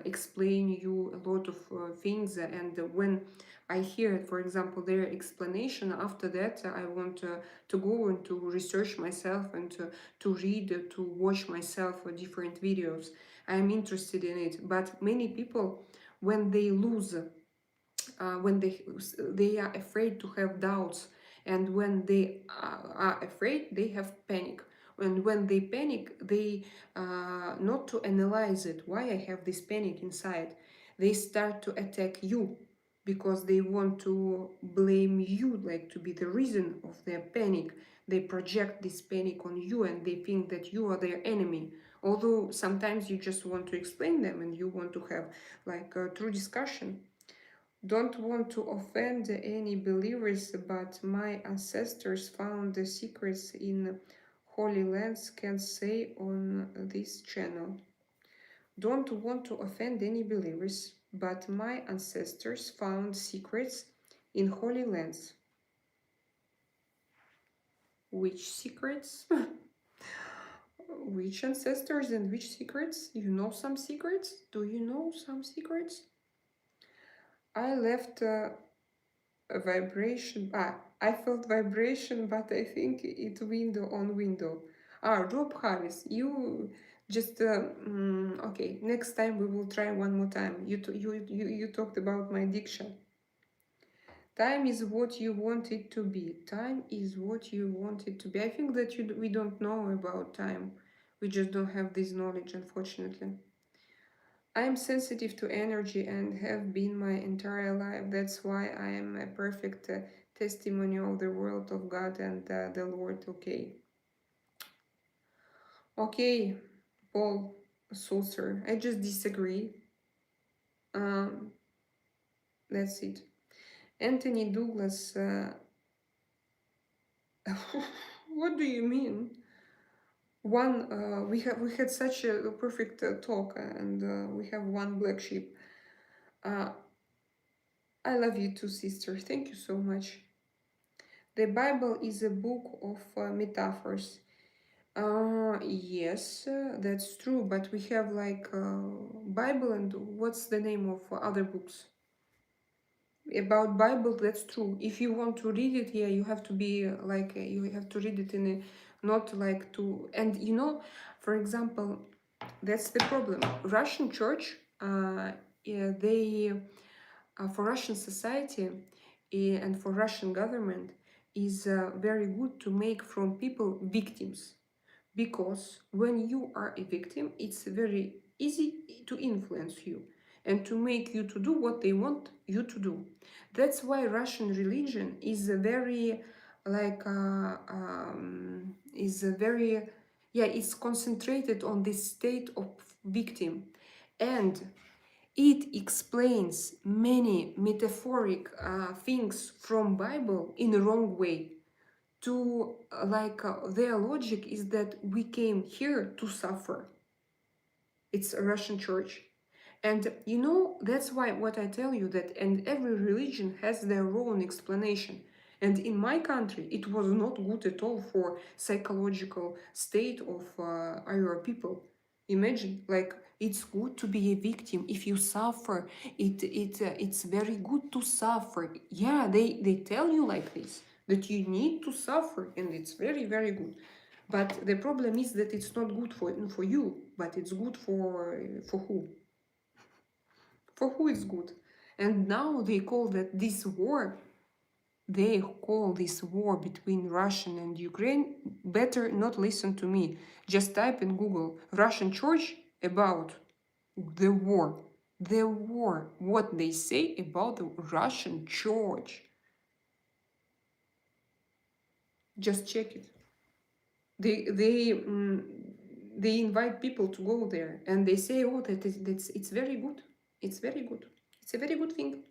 explain you a lot of things. And when I hear, for example, their explanation, after that I want to go and to research myself, and to read, to watch myself different videos. I'm interested in it. But many people, when they lose, when they are afraid to have doubts, and when they are afraid, they have panic. And when they panic, they not to analyze it, why I have this panic inside, they start to attack you, because they want to blame you, like to be the reason of their panic. They project this panic on you, and they think that you are their enemy, although sometimes you just want to explain them, and you want to have like a true discussion. Don't want to offend any believers, but my ancestors found the secrets in Holy Lands, can say on this channel. Don't want to offend any believers, but my ancestors found secrets in Holy Lands. Which secrets? Which ancestors and which secrets? You know some secrets? Do you know some secrets? I left a vibration. I felt vibration, but I think it window on window. Rob Harris, you just okay. Next time we will try one more time. You talked about my diction. Time is what you want it to be. Time is what you want it to be. I think that we don't know about time. We just don't have this knowledge, unfortunately. I am sensitive to energy and have been my entire life. That's why I am a perfect testimony of the world of God and the Lord. Okay. Okay, Paul Saucer. I just disagree. Um, that's it. Anthony Douglas. What do you mean? We had such a perfect talk, and we have one black sheep. Uh, I love you too, sister. Thank you so much. The Bible is a book of metaphors. Yes, that's true, but we have like Bible, and what's the name of other books? About Bible, that's true. If you want to read it, yeah, you have to be like, you have to read it in a, not like to, and you know, for example, that's the problem. Russian church, yeah, they, for Russian society and for Russian government, is very good to make from people victims, because when you are a victim, it's very easy to influence you and to make you to do what they want you to do. That's why Russian religion is a very like is a very, yeah, it's concentrated on this state of victim. And It explains many metaphoric things from Bible in a wrong way. To their logic is that we came here to suffer. It's a Russian church. And you know, that's why what I tell you that, and every religion has their own explanation. And in my country, it was not good at all for psychological state of our people. Imagine, like, it's good to be a victim. If you suffer, it's very good to suffer. Yeah, they tell you like this, that you need to suffer, and it's very, very good. But the problem is that it's not good for you, but it's good for who? For who it's good? And now they call that this war. They call this war between Russian and Ukraine. Better not listen to me. Just type in Google Russian church about the war. The war. What they say about the Russian church. Just check it. They invite people to go there, and they say, oh, that's it's very good. It's very good. It's a very good thing.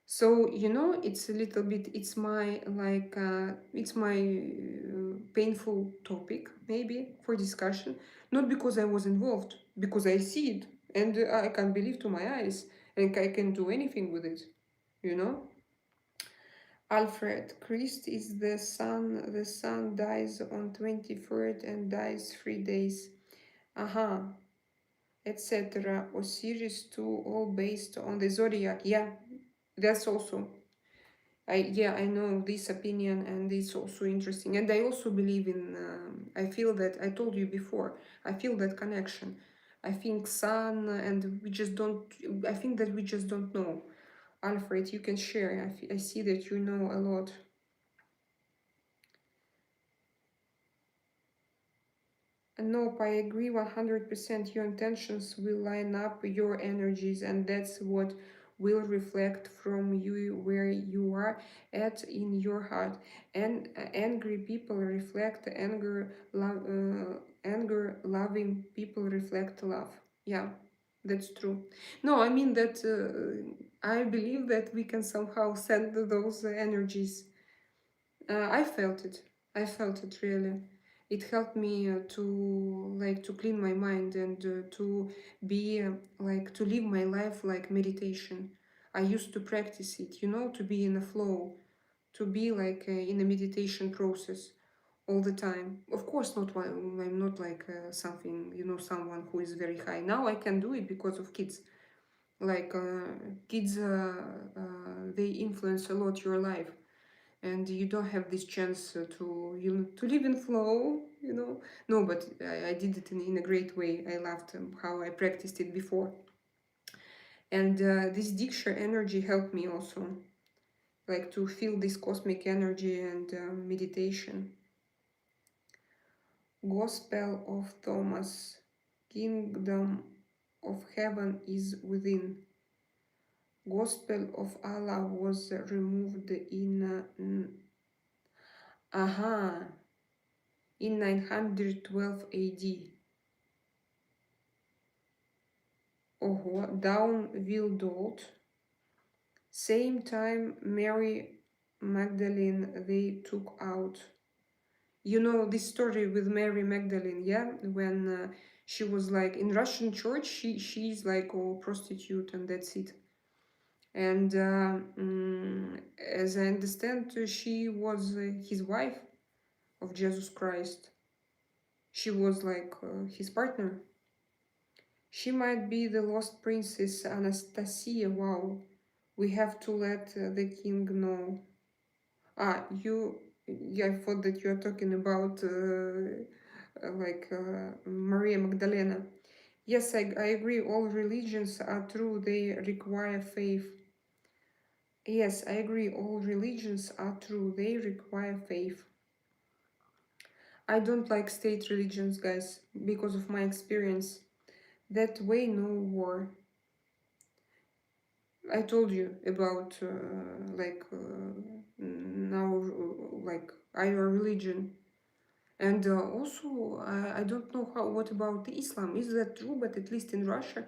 So you know, it's a little bit, it's my painful topic maybe for discussion, not because I was involved, because I see it, and I can't believe to my eyes, and I can do anything with it, you know. Alfred Christ is the sun. The sun dies on 23rd and dies 3 days. Aha, etc. Osiris too, all based on the zodiac. Yeah, that's also. I know this opinion, and it's also interesting. And I also believe in. I feel that I told you before. I feel that connection. I think sun, and we just don't. I think that we just don't know. Alfred, you can share. I see that you know a lot. Nope, I agree 100%. Your intentions will line up your energies, and that's what will reflect from you where you are at in your heart. And angry people reflect anger, anger, loving people reflect love. Yeah, that's true. No, I mean that I believe that we can somehow send those energies. I felt it. I felt it really. It helped me to clean my mind, and to be to live my life like meditation. I used to practice it, you know, to be in a flow, to be in a meditation process all the time. Of course, not while I'm not something, you know, someone who is very high. Now I can do it because of kids. Kids, they influence a lot your life, and you don't have this chance to to live in flow, you know. No, but I did it in a great way. I loved how I practiced it before, and this diksha energy helped me also, like, to feel this cosmic energy and meditation. Gospel of Thomas, kingdom of heaven is within. Gospel of Allah was removed in aha in 912 AD. Oh, down Wildot. Same time Mary Magdalene they took out. You know this story with Mary Magdalene, yeah? When she was like in Russian church, she's like a prostitute, and that's it. And as I understand, she was his wife of Jesus Christ. She was his partner. She might be the lost princess Anastasia. Wow. We have to let the king know. You. Yeah, I thought that you are talking about Maria Magdalena. Yes, I agree. All religions are true. They require faith. Yes, I agree. All religions are true. They require faith. I don't like state religions, guys, because of my experience. That way, no war. I told you about now our religion, and also I don't know what about Islam. Is that true? But at least in Russia,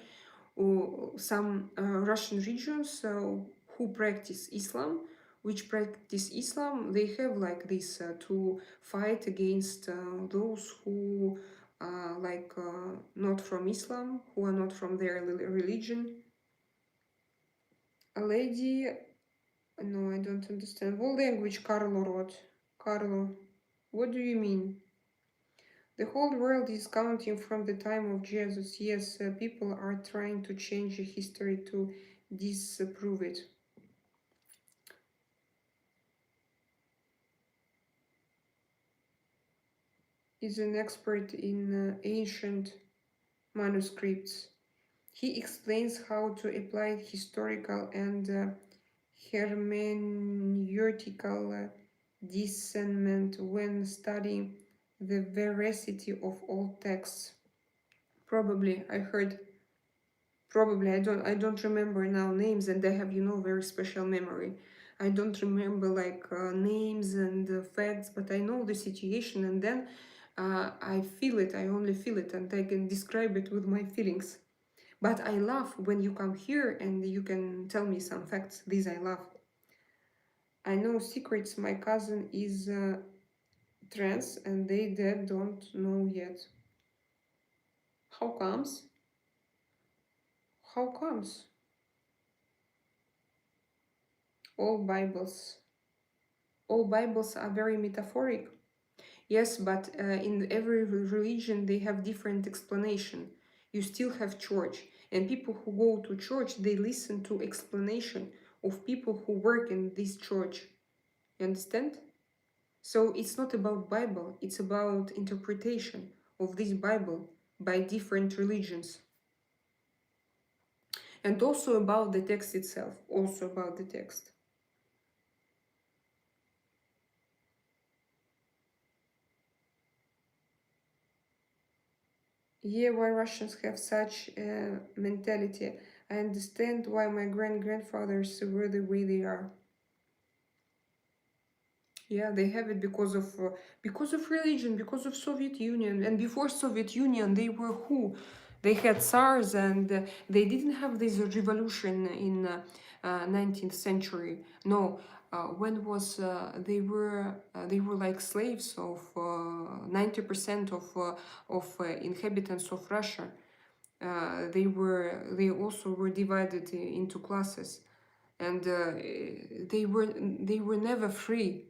or some Russian regions who practice Islam, which practice Islam, they have like this to fight against those who like not from Islam, who are not from their religion. A lady, no, I don't understand. What language Carlo wrote? Carlo, what do you mean? The whole world is counting from the time of Jesus. Yes, people are trying to change history to disprove it. Is an expert in ancient manuscripts. He explains how to apply historical and hermeneutical discernment when studying the veracity of all texts. Probably, I heard. Probably, I don't remember now names, and I have, very special memory. I don't remember like names and facts, but I know the situation, and then I feel it. I only feel it, and I can describe it with my feelings. But I love when you come here and you can tell me some facts. These I love. I know secrets. My cousin is trans, and they dad don't know yet. How comes? How comes? All Bibles. All Bibles are very metaphoric. Yes, but in every religion they have different explanation. You still have church, and people who go to church they listen to explanation of people who work in this church. You understand? So it's not about Bible, it's about interpretation of this Bible by different religions. And also about the text itself, also about the text. Yeah, why Russians have such a mentality. I understand why my grandfathers were the way they are. Yeah, they have it because of religion, because of Soviet Union, and before Soviet Union, they were who? They had SARS, and they didn't have this revolution in 19th century. No, when was they were like slaves of 90% of inhabitants of Russia. They also were divided into classes, and they were never free,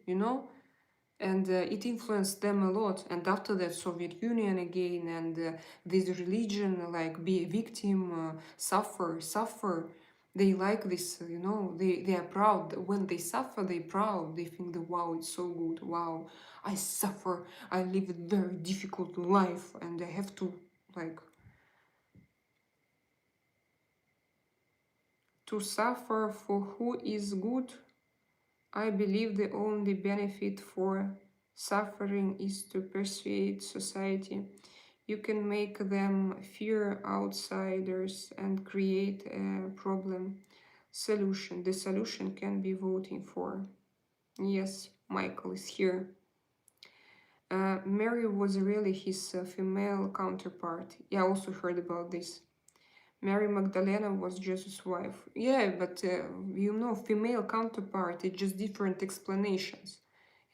and it influenced them a lot. And after that, Soviet Union again, and this religion, like be a victim, suffer. They like this, they are proud. When they suffer, they proud. They think that, wow, it's so good. Wow, I suffer. I live a very difficult life, and I have to like to suffer for who is good. I believe the only benefit for suffering is to persuade society. You can make them fear outsiders and create a problem. Solution. The solution can be voting for. Yes, Michael is here. Mary was really his female counterpart. Yeah, I also heard about this. Mary Magdalena was Jesus' wife. Yeah, but female counterpart, it's just different explanations.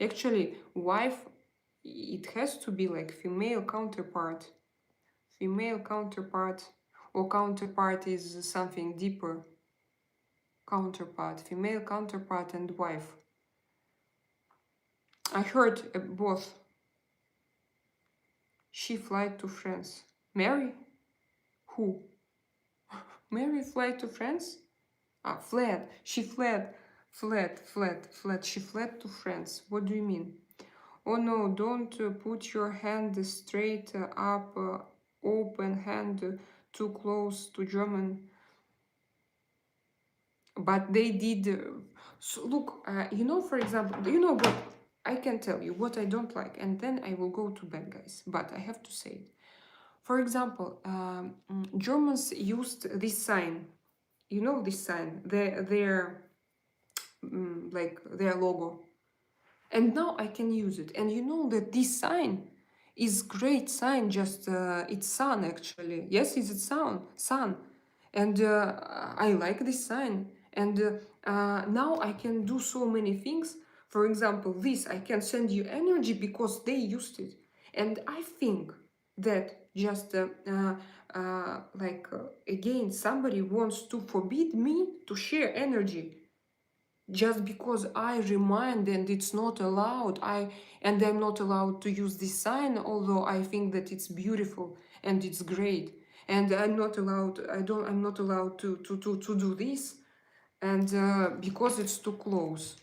Actually, wife, it has to be like female counterpart. Female counterpart, or counterpart is something deeper. Counterpart, female counterpart, and wife. I heard both. She fly to France. Mary? Who? Mary fly to France? Ah, fled. She fled. Fled. She fled to France. What do you mean? Oh no, don't put your hand straight up, open hand too close to German. But they did. So look, for example, you know what? I can tell you what I don't like, and then I will go to bad guys. But I have to say it. For example, Germans used this sign. You know this sign, like their logo, and now I can use it. And you know that this sign is great sign. Just it's sun actually. Yes, is it sun? Sun. And I like this sign. And now I can do so many things. For example, this, I can send you energy because they used it. And I think that just again, somebody wants to forbid me to share energy just because I remind and it's not allowed. I'm not allowed to use this sign, although I think that it's beautiful and it's great. And I'm not allowed to do this, and because it's too close.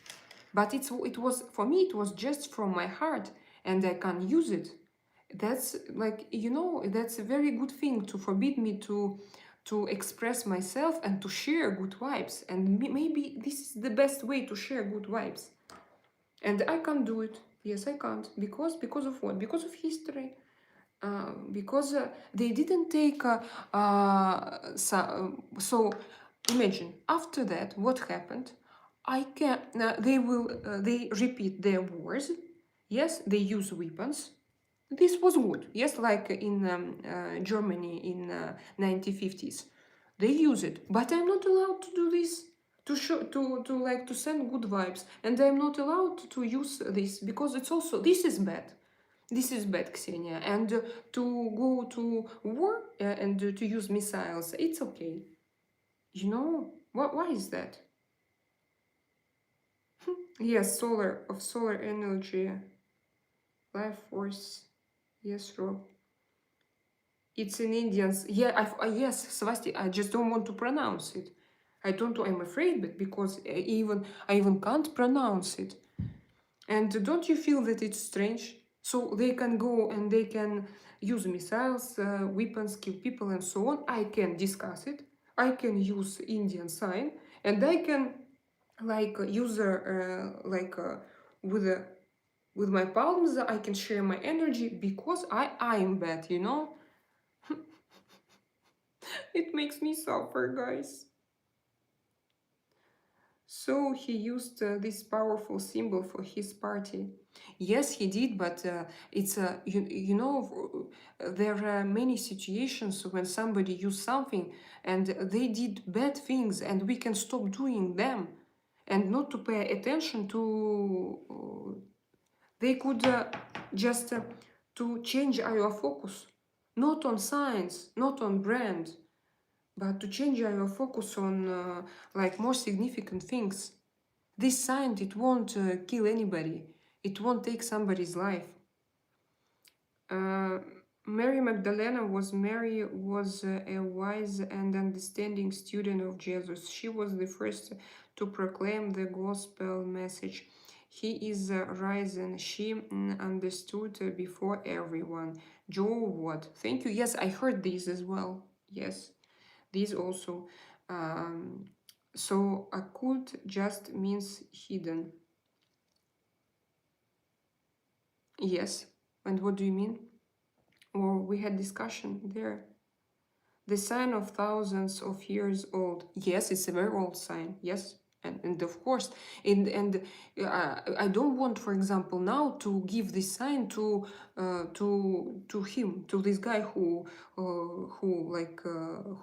But it was, for me, it was just from my heart, and I can use it. That's like, that's a very good thing to forbid me to express myself and to share good vibes. And maybe this is the best way to share good vibes. And I can't do it. Yes, I can't. Because of what? Because of history. Because they didn't take so imagine after that what happened. I can they repeat their wars. Yes, they use weapons. This was good. Yes, like in Germany in 1950s, they use it. But I'm not allowed to do this, to show to send good vibes, and I'm not allowed to use this because it's also, this is bad. This is bad, Ksenia. And to go to war and to use missiles, it's okay. What? Why is that? Yes, solar energy, life force. Yes, Rob. It's in Indians. Yeah, yes, Svasti. I just don't want to pronounce it. I don't. I'm afraid, but because I even can't pronounce it. And don't you feel that it's strange? So they can go and they can use missiles, weapons, kill people, and so on. I can discuss it. I can use Indian sign, and I can use with a with my palms. I can share my energy because I am bad. It makes me suffer, guys. So he used this powerful symbol for his party. Yes, he did, but it's there are many situations when somebody used something and they did bad things, and we can stop doing them, and not to pay attention to. They could just to change our focus, not on science, not on brand, but to change your focus on more significant things. This sign, it won't kill anybody. It won't take somebody's life. Uh, Mary was a wise and understanding student of Jesus. She was the first to proclaim the gospel message. He is risen. She understood before everyone. Joe, what? Thank you. Yes, I heard this as well. Yes. These also. Um, so occult just means hidden. Yes. And what do you mean? Or we had discussion there. The sign of thousands of years old. Yes, it's a very old sign. Yes. And of course, and I don't want, for example, now to give this sign to him, to this guy who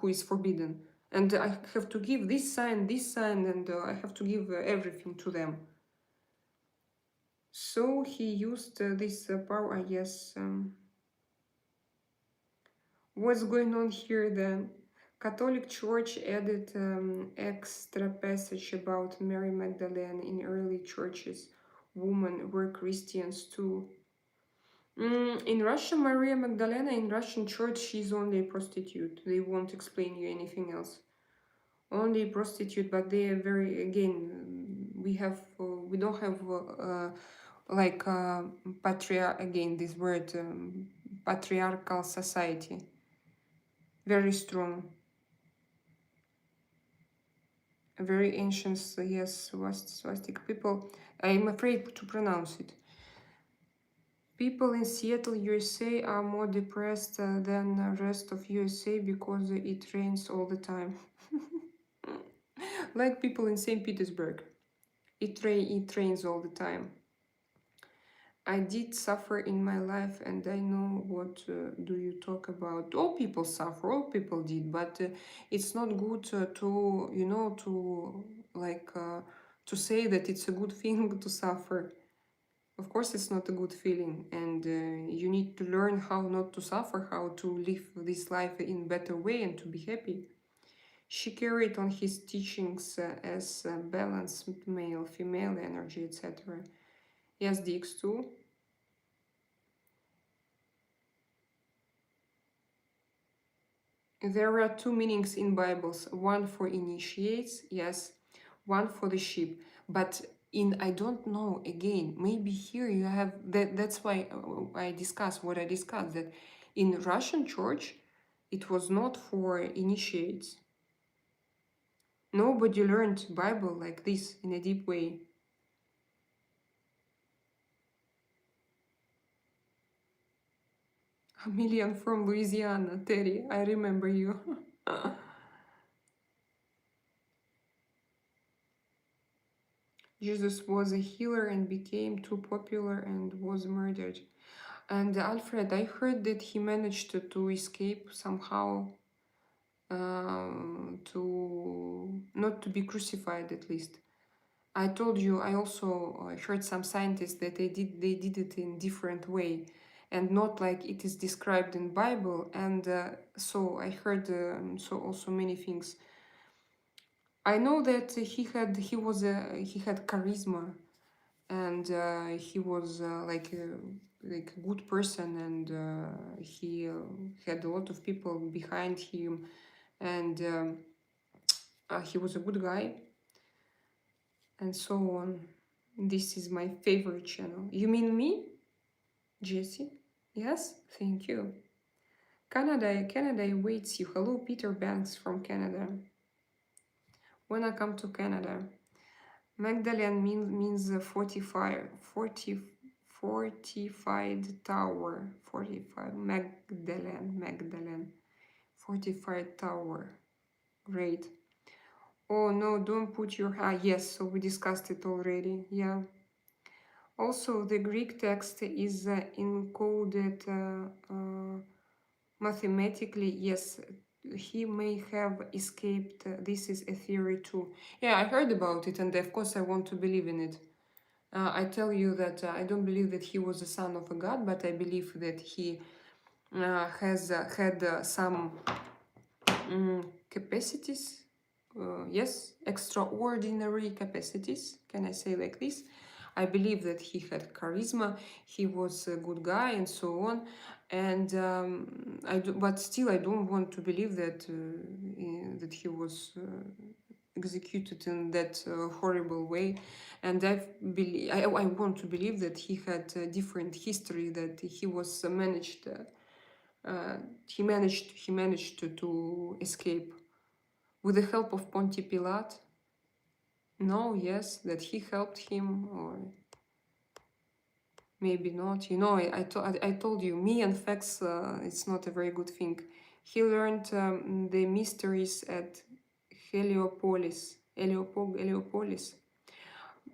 is forbidden, and I have to give this sign, and I have to give everything to them. So he used this power. Yes. What's going on here then? Catholic Church added extra passage about Mary Magdalene in early churches. Women were Christians too. In Russia, Maria Magdalena, in Russian church, she's only a prostitute. They won't explain you anything else. Only a prostitute, but they are very, again, we don't have again, this word, patriarchal society. Very strong. Very ancient, yes, swastika people. I'm afraid to pronounce it. People in Seattle, USA are more depressed than the rest of USA because it rains all the time. Like people in St. Petersburg. It rains all the time. I did suffer in my life, and I know what do you talk about. All people suffer, all people did, but it's not good to, you know, to like to say that it's a good thing to suffer. Of course, it's not a good feeling, and you need to learn how not to suffer, how to live this life in better way, and to be happy. She carried on his teachings as balanced male, female energy, etc. Yes, DX2. There are two meanings in Bibles. One for initiates, yes, one for the sheep. But in I don't know again. Maybe here you have that. That's why I discuss what I discussed. That in Russian church, it was not for initiates. Nobody learned Bible like this in a deep way. A million from Louisiana, Terry. I remember you. Jesus was a healer and became too popular and was murdered. And Alfred, I heard that he managed to escape somehow, to not to be crucified at least. I told you I also heard some scientists that they did it in different way, and not like it is described in Bible. And so I heard so also many things. I know that he had charisma, and he was like a good person, and he had a lot of people behind him, and he was a good guy, and so on. This is my favorite channel. You mean me, Jesse? Yes, thank you. Canada awaits you. Hello, Peter Banks from Canada. When I come to Canada, Magdalene means 45, 40, fortified tower. 45. Magdalene. Fortified tower. Great. Oh no, don't put your... yes, so we discussed it already. Yeah. Also, the Greek text is encoded mathematically. Yes, he may have escaped. This is a theory too. Yeah, I heard about it, and of course I want to believe in it. I tell you that I don't believe that he was the son of a god, but I believe that he has had some capacities. Yes, extraordinary capacities. Can I say like this? I believe that he had charisma. He was a good guy, and so on. And but still, I don't want to believe that that he was executed in that horrible way. And I want to believe that he had a different history, that he was he managed to escape with the help of Ponti Pilate. No, yes, that he helped him, or maybe not. You know, I told you, me and facts, it's not a very good thing. He learned the mysteries at Heliopolis.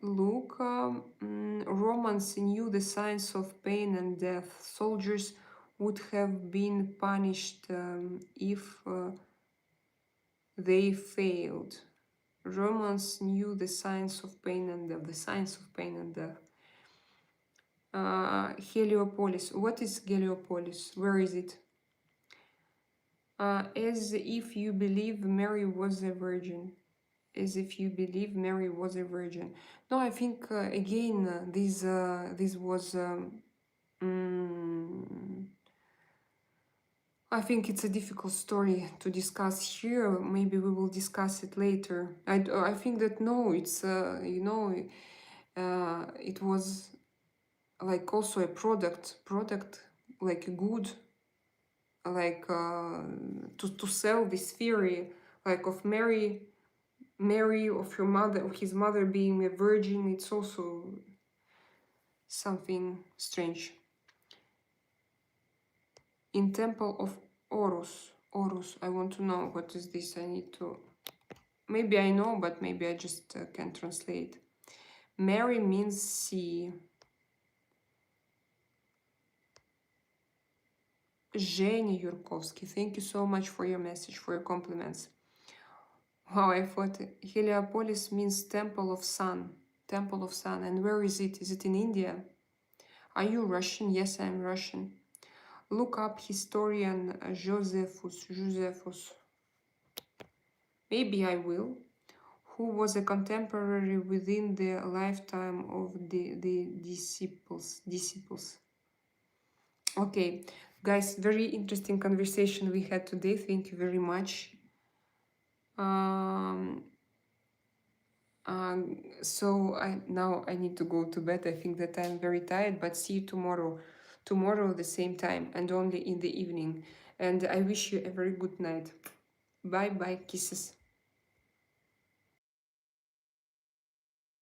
Look, Romans knew the science of pain and death. Soldiers would have been punished if they failed. Romans knew the science of pain and death. The science of pain and death. Heliopolis. What is Heliopolis? Where is it? As if you believe Mary was a virgin. As if you believe Mary was a virgin. No, I think again this was. I think it's a difficult story to discuss here. Maybe we will discuss it later. I think that no, it's you know, it was like also a product like a good, like to sell this theory like of Mary of her mother, of his mother being a virgin. It's also something strange. In temple of Horus, I want to know what is this. I need to, maybe I know, but maybe I just can't translate. Mary means sea. Zhenya Yurkovsky, thank you so much for your message, for your compliments. Wow, I thought Heliopolis means Temple of Sun. Temple of Sun. And where is it? Is it in India? Are you Russian? Yes, I'm Russian. Look up historian Josephus. Maybe I will. Who was a contemporary within the lifetime of the disciples. Okay, guys, very interesting conversation we had today. Thank you very much. So now I need to go to bed. I think that I'm very tired, but see you tomorrow. Tomorrow the same time and only in the evening. And I wish you a very good night. Bye bye, kisses.